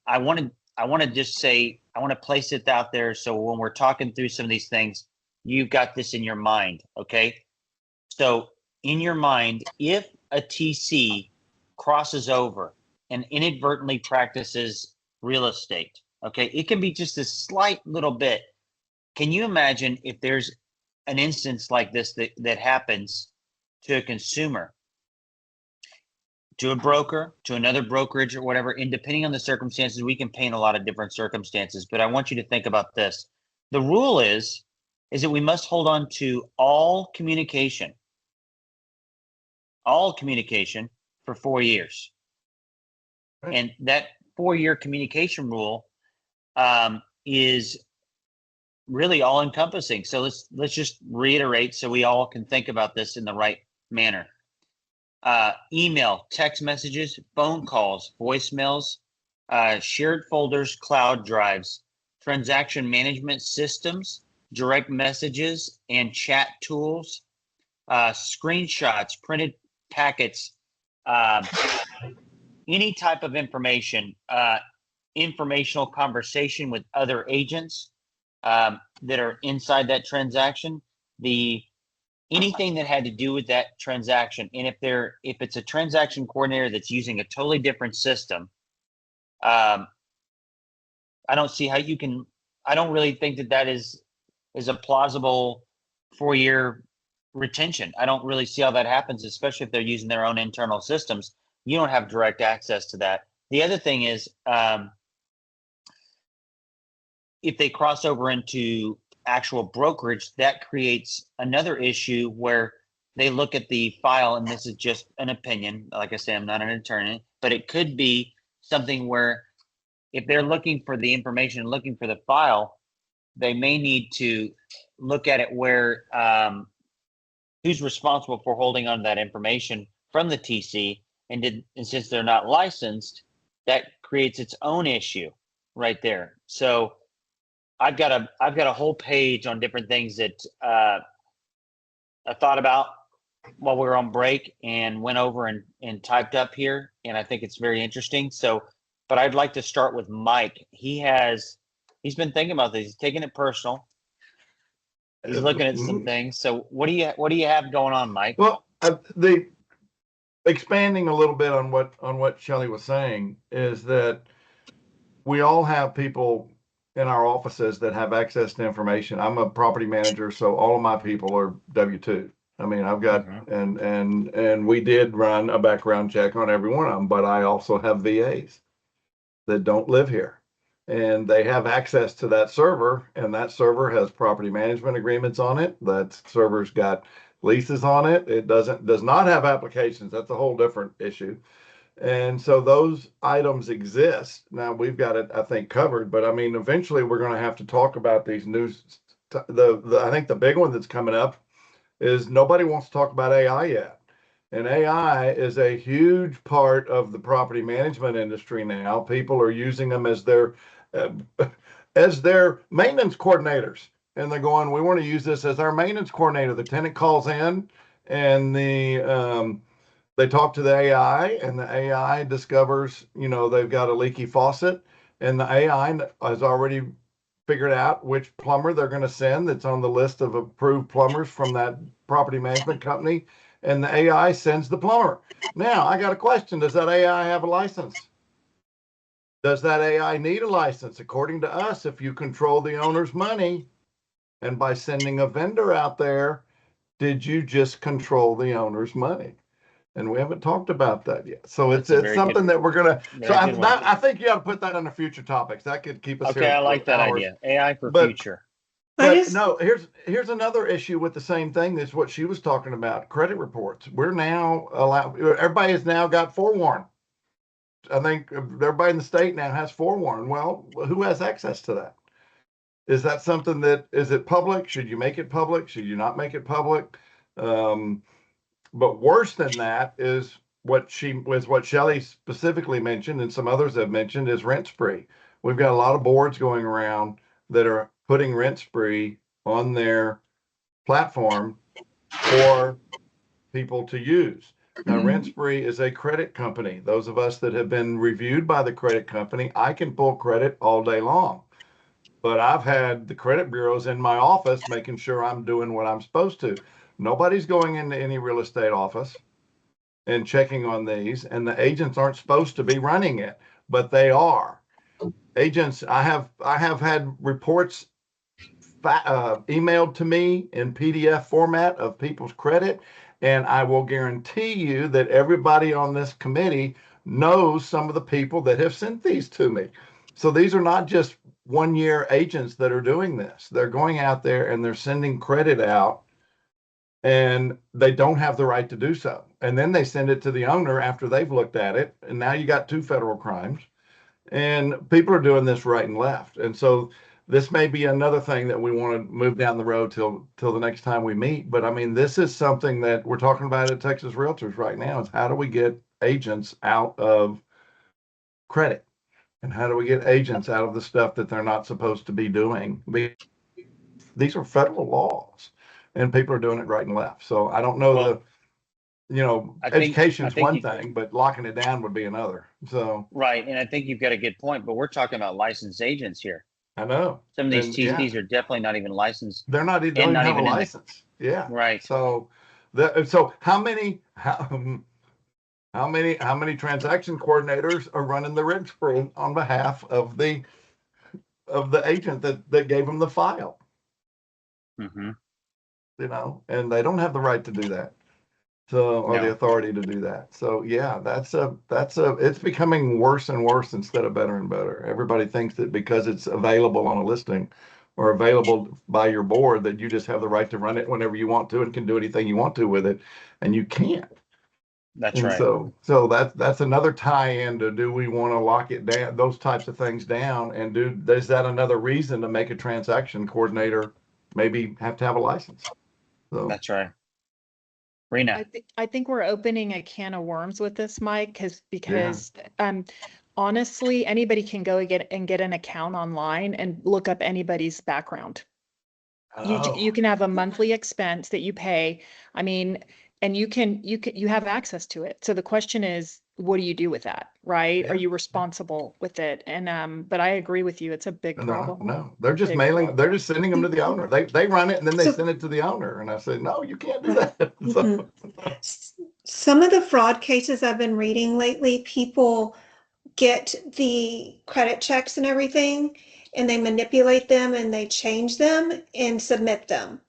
I want to just say, I want to place it out there. So when we're talking through some of these things, you've got this in your mind. Okay. So in your mind, if a TC crosses over and inadvertently practices real estate, okay, it can be just a slight little bit. Can you imagine if there's an instance like this that happens to a consumer, to a broker, to another brokerage or whatever, and depending on the circumstances, we can paint a lot of different circumstances, but I want you to think about this. The rule is that we must hold on to all communication for 4 years. Right. And that 4-year communication rule is really all encompassing. So let's just reiterate so we all can think about this in the right manner. Email, text messages, phone calls, voicemails, shared folders, cloud drives, transaction management systems, direct messages and chat tools, screenshots, printed packets, any type of information, informational conversation with other agents that are inside that transaction, anything that had to do with that transaction. And if it's a transaction coordinator that's using a totally different system, I don't see how you can. I don't really think that is a plausible 4-year retention. I don't really see how that happens, especially if they're using their own internal systems. You don't have direct access to that. The other thing is, if they cross over into actual brokerage, that creates another issue where they look at the file, and this is just an opinion. Like I say, I'm not an attorney, but it could be something where if they're looking for the information, looking for the file, they may need to look at it where who's responsible for holding on to that information from the TC, and since they're not licensed, that creates its own issue right there. So I've got a whole page on different things that I thought about while we were on break and went over and typed up here, and I think it's very interesting. So, but I'd like to start with Mike. He's been thinking about this. He's taking it personal. He's looking at some things. So what do you have going on, Mike? Well, the expanding a little bit on what Shelley was saying is that we all have people in our offices that have access to information. I'm a property manager, so all of my people are W-2. I mean, I've got and we did run a background check on every one of them, but I also have VAs that don't live here, and they have access to that server, and that server has property management agreements on it. That server's got leases on it. It does not have applications. That's a whole different issue. And so those items exist. Now we've got it, I think, covered, but I mean, eventually we're going to have to talk about these new, I think the big one that's coming up is nobody wants to talk about AI yet. And AI is a huge part of the property management industry now. People are using them as their maintenance coordinators. And they're going, we want to use this as our maintenance coordinator. The tenant calls in and they talk to the AI, and the AI discovers, they've got a leaky faucet, and the AI has already figured out which plumber they're going to send that's on the list of approved plumbers from that property management company, and the AI sends the plumber. Now, I got a question. Does that AI have a license? Does that AI need a license? According to us, if you control the owner's money, and by sending a vendor out there, did you just control the owner's money? And we haven't talked about that yet. So it's something that we're going to, so I think you ought to put that on the future topics. That could keep us here. Okay, I like that idea. AI for future. But no, here's another issue with the same thing. That's what she was talking about. Credit reports. We're now everybody has now got forewarn. I think everybody in the state now has forewarn. Well, who has access to that? Is that something is it public? Should you make it public? Should you not make it public? But worse than that is what Shelley specifically mentioned, and some others have mentioned, is rent spree. We've got a lot of boards going around that are putting rent spree on their platform for people to use. Now, rent spree is a credit company. Those of us that have been reviewed by the credit company, I can pull credit all day long. But I've had the credit bureaus in my office making sure I'm doing what I'm supposed to. Nobody's going into any real estate office and checking on these, and the agents aren't supposed to be running it, but they are. Agents, I have had reports emailed to me in PDF format of people's credit, and I will guarantee you that everybody on this committee knows some of the people that have sent these to me. So these are not just one-year agents that are doing this. They're going out there and they're sending credit out, and they don't have the right to do so. And then they send it to the owner after they've looked at it, and now you got 2 federal crimes. And people are doing this right and left. And so this may be another thing that we want to move down the road till the next time we meet. But I mean, this is something that we're talking about at Texas Realtors right now, is how do we get agents out of credit? And how do we get agents out of the stuff that they're not supposed to be doing? These are federal laws, and people are doing it right and left. So I don't know, education's one thing, but locking it down would be another. So right, and I think you've got a good point, but we're talking about licensed agents here. I know. Some of these TCs are definitely not even licensed. They're not even have a license. Yeah. Right. So how many transaction coordinators are running the rent spree on behalf of the agent that gave them the file? Mm-hmm. And they don't have the right to do that. Or the authority to do that. So yeah, it's becoming worse and worse instead of better and better. Everybody thinks that because it's available on a listing or available by your board, that you just have the right to run it whenever you want to and can do anything you want to with it, and you can't. That's right. So that's another tie-in to, do we want to lock it down, those types of things down, and is that another reason to make a transaction coordinator maybe have to have a license? So that's right. Rena. I think we're opening a can of worms with this, Mike, because honestly, anybody can go get an account online and look up anybody's background. You can have a monthly expense that you pay. I mean, and you have access to it. So the question is, what do you do with that, right? Are you responsible with it? And but I agree with you, it's a big problem. No, they're just they're just sending them to the owner. They run it and then they send it to the owner. And I said, no, you can't do that. Some of the fraud cases I've been reading lately, people get the credit checks and everything, and they manipulate them and they change them and submit them.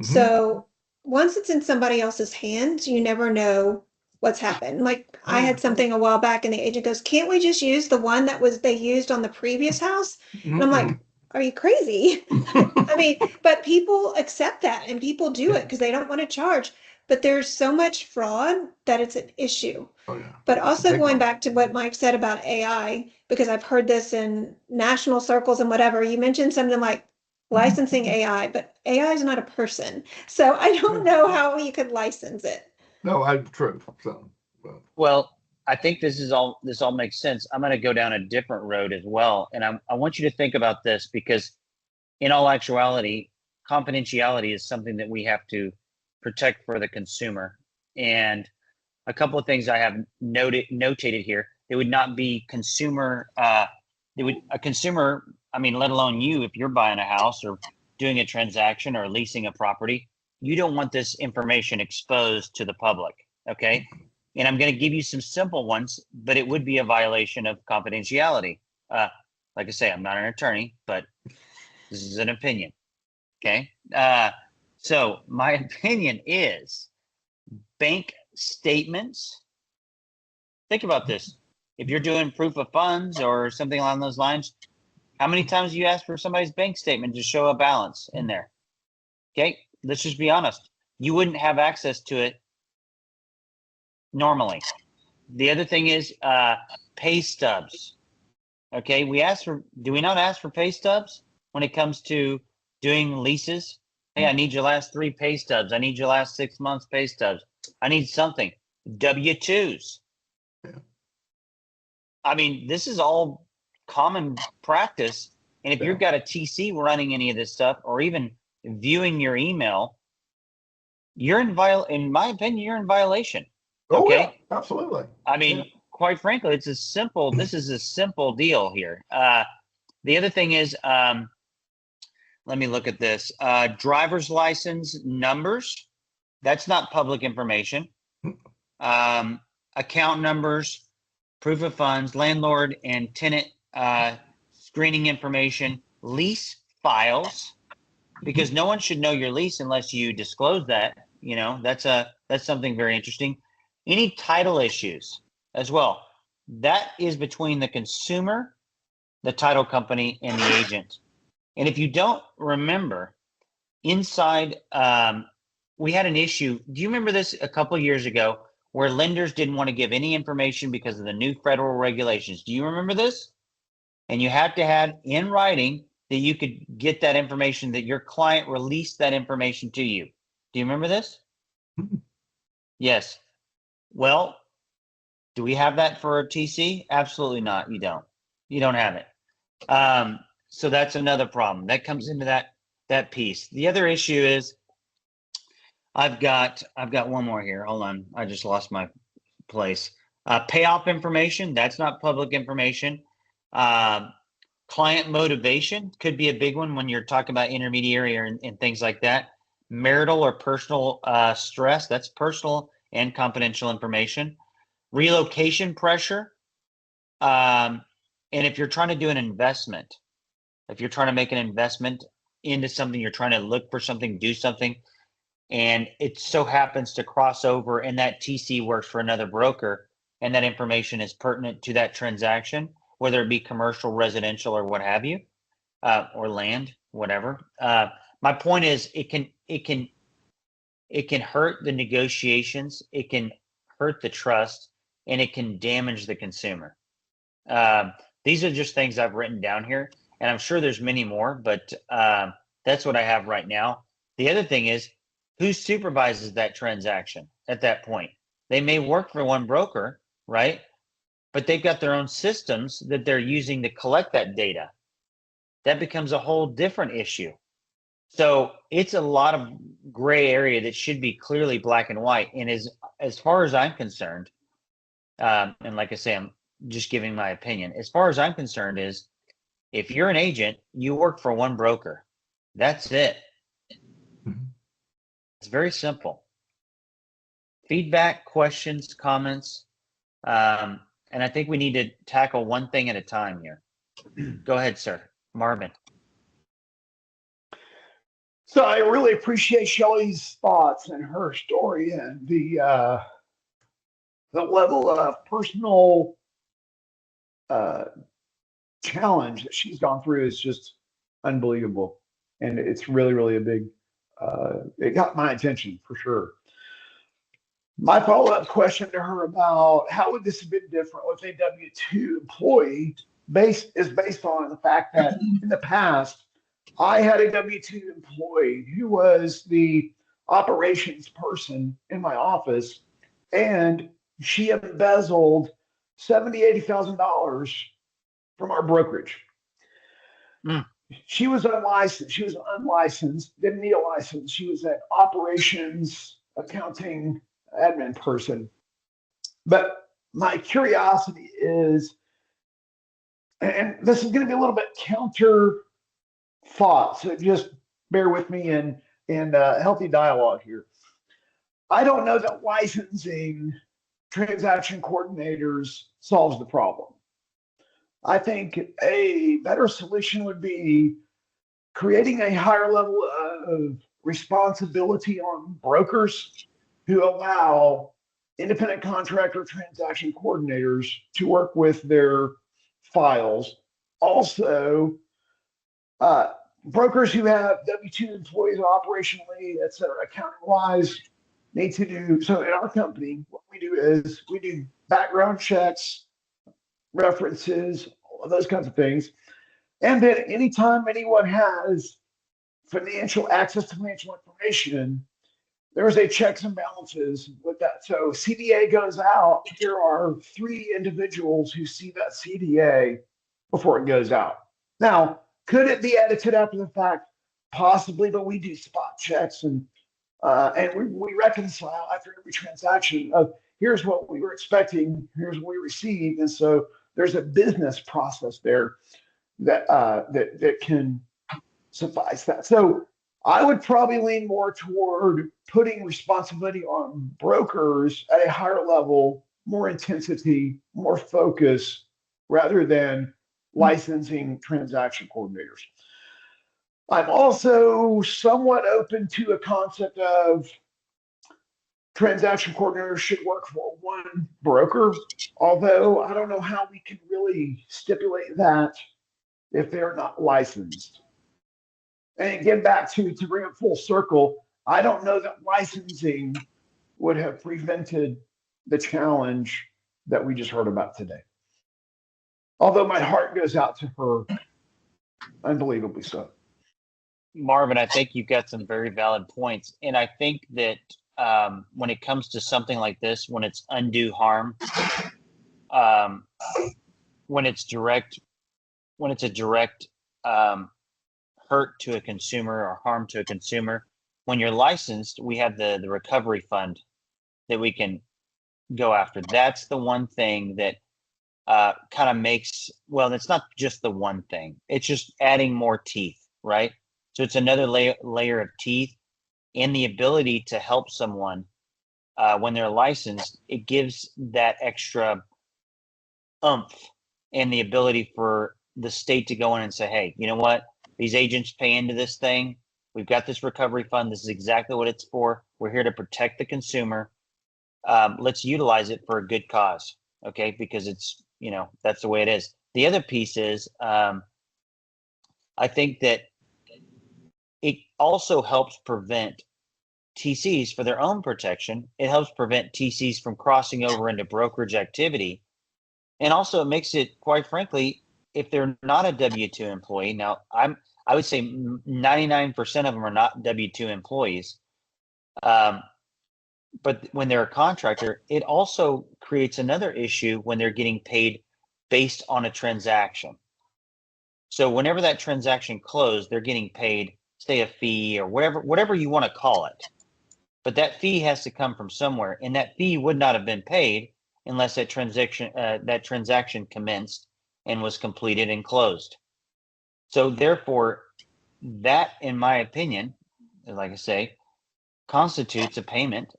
So once it's in somebody else's hands, you never know what's happened. Like I had something a while back and the agent goes, can't we just use the one that they used on the previous house? And I'm like, are you crazy? I mean, but people accept that and people do it because they don't want to charge. But there's so much fraud that it's an issue. But also going back to what Mike said about AI, because I've heard this in national circles and whatever, you mentioned something like licensing AI, but AI is not a person. So I don't know how you could license it. No, true. Well, I think this all makes sense. I'm going to go down a different road as well. And I want you to think about this, because in all actuality, confidentiality is something that we have to protect for the consumer. And a couple of things I have notated here, it would not be consumer, a consumer, I mean, let alone you, if you're buying a house or doing a transaction or leasing a property, you don't want this information exposed to the public, okay? And I'm going to give you some simple ones, but it would be a violation of confidentiality. Like I say, I'm not an attorney, but this is an opinion, okay? So my opinion is bank statements. Think about this. If you're doing proof of funds or something along those lines, how many times do you ask for somebody's bank statement to show a balance in there? Okay, let's just be honest. You wouldn't have access to it normally. The other thing is pay stubs. Okay, do we not ask for pay stubs when it comes to doing leases? Hey, I need your last 3 pay stubs. I need your last 6 months pay stubs. I need something. W-2s. Yeah. I mean, this is all common practice. And if you've got a TC running any of this stuff, or even viewing your email, you're in my opinion, you're in violation. Oh, okay? Yeah, absolutely. I mean, quite frankly, this is a simple deal here. The other thing is, let me look at this. Driver's license numbers, that's not public information. Account numbers, proof of funds, landlord and tenant screening information, lease files, because no one should know your lease unless you disclose that. You know, that's something very interesting. Any title issues as well. That is between the consumer, the title company, and the agent. And if you don't remember, inside, we had an issue. Do you remember this a couple of years ago where lenders didn't want to give any information because of the new federal regulations? Do you remember this? And you had to have in writing that you could get that information, that your client released that information to you. Do you remember this? Yes. Well, do we have that for a TC? Absolutely not. You don't. You don't have it. So that's another problem that comes into that piece. The other issue is I've got one more here. Hold on. I just lost my place. Payoff information. That's not public information. Client motivation could be a big one when you're talking about intermediary and things like that. Marital or personal stress. That's personal and confidential information. Relocation pressure. And if you're trying to do an investment, if you're trying to make an investment into something, you're trying to look for something, do something, and it so happens to cross over and that TC works for another broker and that information is pertinent to that transaction, whether it be commercial, residential, or what have you, or land, whatever. My point is it can hurt the negotiations, it can hurt the trust, and it can damage the consumer. These are just things I've written down here, and I'm sure there's many more, but that's what I have right now. The other thing is, who supervises that transaction at that point? They may work for one broker, right? But they've got their own systems that they're using to collect that data. That becomes a whole different issue. So it's a lot of gray area that should be clearly black and white. And as far as I'm concerned, and like I say, I'm just giving my opinion. As far as I'm concerned is, if you're an agent, you work for one broker. That's it. It's very simple. Feedback, questions, comments. And I think we need to tackle one thing at a time here. Go ahead, sir. Marvin. So I really appreciate Shelley's thoughts and her story, and the level of personal challenge that she's gone through is just unbelievable. And it's really, really a big, it got my attention for sure. My follow-up question to her about how would this have been different with a W-2 employee is based on the fact that in the past, I had a W-2 employee who was the operations person in my office, and she embezzled $80,000 from our brokerage. She was unlicensed, didn't need a license. She was an operations, accounting, admin person. But my curiosity is, and this is going to be a little bit counter thought, so just bear with me in healthy dialogue here. I don't know that licensing transaction coordinators solves the problem. I think a better solution would be creating a higher level of responsibility on brokers who allow independent contractor transaction coordinators to work with their files. Also, brokers who have W-2 employees operationally, et cetera, accounting-wise, need to do, so in our company, what we do is we do background checks, references, all of those kinds of things. And then anytime anyone has financial access to financial information, there's a checks and balances with that. So CDA goes out. There are 3 individuals who see that CDA before it goes out. Now, could it be edited after the fact? Possibly, but we do spot checks and we reconcile after every transaction of here's what we were expecting, here's what we received, and so there's a business process there that can suffice that. So I would probably lean more toward putting responsibility on brokers at a higher level, more intensity, more focus, rather than licensing transaction coordinators. I'm also somewhat open to a concept of transaction coordinators should work for one broker, although I don't know how we can really stipulate that if they're not licensed. And again, back to bring it full circle, I don't know that licensing would have prevented the challenge that we just heard about today. Although my heart goes out to her, unbelievably so. Marvin, I think you've got some very valid points. And I think that when it comes to something like this, when it's undue harm, when it's a direct hurt to a consumer or harm to a consumer, when you're licensed, we have the recovery fund that we can go after. That's the one thing that kind of makes, well, it's not just the one thing. It's just adding more teeth, right? So it's another layer of teeth, and the ability to help someone when they're licensed. It gives that extra oomph and the ability for the state to go in and say, hey, you know what? These agents pay into this thing. We've got this recovery fund. This is exactly what it's for. We're here to protect the consumer. Let's utilize it for a good cause, okay? Because it's, that's the way it is. The other piece is I think that it also helps prevent TCs for their own protection. It helps prevent TCs from crossing over into brokerage activity. And also it makes it, quite frankly, if they're not a W-2 employee, now I would say 99% of them are not W-2 employees. But when they're a contractor, it also creates another issue when they're getting paid based on a transaction. So whenever that transaction closed, they're getting paid, say, a fee or whatever you want to call it. But that fee has to come from somewhere, and that fee would not have been paid unless that transaction commenced and was completed and closed. So therefore, that, in my opinion, like I say, constitutes a payment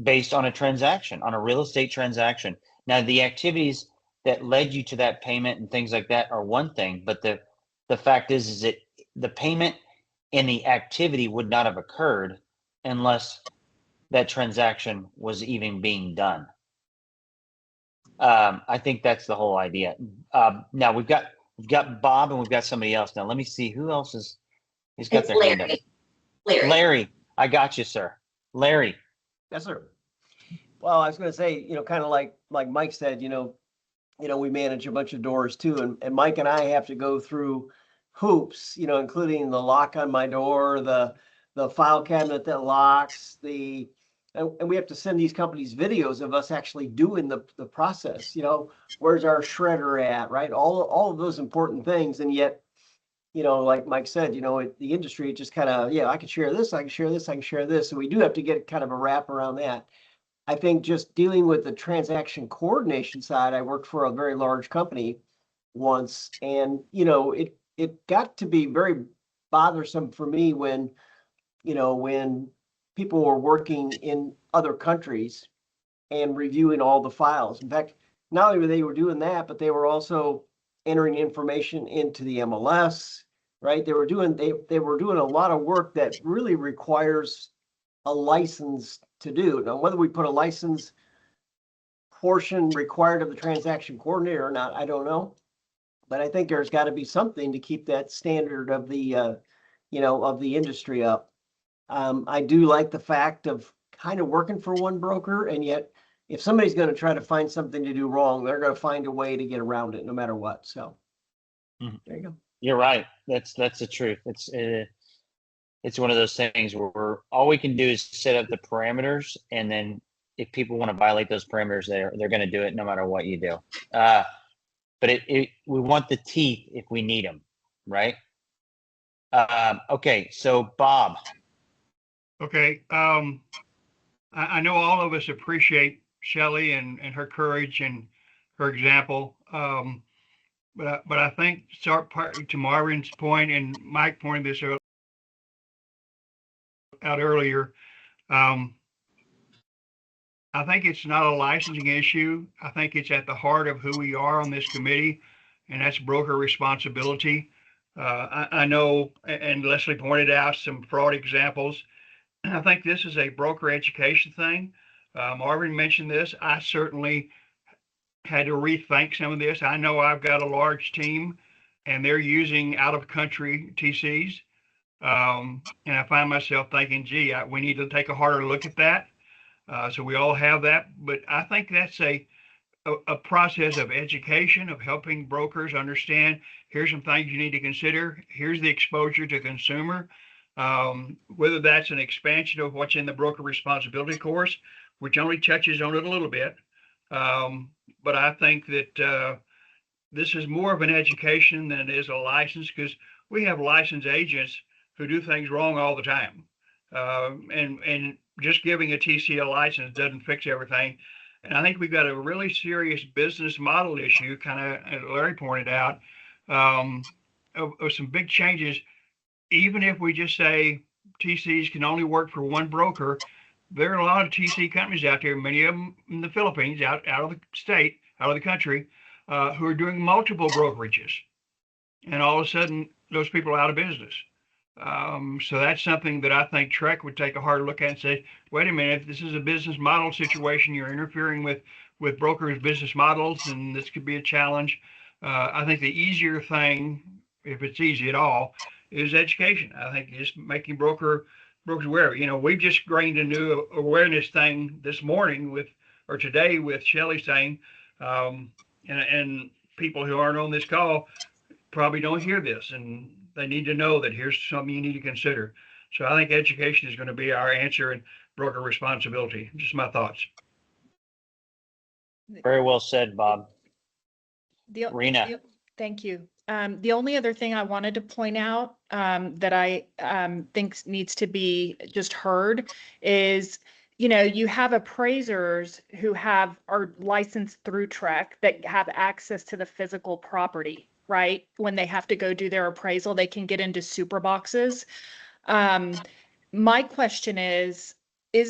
based on a transaction, on a real estate transaction. Now, the activities that led you to that payment and things like that are one thing, but the fact is that the payment and the activity would not have occurred unless that transaction was even being done. I think that's the whole idea. Now we've got Bob and we've got somebody else. Now let me see who else he's got their hand up. Larry, I got you, sir. Larry. Yes, sir. Well, I was going to say, kind of like Mike said, we manage a bunch of doors too, and Mike and I have to go through hoops, including the lock on my door, the file cabinet that locks, and we have to send these companies videos of us actually doing the process. Where's our shredder at, right? All of those important things, and yet, like Mike said, the industry just kind of, I can share this, I can share this, I can share this, and we do have to get kind of a wrap around that. I think just dealing with the transaction coordination side, I worked for a very large company once, and it got to be very bothersome for me when people were working in other countries and reviewing all the files. In fact, not only were they doing that, but they were also entering information into the MLS, right? They were doing a lot of work that really requires a license to do. Now, whether we put a license portion required of the transaction coordinator or not, I don't know. But I think there's got to be something to keep that standard of the, of the industry up. I do like the fact of kind of working for one broker, and yet if somebody's going to try to find something to do wrong, they're going to find a way to get around it no matter what. So there you go. You're right. That's the truth. It's it's one of those things where all we can do is set up the parameters, and then if people want to violate those parameters, they're going to do it no matter what you do. But we want the teeth if we need them, right? Okay, so Bob. Okay, I know all of us appreciate Shelley and her courage and her example. But I think to Marvin's point and Mike pointed this out earlier. I think it's not a licensing issue. I think it's at the heart of who we are on this committee, and that's broker responsibility. I know, and Leslie pointed out some fraud examples. I think this is a broker education thing. Marvin mentioned this. I certainly had to rethink some of this. I know I've got a large team and they're using out of country TCs. And I find myself thinking, gee, we need to take a harder look at that. So we all have that. But I think that's a process of education, of helping brokers understand, here's some things you need to consider. Here's the exposure to consumer. Whether that's an expansion of what's in the broker responsibility course, which only touches on it a little bit. But I think that this is more of an education than it is a license, because we have licensed agents who do things wrong all the time. And just giving a TC a license doesn't fix everything. And I think we've got a really serious business model issue, kind of, as Larry pointed out, of some big changes. Even if we just say TCs can only work for one broker, there are a lot of TC companies out there, many of them in the Philippines, out of the state, out of the country, who are doing multiple brokerages. And all of a sudden, those people are out of business. So that's something that I think TREC would take a hard look at and say, wait a minute, if this is a business model situation, you're interfering with brokers' business models, and this could be a challenge. I think the easier thing, if it's easy at all, is education. I think just making brokers aware. We've just gained a new awareness thing this morning today with Shelley saying, and people who aren't on this call probably don't hear this, and they need to know that here's something you need to consider. So I think education is going to be our answer in broker responsibility. Just my thoughts. Very well said, Bob. Rena. Thank you. The only other thing I wanted to point out that I think needs to be just heard is, you have appraisers who are licensed through TREC that have access to the physical property, right? When they have to go do their appraisal, they can get into super boxes. My question is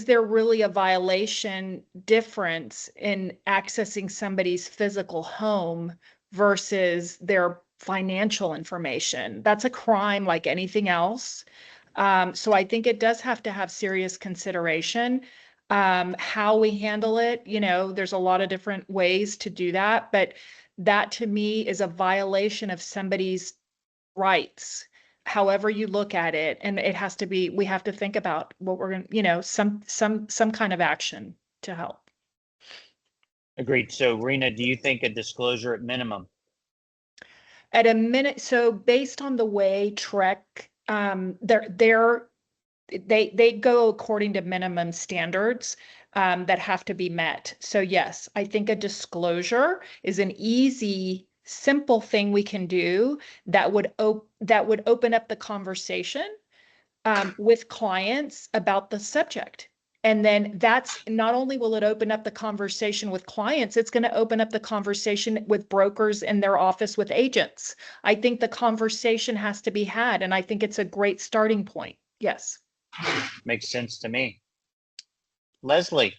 there really a violation difference in accessing somebody's physical home versus their financial information? That's a crime like anything else. So I think it does have to have serious consideration. How we handle it, there's a lot of different ways to do that, but that to me is a violation of somebody's rights, however you look at it. And it has to be, we have to think about what we're going to, some kind of action to help. Agreed. So Rena, do you think a disclosure at minimum? At a minute, so based on the way TREC, they go according to minimum standards that have to be met. So yes, I think a disclosure is an easy, simple thing we can do that would open up the conversation with clients about the subject. And then that's not only will it open up the conversation with clients, it's going to open up the conversation with brokers in their office with agents. I think the conversation has to be had, and I think it's a great starting point. Yes. Makes sense to me. Leslie.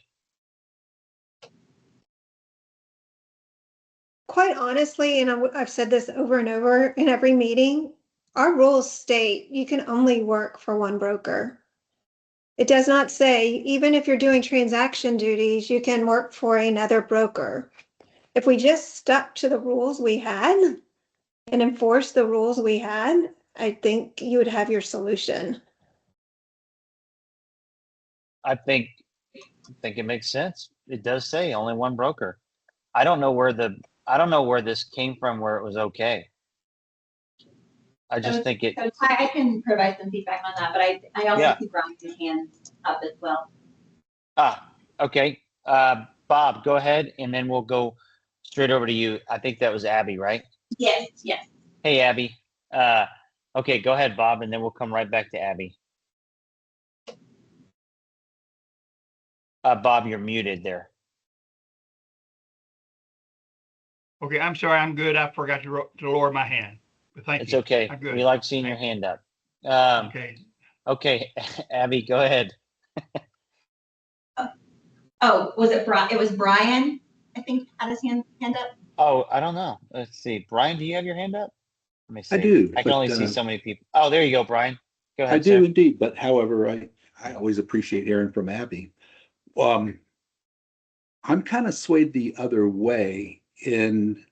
Quite honestly, and I've said this over and over in every meeting, our rules state you can only work for one broker. It does not say, even if you're doing transaction duties, you can work for another broker. If we just stuck to the rules we had and enforced the rules we had, I think you would have your solution. I think it makes sense. It does say only one broker. I don't know where this came from, where it was okay. I just think it. So Ty, I can provide some feedback on that, but I also see Brian's hand up as well. Okay. Bob, go ahead, and then we'll go straight over to you. I think that was Abby, right? Yes, yes. Hey, Abby. Okay, go ahead, Bob, and then we'll come right back to Abby. Bob, you're muted there. Okay, I'm sorry, I'm good. I forgot to lower my hand, but thank you. It's okay. I'm good. We like seeing your hand up. Okay, Abby, go ahead. Oh, was it Brian? It was Brian, I think, had his hand up. Oh, I don't know. Let's see. Brian, do you have your hand up? Let me see. I do. I can only see so many people. Oh, there you go, Brian. Go ahead, I do indeed. But however, I always appreciate hearing from Abby. I'm kind of swayed the other way in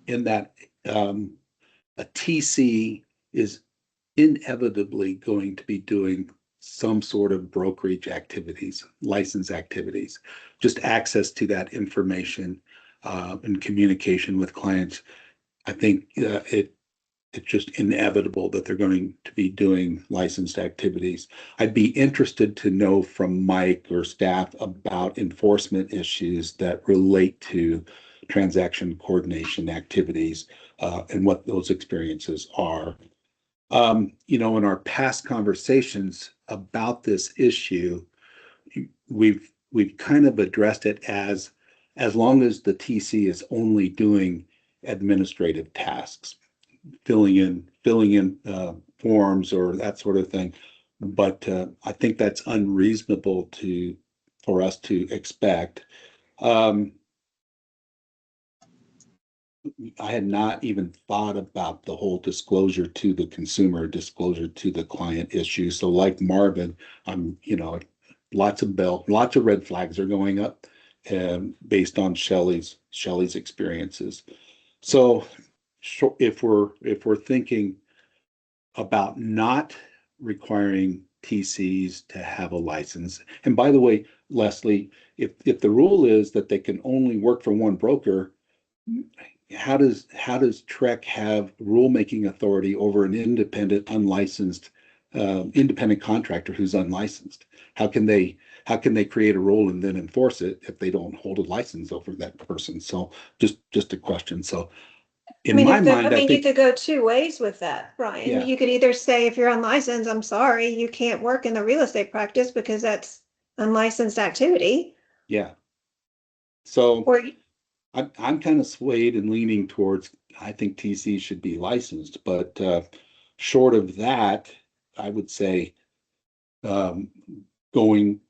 that a TC is inevitably going to be doing some sort of brokerage activities, license activities, just access to that information and communication with clients. I think it's just inevitable that they're going to be doing licensed activities. I'd be interested to know from Mike or staff about enforcement issues that relate to transaction coordination activities and what those experiences are. In our past conversations about this issue, we've kind of addressed it as long as the TC is only doing administrative tasks, filling in forms or that sort of thing. But I think that's unreasonable for us to expect. I had not even thought about the whole disclosure to the consumer, disclosure to the client issue. So like Marvin, lots of red flags are going up based on Shelley's experiences. So if we're thinking about not requiring TCs to have a license, and by the way, Leslie, if the rule is that they can only work for one broker, how does TREC have rulemaking authority over an independent, unlicensed, independent contractor who's unlicensed? How can they create a rule and then enforce it if they don't hold a license over that person? So just a question. So in my mind, I think you could go two ways with that, Brian. Yeah. You could either say, if you're unlicensed, I'm sorry, you can't work in the real estate practice because that's unlicensed activity. Yeah. So Or I'm kind of swayed and leaning towards, I think TC should be licensed, but short of that, I would say digging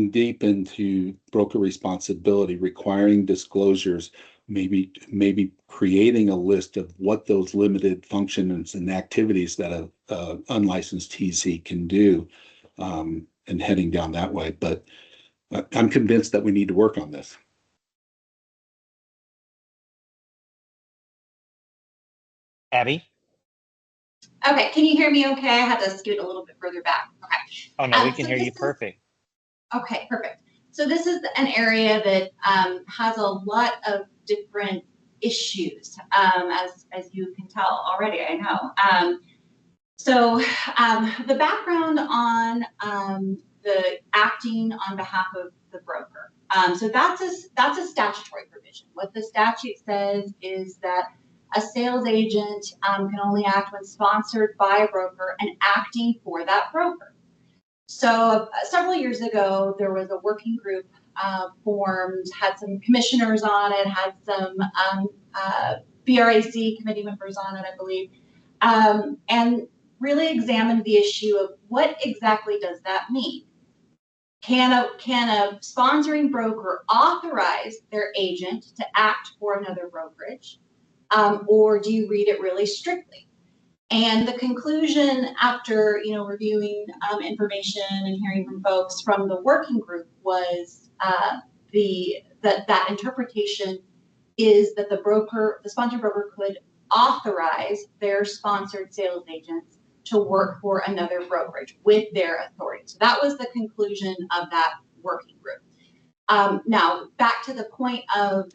deep into broker responsibility, requiring disclosures, maybe creating a list of what those limited functions and activities that a unlicensed TC can do, and heading down that way. But I'm convinced that we need to work on this. Abby? Okay, can you hear me okay? I had to scoot a little bit further back. Okay. Oh, no, we can hear you perfect. Okay, perfect. So this is an area that has a lot of different issues, as you can tell already, I know. So the background on the acting on behalf of the broker. So that's a statutory provision. What the statute says is that a sales agent can only act when sponsored by a broker and acting for that broker. So several years ago, there was a working group formed, had some commissioners on it, had some BRAC committee members on it, I believe, and really examined the issue of what exactly does that mean? Can a sponsoring broker authorize their agent to act for another brokerage, or do you read it really strictly? And the conclusion after reviewing information and hearing from folks from the working group was that interpretation is that the sponsored broker could authorize their sponsored sales agents to work for another brokerage with their authority. So that was the conclusion of that working group. Now back to the point of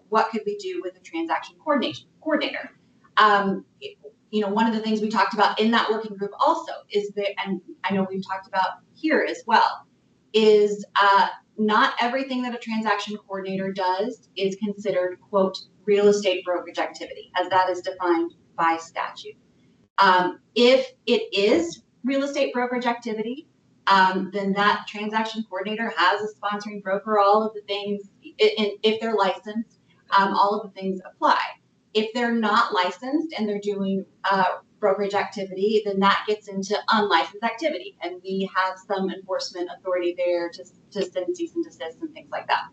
what could we do with a transaction coordinator? one of the things we talked about in that working group also is that, and I know we've talked about here as well, is not everything that a transaction coordinator does is considered, quote, real estate brokerage activity, as that is defined by statute. If it is real estate brokerage activity, then that transaction coordinator has a sponsoring broker, all of the things, if they're licensed, all of the things apply. If they're not licensed and they're doing brokerage activity, then that gets into unlicensed activity. And we have some enforcement authority there to send cease and desist and things like that.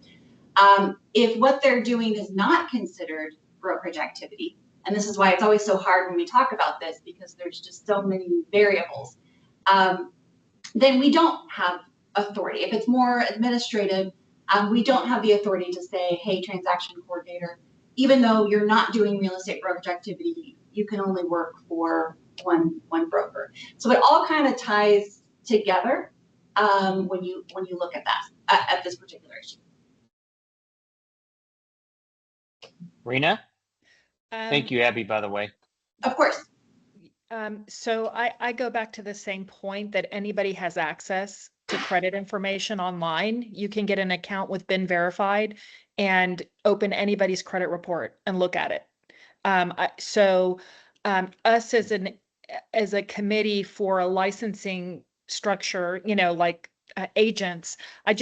If what they're doing is not considered brokerage activity, and this is why it's always so hard when we talk about this, because there's just so many variables, then we don't have authority. If it's more administrative, we don't have the authority to say, hey, transaction coordinator, even though you're not doing real estate brokerage activity, you can only work for one broker. So it all kind of ties together when you look at that, at this particular issue. Rena? Thank you, Abby, by the way. Of course. So I go back to the same point that anybody has access to credit information online. You can get an account with BIN Verified and open anybody's credit report and look at it. Us as a committee for a licensing structure, like agents, I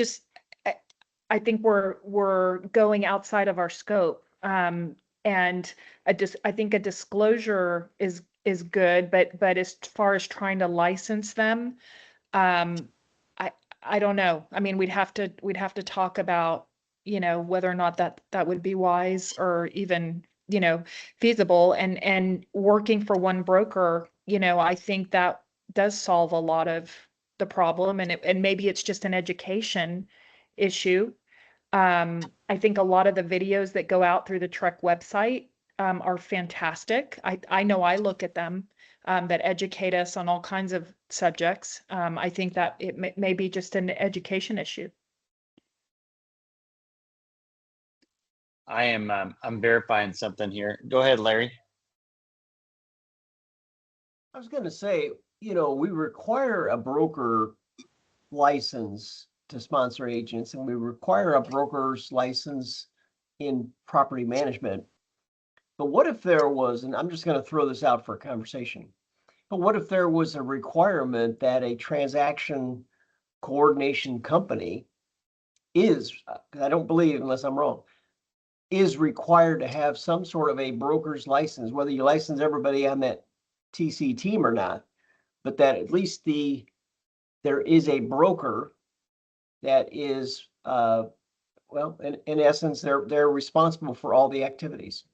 think we're going outside of our scope. And I think a disclosure is good, but as far as trying to license them, I don't know. I mean, we'd have to talk about, whether or not that would be wise or even, feasible, and working for one broker, I think that does solve a lot of the problem, and maybe it's just an education issue. I think a lot of the videos that go out through the Trek website are fantastic. I know I look at them, that educate us on all kinds of subjects. I think that it may be just an education issue. I'm verifying something here. Go ahead, Larry. I was going to say, we require a broker license to sponsor agents, and we require a broker's license in property management. But what if there was, and I'm just going to throw this out for a conversation, but what if there was a requirement that a transaction coordination company is, I don't believe, unless I'm wrong, is required to have some sort of a broker's license, whether you license everybody on that TC team or not, but that at least there is a broker that is, in essence, they're responsible for all the activities.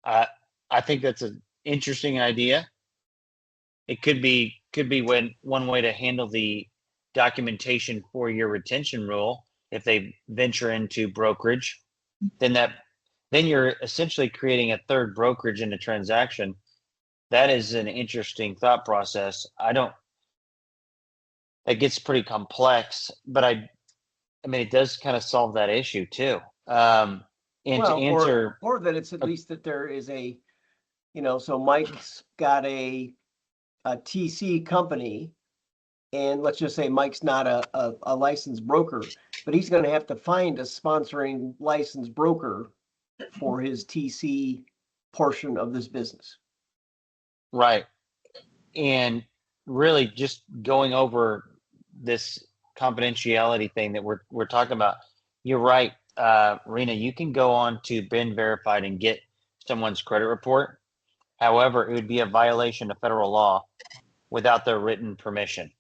I think that's an interesting idea. It could be one way to handle the documentation for your retention rule. If they venture into brokerage, then you're essentially creating a third brokerage in a transaction. That is an interesting thought process. It gets pretty complex, but I mean, it does kind of solve that issue too. And to answer, or that it's at least that there is a, so Mike's got a TC company, and let's just say Mike's not a licensed broker, but he's going to have to find a sponsoring licensed broker for his TC portion of this business. Right. And really just going over this confidentiality thing that we're talking about, you're right, Rena, you can go on to BIN Verified and get someone's credit report. However, it would be a violation of federal law without their written permission.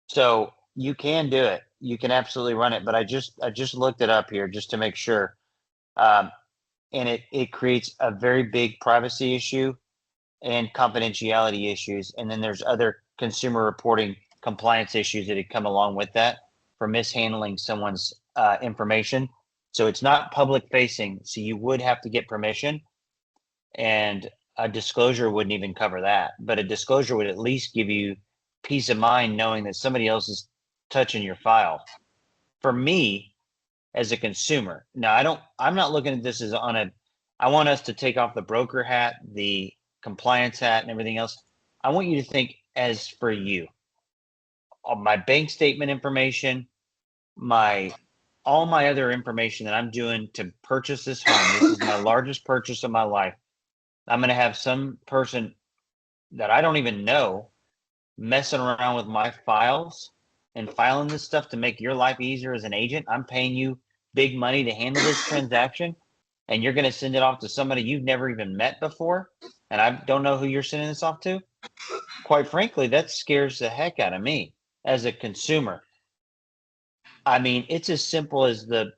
So you can do it. You can absolutely run it, but I just looked it up here just to make sure. And it creates a very big privacy issue and confidentiality issues. And then there's other consumer reporting compliance issues that had come along with that for mishandling someone's information. So it's not public facing. So you would have to get permission, and a disclosure wouldn't even cover that. But a disclosure would at least give you peace of mind knowing that somebody else is touching your file. For me, as a consumer. Now, I'm not looking at this as I want us to take off the broker hat, the compliance hat, and everything else. I want you to think as for you. My bank statement information, all my other information that I'm doing to purchase this home. This is my largest purchase of my life. I'm going to have some person that I don't even know messing around with my files and filing this stuff to make your life easier as an agent. I'm paying you big money to handle this transaction, and you're going to send it off to somebody you've never even met before, and I don't know who you're sending this off to. Quite frankly, that scares the heck out of me as a consumer. I mean, it's as simple as the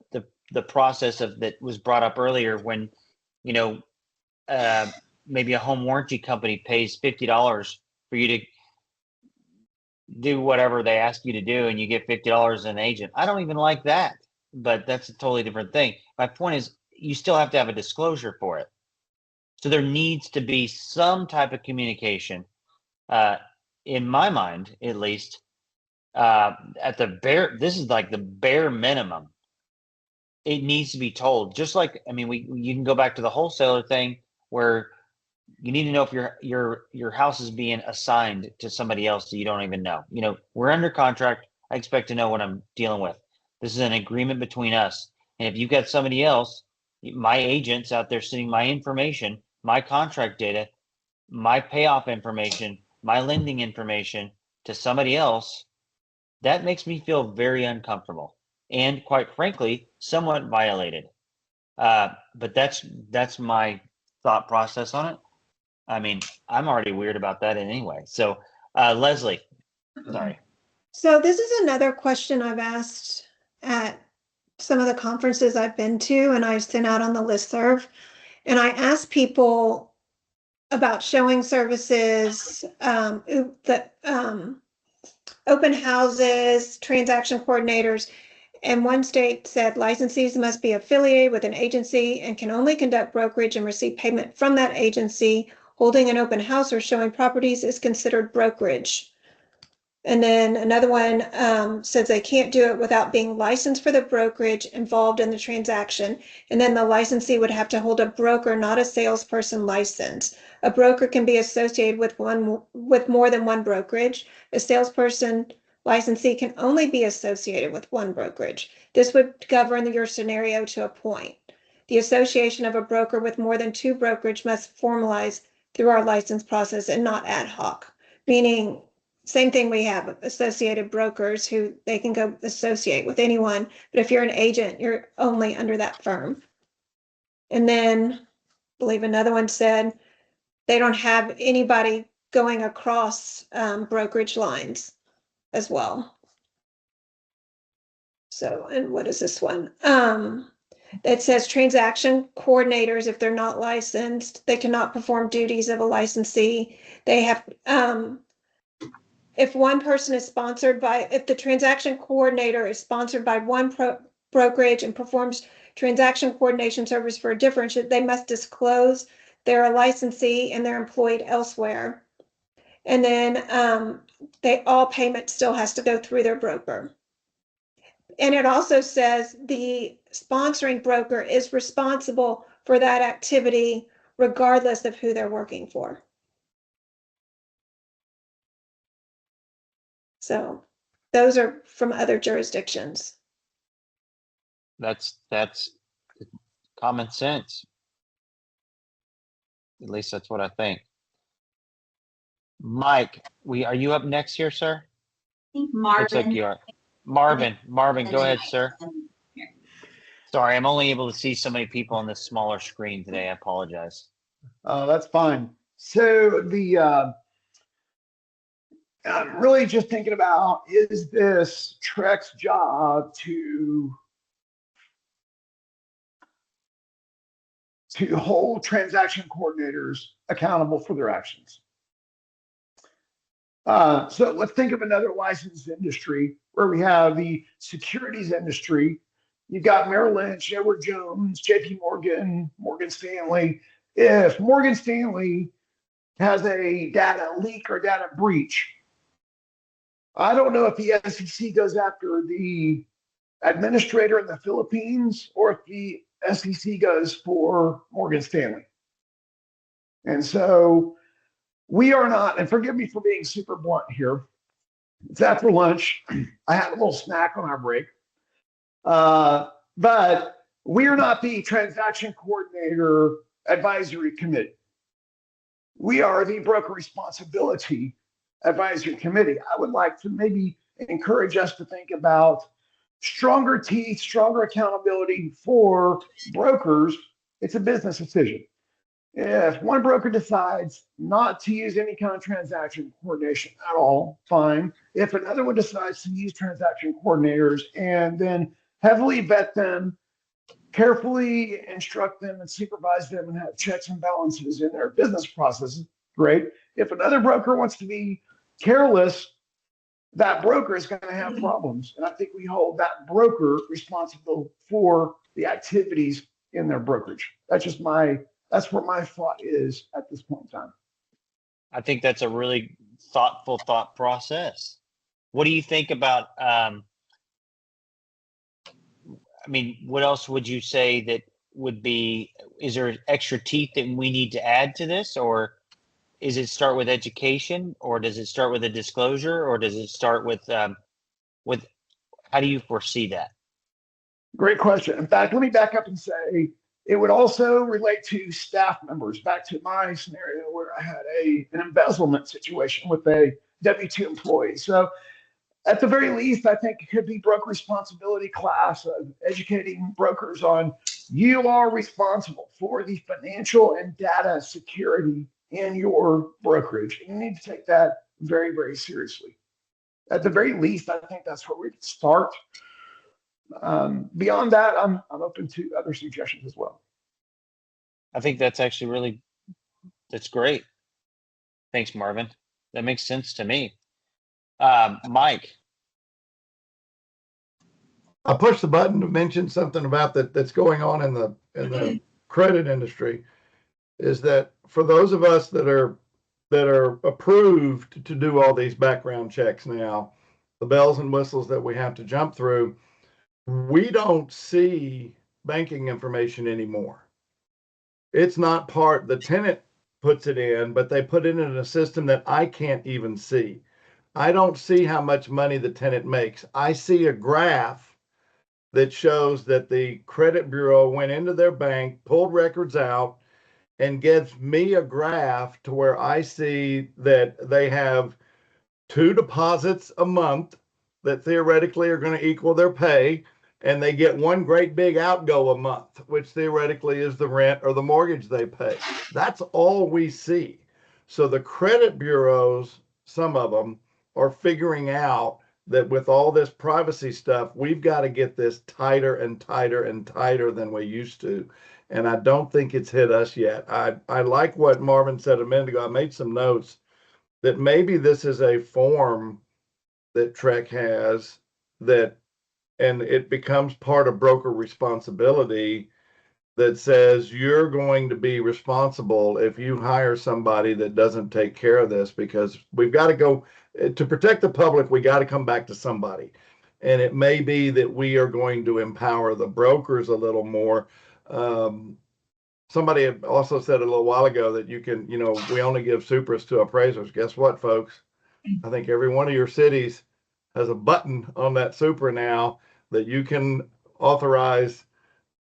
process of that was brought up earlier when, you know, maybe a home warranty company pays $50 for you to do whatever they ask you to do, and you get $50 as an agent. I don't even like that, but that's a totally different thing. My point is, you still have to have a disclosure for it. So there needs to be some type of communication, in my mind, at least, this is like the bare minimum. It needs to be told. Just like, I mean, you can go back to the wholesaler thing where you need to know if your house is being assigned to somebody else that you don't even know. You know, we're under contract. I expect to know what I'm dealing with. This is an agreement between us. And if you've got somebody else, my agents out there sending my information, my contract data, my payoff information, my lending information to somebody else, that makes me feel very uncomfortable and, quite frankly, somewhat violated. But that's my thought process on it. I mean, I'm already weird about that anyway. So, Leslie, sorry. So this is another question I've asked at some of the conferences I've been to, and I sent out on the listserv. And I asked people about showing services, open houses, transaction coordinators. And one state said licensees must be affiliated with an agency and can only conduct brokerage and receive payment from that agency. Holding an open house or showing properties is considered brokerage. And then another one says they can't do it without being licensed for the brokerage involved in the transaction. And then the licensee would have to hold a broker, not a salesperson license. A broker can be associated with more than one brokerage. A salesperson licensee can only be associated with one brokerage. This would govern your scenario to a point. The association of a broker with more than two brokerage must formalize through our license process and not ad hoc, meaning same thing, we have associated brokers who they can go associate with anyone, but if you're an agent, you're only under that firm. And then I believe another one said they don't have anybody going across brokerage lines as well. So, and what is this one? That says transaction coordinators, if they're not licensed, they cannot perform duties of a licensee. They have if one person is sponsored by, if the transaction coordinator is sponsored by one brokerage and performs transaction coordination service for a different, they must disclose they're a licensee and they're employed elsewhere. And then all payment still has to go through their broker. And it also says the sponsoring broker is responsible for that activity regardless of who they're working for. So those are from other jurisdictions. That's common sense. At least that's what I think. Mike, are you up next here, sir? I think Marvin. Looks like you are. Marvin, go ahead, sir. Sorry, I'm only able to see so many people on this smaller screen today. I apologize. That's fine. So I'm really just thinking about, is this TREC's job to hold transaction coordinators accountable for their actions? So let's think of another licensed industry where we have the securities industry. You've got Merrill Lynch, Edward Jones, JP Morgan, Morgan Stanley. If Morgan Stanley has a data leak or data breach, I don't know if the SEC goes after the administrator in the Philippines or if the SEC goes for Morgan Stanley. And so we are not, and forgive me for being super blunt here. It's after lunch. I had a little snack on our break. But we are not the transaction coordinator advisory committee. We are the broker responsibility advisory committee. I would like to maybe encourage us to think about stronger teeth, stronger accountability for brokers. It's a business decision. If one broker decides not to use any kind of transaction coordination at all, fine. If another one decides to use transaction coordinators and then heavily vet them, carefully instruct them and supervise them and have checks and balances in their business processes, great. If another broker wants to be careless, that broker is going to have problems. And I think we hold that broker responsible for the activities in their brokerage. That's where my thought is at this point in time. I think that's a really thoughtful thought process. What do you think about, what else would you say that would be, is there extra teeth that we need to add to this? Or is it start with education, or does it start with a disclosure, or does it start with how do you foresee that? Great question. In fact, let me back up and say, it would also relate to staff members. Back to my scenario where I had an embezzlement situation with a W-2 employee. So at the very least, I think it could be broker responsibility class of educating brokers on you are responsible for the financial and data security in your brokerage. And you need to take that very, very seriously. At the very least, I think that's where we could start. Beyond that, I'm open to other suggestions as well. I think that's actually that's great. Thanks, Marvin. That makes sense to me. Mike. I pushed the button to mention something about that's going on in the credit industry, is that for those of us that are approved to do all these background checks now, the bells and whistles that we have to jump through, we don't see banking information anymore. It's not part, the tenant puts it in, but they put it in a system that I can't even see. I don't see how much money the tenant makes. I see a graph that shows that the credit bureau went into their bank, pulled records out, and gives me a graph to where I see that they have 2 deposits a month that theoretically are going to equal their pay, and they get 1 great big outgo a month, which theoretically is the rent or the mortgage they pay. That's all we see. So the credit bureaus, some of them, are figuring out that with all this privacy stuff, we've got to get this tighter and tighter and tighter than we used to. And I don't think it's hit us yet. I like what Marvin said a minute ago. I made some notes that maybe this is a form that Trek has that, and it becomes part of broker responsibility that says you're going to be responsible if you hire somebody that doesn't take care of this, because we've got to go to protect the public. We got to come back to somebody. And it may be that we are going to empower the brokers a little more. Somebody also said a little while ago that you can, we only give supras to appraisers. Guess what, folks? I think every one of your cities has a button on that supra now that you can authorize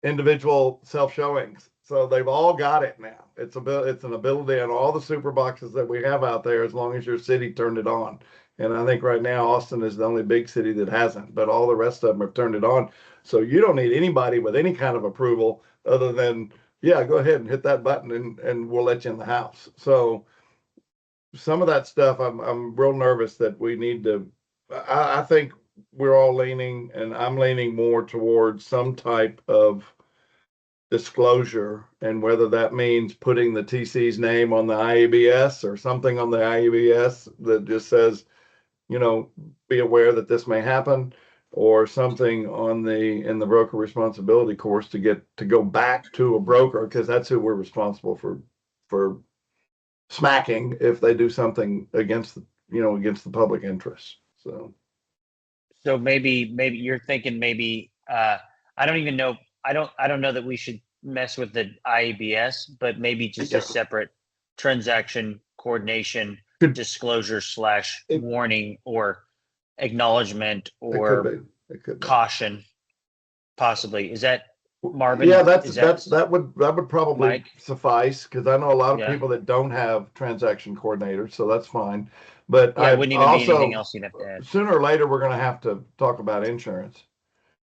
individual self-showings. So they've all got it now. It's an ability on all the super boxes that we have out there, as long as your city turned it on. And I think right now Austin is the only big city that hasn't, but all the rest of them have turned it on. So you don't need anybody with any kind of approval other than, yeah, go ahead and hit that button and we'll let you in the house. So some of that stuff, I'm real nervous that we need to, I think we're all leaning, and I'm leaning more towards some type of disclosure, and whether that means putting the TC's name on the IABS or something on the IABS that just says, be aware that this may happen, or something in the broker responsibility course to go back to a broker, because that's who we're responsible for smacking if they do something against the public interest. So So maybe you're thinking I don't even know. I don't know that we should mess with the IABS, but maybe just a separate transaction coordination disclosure / warning or acknowledgement or It could be. caution, possibly. Is that Marvin? Yeah, that would probably Mike? suffice, because I know a lot of Yeah. people that don't have transaction coordinators, so that's fine. But Yeah, it wouldn't even be also, anything else you'd have to add. sooner or later, we're going to have to talk about insurance.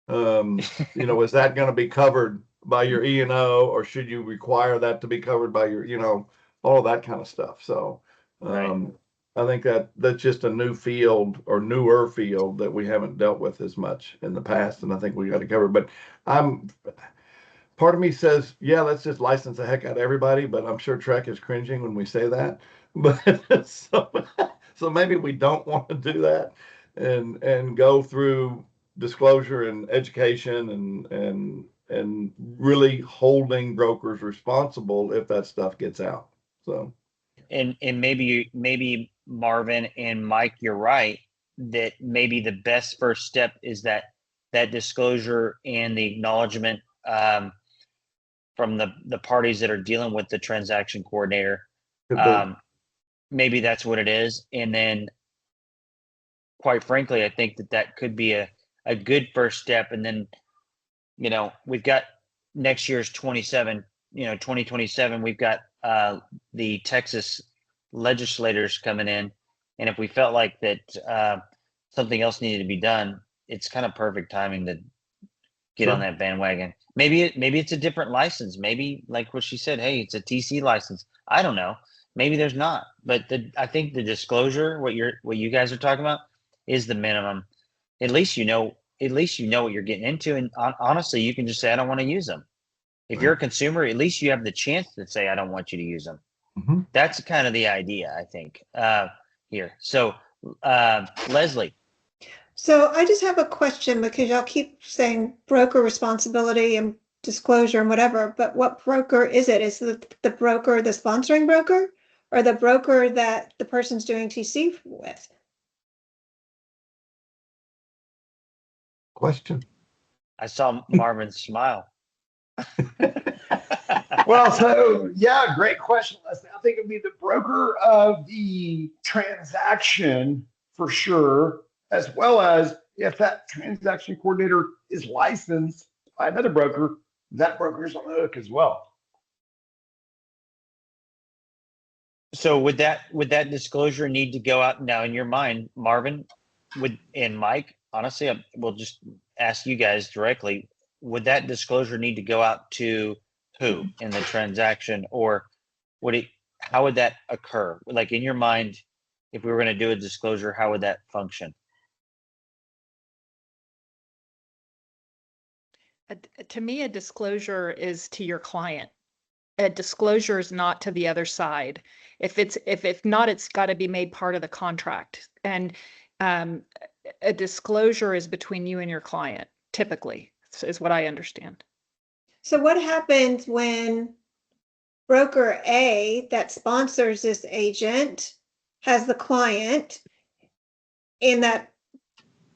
Is that going to be covered by your E&O, or should you require that to be covered by your, all of that kind of stuff. So, Right. I think that's just a new field or newer field that we haven't dealt with as much in the past, and I think we got to cover. But part of me says, yeah, let's just license the heck out of everybody, but I'm sure Trek is cringing when we say that. But so maybe we don't want to do that and go through disclosure and education and really holding brokers responsible if that stuff gets out. So And maybe Marvin and Mike, you're right, that maybe the best first step is that disclosure and the acknowledgement from the parties that are dealing with the transaction coordinator. Maybe that's what it is. And then quite frankly, I think that could be a good first step. And then, we've got next year's 2027, we've got the Texas legislators coming in. And if we felt like that something else needed to be done, it's kind of perfect timing to get on that bandwagon. Maybe it's a different license. Maybe like what she said, hey, it's a TC license. I don't know. Maybe there's not. But I think the disclosure, what you guys are talking about, is the minimum. At least you know what you're getting into. And honestly, you can just say, I don't want to use them. If you're a consumer, at least you have the chance to say, I don't want you to use them. Mm-hmm. That's kind of the idea, I think, here. So, Leslie. So I just have a question, because y'all keep saying broker responsibility and disclosure and whatever, but what broker is it? Is the broker the sponsoring broker, or the broker that the person's doing TC with? Question. I saw Marvin smile. Well, so yeah, great question, Leslie. I think it'd be the broker of the transaction for sure, as well as if that transaction coordinator is licensed by another broker, that broker's on the hook as well. So would that disclosure need to go out now in your mind, Marvin, and Mike? Honestly, we'll just ask you guys directly. Would that disclosure need to go out to who in the transaction, or how would that occur? Like in your mind, if we were going to do a disclosure, how would that function? To me, a disclosure is to your client. A disclosure is not to the other side. If not, it's got to be made part of the contract. And a disclosure is between you and your client, typically, is what I understand. So what happens when broker A that sponsors this agent has the client, and that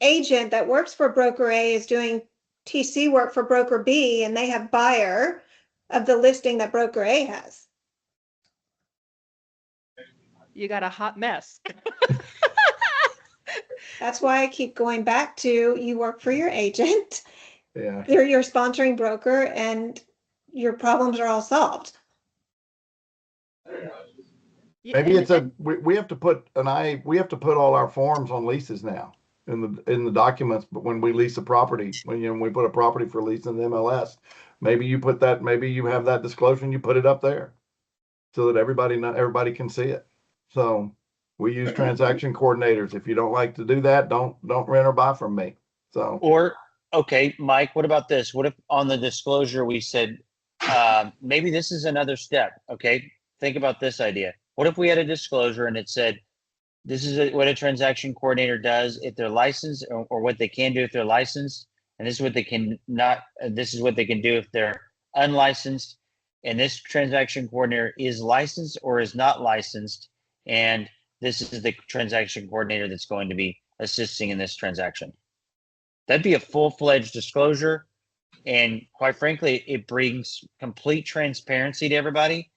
agent that works for broker A is doing TC work for broker B, and they have buyer of the listing that broker A has? You got a hot mess. That's why I keep going back to, you work for your agent. Yeah. They're your sponsoring broker, and your problems are all solved. Maybe it's we have to put all our forms on leases now in the documents, but when we lease a property, when we put a property for lease in the MLS, maybe you have that disclosure and you put it up there so that everybody can see it. So we use transaction coordinators. If you don't like to do that, don't rent or buy from me. So, or okay, Mike, what about this? What if on the disclosure we said, maybe this is another step. Okay. Think about this idea. What if we had a disclosure and it said, this is what a transaction coordinator does if they're licensed, or what they can do if they're licensed, and this is what they can do if they're unlicensed, and this transaction coordinator is licensed or is not licensed, and this is the transaction coordinator that's going to be assisting in this transaction. That'd be a full-fledged disclosure. And quite frankly, it brings complete transparency to everybody.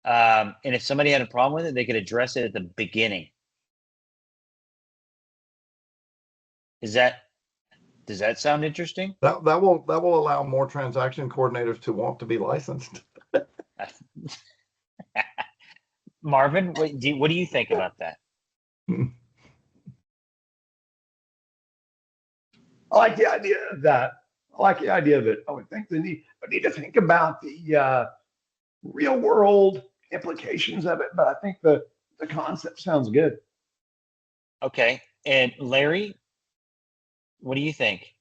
And if somebody had a problem with it, they could address it at the beginning. Does that sound interesting? That will allow more transaction coordinators to want to be licensed. Marvin, what do you think about that? I like the idea of that. I like the idea of it. I would think we need to think about the real world implications of it, but I think the concept sounds good. Okay. And Larry, what do you think?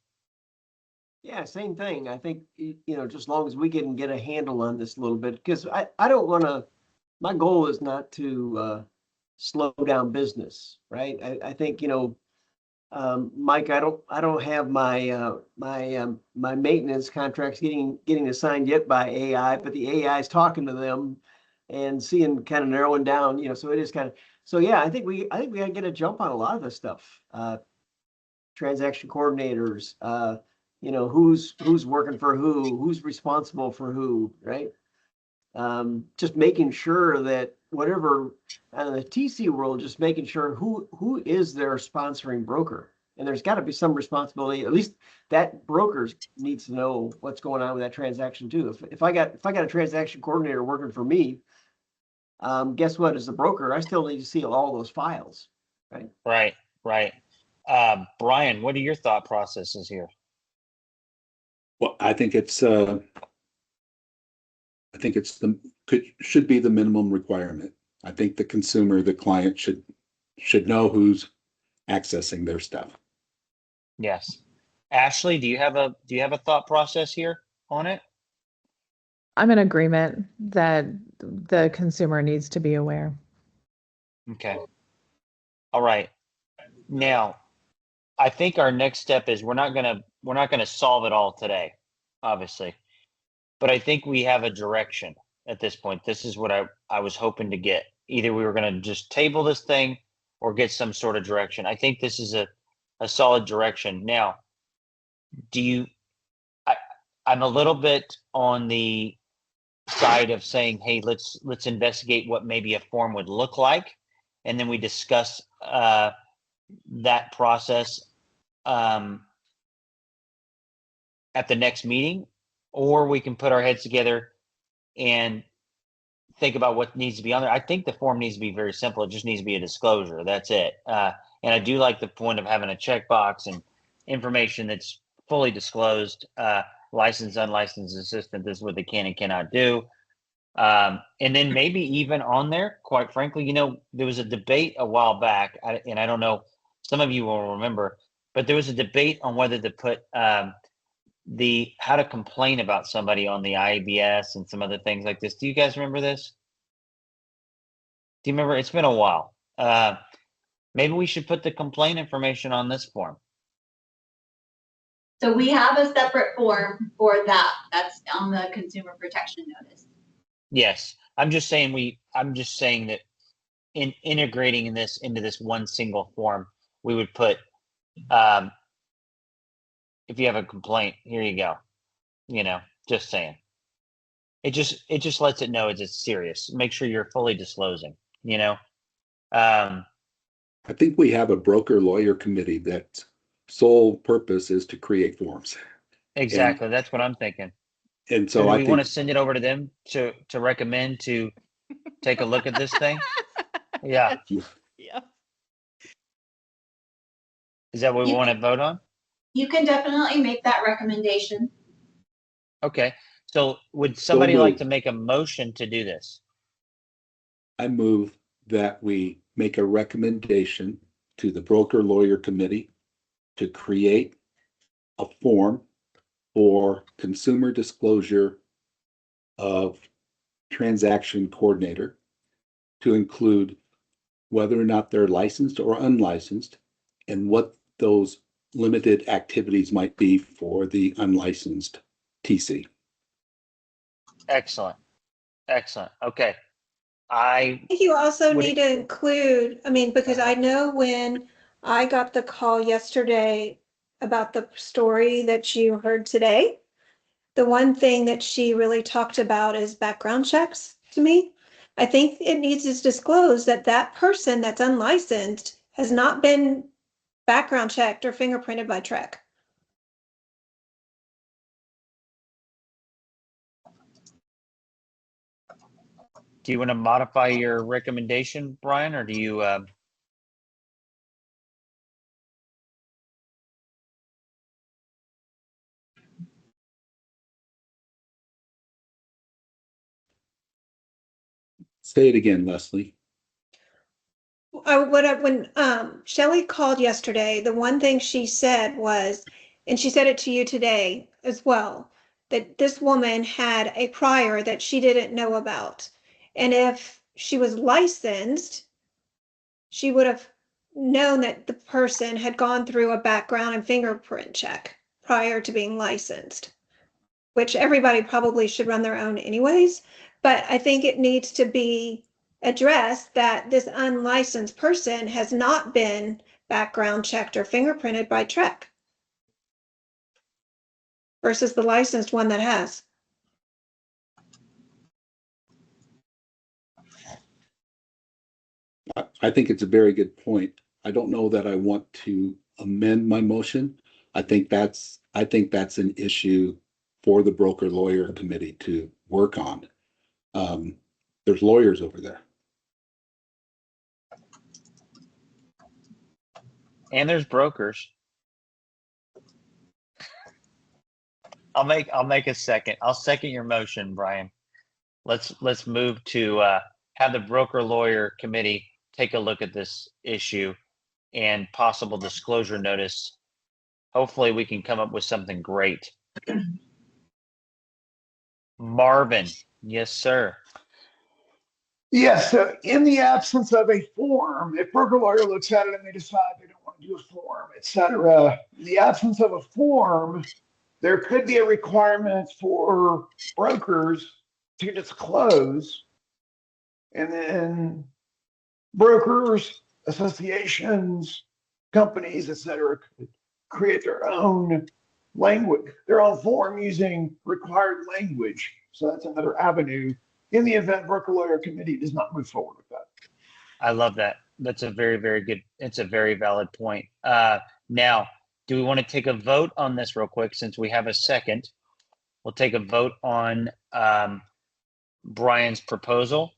Yeah, same thing. I think, just as long as we can get a handle on this a little bit, because I don't want to, my goal is not to slow down business, right? I think, Mike, I don't have my my maintenance contracts getting assigned yet by AI, but the AI is talking to them and seeing kind of narrowing down, so it is kind of, so yeah, I think we gotta get a jump on a lot of this stuff. Transaction coordinators, who's working for who's responsible for who, right? Just making sure that whatever out of the TC world, just making sure who is their sponsoring broker. And there's got to be some responsibility. At least that broker needs to know what's going on with that transaction too. If I got a transaction coordinator working for me, guess what? As the broker, I still need to see all those files, right? Right. Brian, what are your thought processes here? Well, I think it's should be the minimum requirement. I think the consumer, the client should know who's accessing their stuff. Yes. Ashley, do you have a thought process here on it? I'm in agreement that the consumer needs to be aware. Okay. All right. Now, I think our next step is we're not gonna solve it all today, obviously. But I think we have a direction at this point. This is what I was hoping to get. Either we were going to just table this thing or get some sort of direction. I think this is a solid direction. Now, I'm a little bit on the side of saying, hey, let's investigate what maybe a form would look like. And then we discuss that process at the next meeting. Or we can put our heads together and think about what needs to be on there. I think the form needs to be very simple. It just needs to be a disclosure. That's it. And I do like the point of having a checkbox and information that's fully disclosed. Licensed, unlicensed assistant, this is what they can and cannot do. And then maybe even on there, quite frankly, there was a debate a while back, and I don't know, some of you will remember, but there was a debate on whether to put how to complain about somebody on the IBS and some other things like this. Do you guys remember this? Do you remember? It's been a while. Maybe we should put the complaint information on this form. So we have a separate form for that. That's on the consumer protection notice. Yes. I'm just saying that in integrating this into this one single form, we would put if you have a complaint, here you go. Just saying. It just lets it know it's serious. Make sure you're fully disclosing, I think we have a broker lawyer committee that sole purpose is to create forms. Exactly. That's what I'm thinking. And so I want to send it over to them to recommend to take a look at this thing. Yeah. Yeah. Is that what we want to vote on? You can definitely make that recommendation. Okay. So would somebody like to make a motion to do this? I move that we make a recommendation to the broker lawyer committee to create a form for consumer disclosure of transaction coordinator to include whether or not they're licensed or unlicensed and what those limited activities might be for the unlicensed TC. Excellent. Okay. I think you also need to include, because I know when I got the call yesterday about the story that you heard today. The one thing that she really talked about is background checks to me. I think it needs to disclose that that person that's unlicensed has not been background checked or fingerprinted by BRAC. Do you want to modify your recommendation, Brian, or do you? Say it again, Leslie. When Shelley called yesterday, the one thing she said was, and she said it to you today as well, that this woman had a prior that she didn't know about. And if she was licensed, she would have known that the person had gone through a background and fingerprint check prior to being licensed, which everybody probably should run their own anyways. But I think it needs to be addressed that this unlicensed person has not been background checked or fingerprinted by BRAC versus the licensed one that has. I think it's a very good point. I don't know that I want to amend my motion. I think that's an issue for the broker lawyer committee to work on. There's lawyers over there. And there's brokers. I'll make a second. I'll second your motion, Brian. Let's move to have the broker lawyer committee take a look at this issue and possible disclosure notice. Hopefully we can come up with something great. Marvin, yes, sir. Yes, so in the absence of a form, if broker lawyer looks at it and they decide they don't want to do a form, et cetera, in the absence of a form, there could be a requirement for brokers to disclose, and then brokers, associations, companies, et cetera, could create their own language, their own form using required language. So that's another avenue in the event broker lawyer committee does not move forward with that. I love that. That's a very, very good, it's a very valid point. Now, do we want to take a vote on this real quick since we have a second? We'll take a vote on Brian's proposal.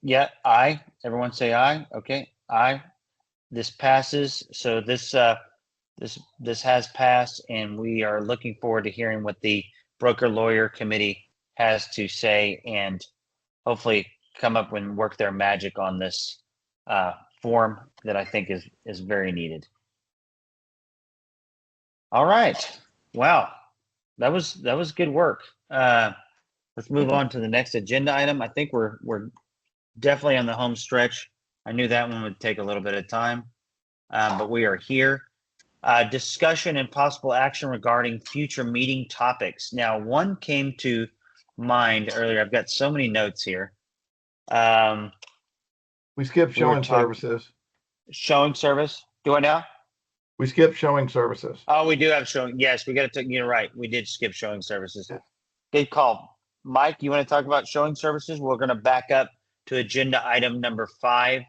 Yeah, aye. Everyone say aye. Okay, aye. This passes. So this has passed, and we are looking forward to hearing what the broker lawyer committee has to say, and hopefully come up and work their magic on this form that I think is very needed. All right. Wow, that was good work. Let's move on to the next agenda item. I think we're definitely on the home stretch. I knew that one would take a little bit of time, but we are here. Discussion and possible action regarding future meeting topics. Now, one came to mind earlier. I've got so many notes here. We skipped showing services. Showing service. Do I now? We skipped showing services. Oh, we do have showing. Yes, we got to. You're right. We did skip showing services. Good call, Mike. You want to talk about showing services? We're going to back up to agenda item number 5,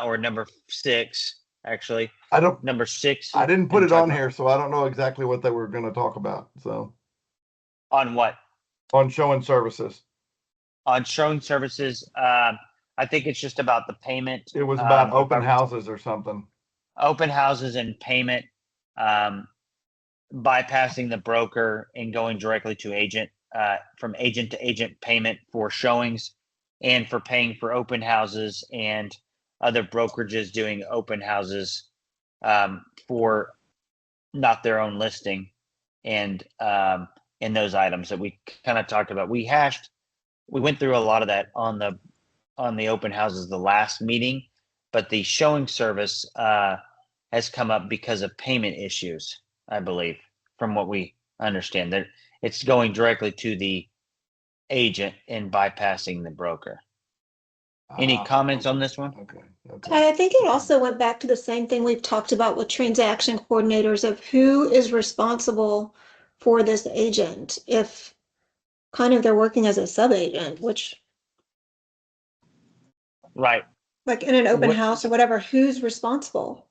or number 6, actually. Number 6. I didn't put it on here, so I don't know exactly what they were going to talk about. So. On what? On showing services. On showing services, I think it's just about the payment. It was about open houses or something. Open houses and payment, bypassing the broker and going directly to agent, from agent to agent payment for showings and for paying for open houses and other brokerages doing open houses for not their own listing, and in those items that we kind of talked about. We went through a lot of that on the open houses the last meeting, but the showing service has come up because of payment issues, I believe, from what we understand. That it's going directly to the agent and bypassing the broker. Any comments on this one? I think it also went back to the same thing we've talked about with transaction coordinators of who is responsible for this agent if kind of they're working as a sub-agent, which Right. like in an open What- house or whatever, who's responsible?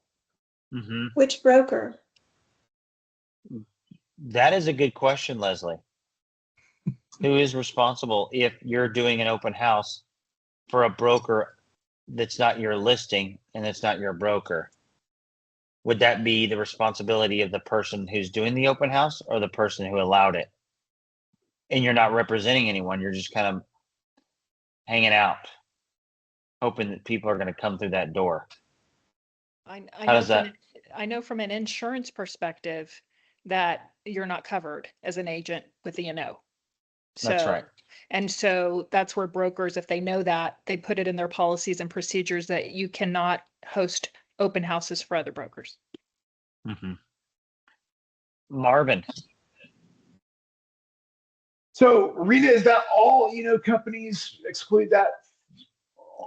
Mm-hmm. Which broker? That is a good question, Leslie. Who is responsible if you're doing an open house for a broker that's not your listing and it's not your broker? Would that be the responsibility of the person who's doing the open house or the person who allowed it? And you're not representing anyone, you're just kind of hanging out, hoping that people are going to come through that door. I How know does that? I know from an insurance perspective that you're not covered as an agent with E&O. That's right. And so that's where brokers, if they know that, they put it in their policies and procedures that you cannot host open houses for other brokers. Mm-hmm. Marvin. So, Rita, is that all companies exclude that?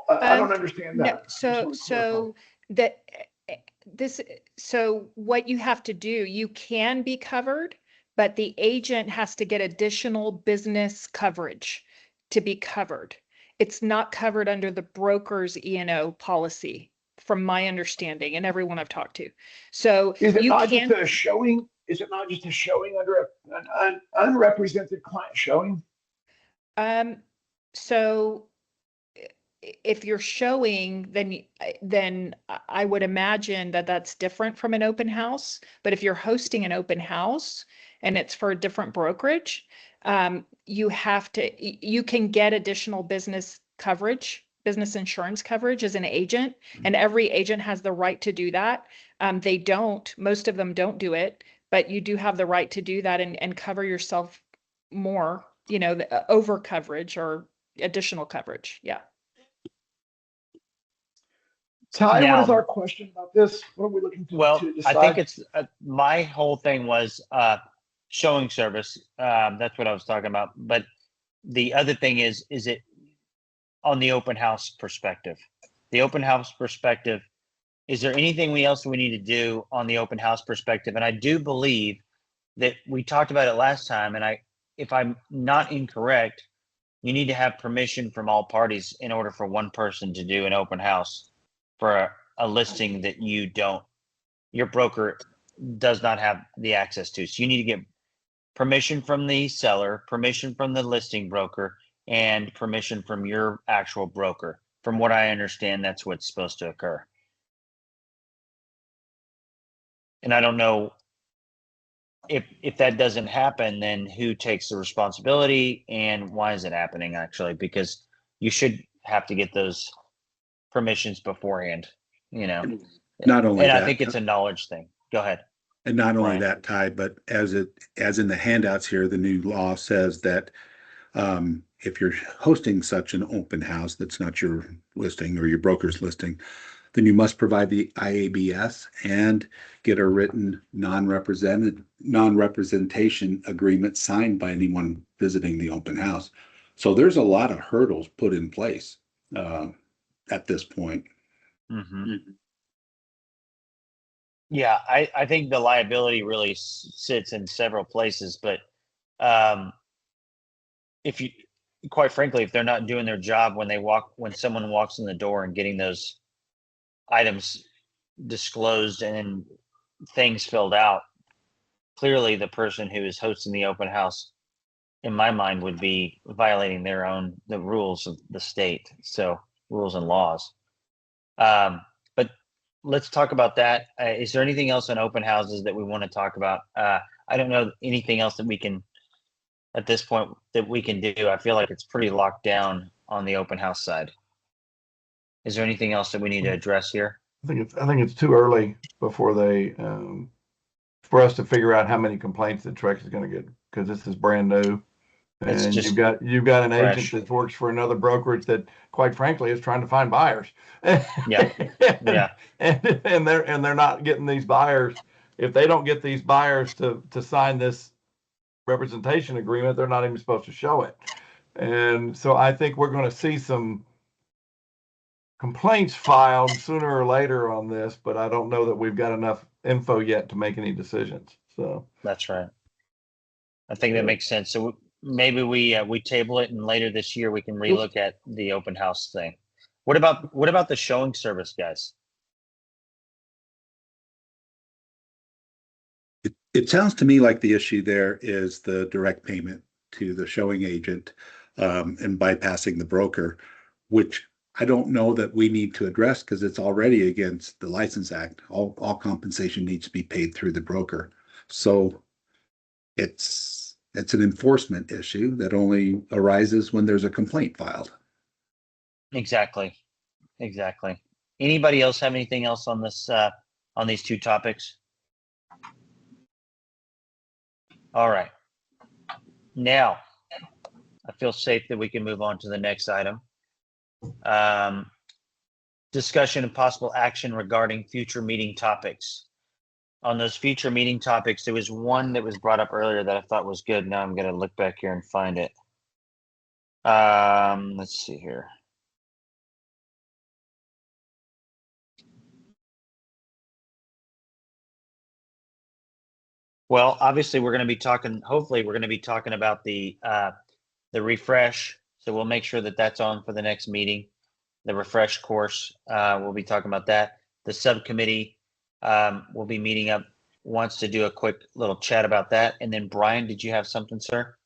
I don't understand No, that. so that this, so what you have to do, you can be covered, but the agent has to get additional business coverage to be covered. It's not covered under the broker's E&O policy, from my understanding and everyone I've talked to. So Is it you not can, just a showing? Is it not just a showing under an unrepresented client showing? so if you're showing, then I would imagine that that's different from an open house. But if you're hosting an open house and it's for a different brokerage, you can get additional business coverage, business insurance coverage as an agent, and every agent has the right to do that. Most of them don't do it, but you do have the right to do that and cover yourself more, the over coverage or additional coverage. Yeah. Ty, Now, what is our question about this? What are we looking to decide? I think it's my whole thing was showing service. That's what I was talking about. But the other thing is it on the open house perspective? The open house perspective, is there anything else we need to do on the open house perspective? And I do believe that we talked about it last time. And if I'm not incorrect, you need to have permission from all parties in order for one person to do an open house for a listing that your broker does not have the access to. So you need to get permission from the seller, permission from the listing broker, and permission from your actual broker. From what I understand, that's what's supposed to occur. And I don't know if that doesn't happen, then who takes the responsibility and why is it happening actually? Because you should have to get those permissions beforehand, Not only and that, I think it's a knowledge thing. Go ahead. and not only Ryan. that, Ty, but as in the handouts here, the new law says that if you're hosting such an open house that's not your listing or your broker's listing, then you must provide the IABS and get a written non-representation agreement signed by anyone visiting the open house. So there's a lot of hurdles put in place at this point. Mm-hmm. Yeah, I think the liability really sits in several places, but if you, quite frankly, if they're not doing their job when someone walks in the door and getting those items disclosed and things filled out, clearly the person who is hosting the open house, in my mind, would be violating the rules of the state. So rules and laws. But let's talk about that. Is there anything else on open houses that we want to talk about? I don't know anything else that we can, at this point, that we can do. I feel like it's pretty locked down on the open house side. Is there anything else that we need to address here? I think it's too early before for us to figure out how many complaints that Trex is going to get, because this is brand new. And you've got an agent that works for another brokerage that, quite frankly, is trying to find buyers. Yeah. Yeah. And they're not getting these buyers. If they don't get these buyers to sign this representation agreement, they're not even supposed to show it. And so I think we're going to see some complaints filed sooner or later on this, but I don't know that we've got enough info yet to make any decisions. So That's right. I think that makes sense. So maybe we table it, and later this year we can relook at the open house thing. What about the showing service, guys? It sounds to me like the issue there is the direct payment to the showing agent and bypassing the broker, which I don't know that we need to address because it's already against the License Act. All compensation needs to be paid through the broker. So it's an enforcement issue that only arises when there's a complaint filed. Exactly. Anybody else have anything else on this on these two topics? All right. Now, I feel safe that we can move on to the next item. Discussion and possible action regarding future meeting topics. On those future meeting topics, there was one that was brought up earlier that I thought was good. Now I'm going to look back here and find it. Let's see here. Well, obviously we're going to be talking, hopefully we're going to be talking about the refresh. So we'll make sure that that's on for the next meeting. The refresh course, we'll be talking about that. The subcommittee will be meeting up, wants to do a quick little chat about that. And then Brian, did you have something, sir?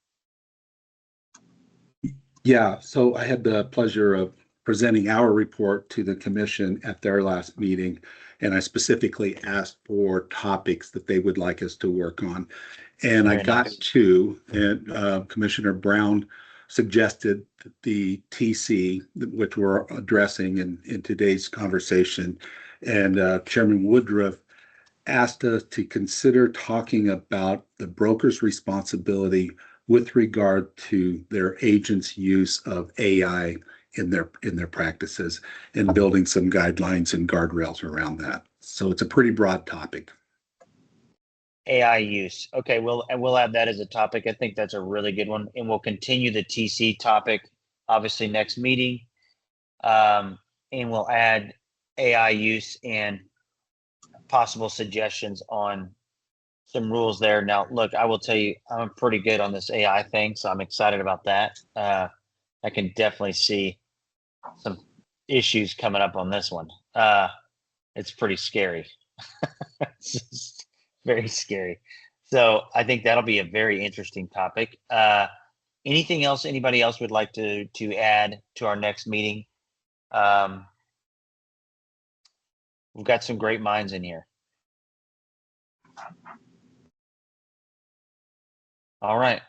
Yeah, so I had the pleasure of presenting our report to the commission at their last meeting, and I specifically asked for topics that they would like us to work on. And I got two, and Commissioner Brown suggested the TC, which we're addressing in today's conversation, and Chairman Woodruff asked us to consider talking about the broker's responsibility with regard to their agents' use of AI in their practices and building some guidelines and guardrails around that. So it's a pretty broad topic. AI use. Okay, we'll add that as a topic. I think that's a really good one, and we'll continue the TC topic, obviously next meeting, and we'll add AI use and possible suggestions on some rules there. Now, look, I will tell you, I'm pretty good on this AI thing, so I'm excited about that. I can definitely see some issues coming up on this one. It's pretty scary. It's just very scary. So I think that'll be a very interesting topic. Anything else anybody else would like to add to our next meeting? We've got some great minds in here. All right.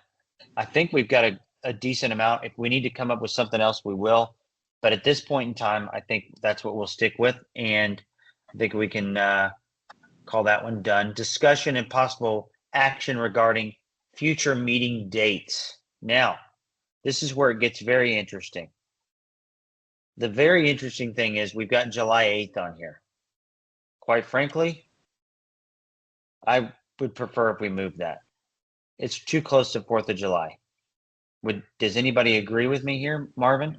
I think we've got a decent amount. If we need to come up with something else, we will. But at this point in time, I think that's what we'll stick with. And I think we can call that one done. Discussion and possible action regarding future meeting dates. Now, this is where it gets very interesting. The very interesting thing is we've got July 8th on here. Quite frankly, I would prefer if we move that. It's too close to 4th of July. Does anybody agree with me here, Marvin?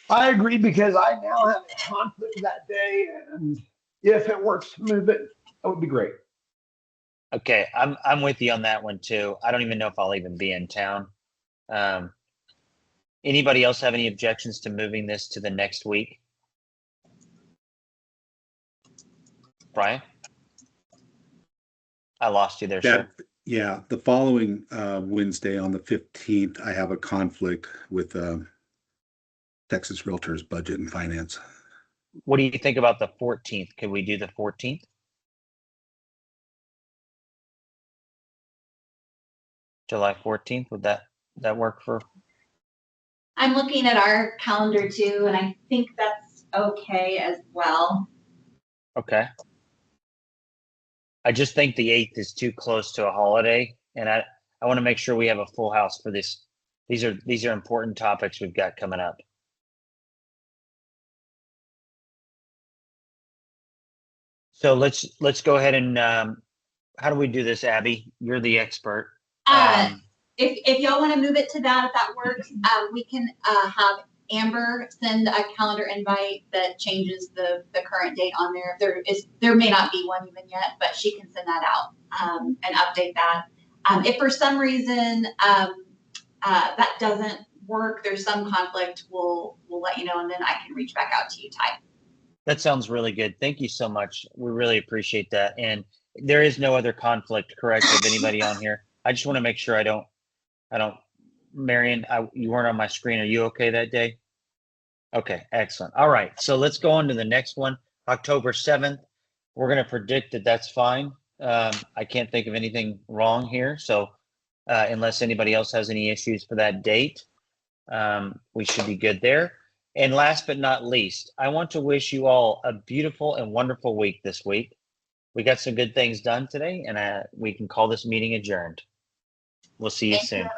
I agree because I now have a conflict that day, and if it works to move it, that would be great. Okay, I'm with you on that one too. I don't even know if I'll even be in town. Anybody else have any objections to moving this to the next week? Brian? I lost you there, sir. Yeah, the following Wednesday on the 15th, I have a conflict with Texas Realtors Budget and Finance. What do you think about the 14th? Can we do the 14th? July 14th, would that work for? I'm looking at our calendar too, and I think that's okay as well. Okay. I just think the 8th is too close to a holiday, and I want to make sure we have a full house for this. These are important topics we've got coming up. So let's go ahead and how do we do this, Abby? You're the expert. If y'all want to move it to that, if that works, we can have Amber send a calendar invite that changes the current date on there. There may not be one even yet, but she can send that out and update that. If for some reason that doesn't work, there's some conflict, we'll let you know, and then I can reach back out to you, Ty. That sounds really good. Thank you so much. We really appreciate that. And there is no other conflict, correct, with anybody on here? I just want to make sure I don't, Marion, you weren't on my screen. Are you okay that day? Okay, excellent. All right, so let's go on to the next one, October 7th. We're going to predict that that's fine. I can't think of anything wrong here. So unless anybody else has any issues for that date, we should be good there. And last but not least, I want to wish you all a beautiful and wonderful week this week. We got some good things done today, and we can call this meeting adjourned. We'll see you soon.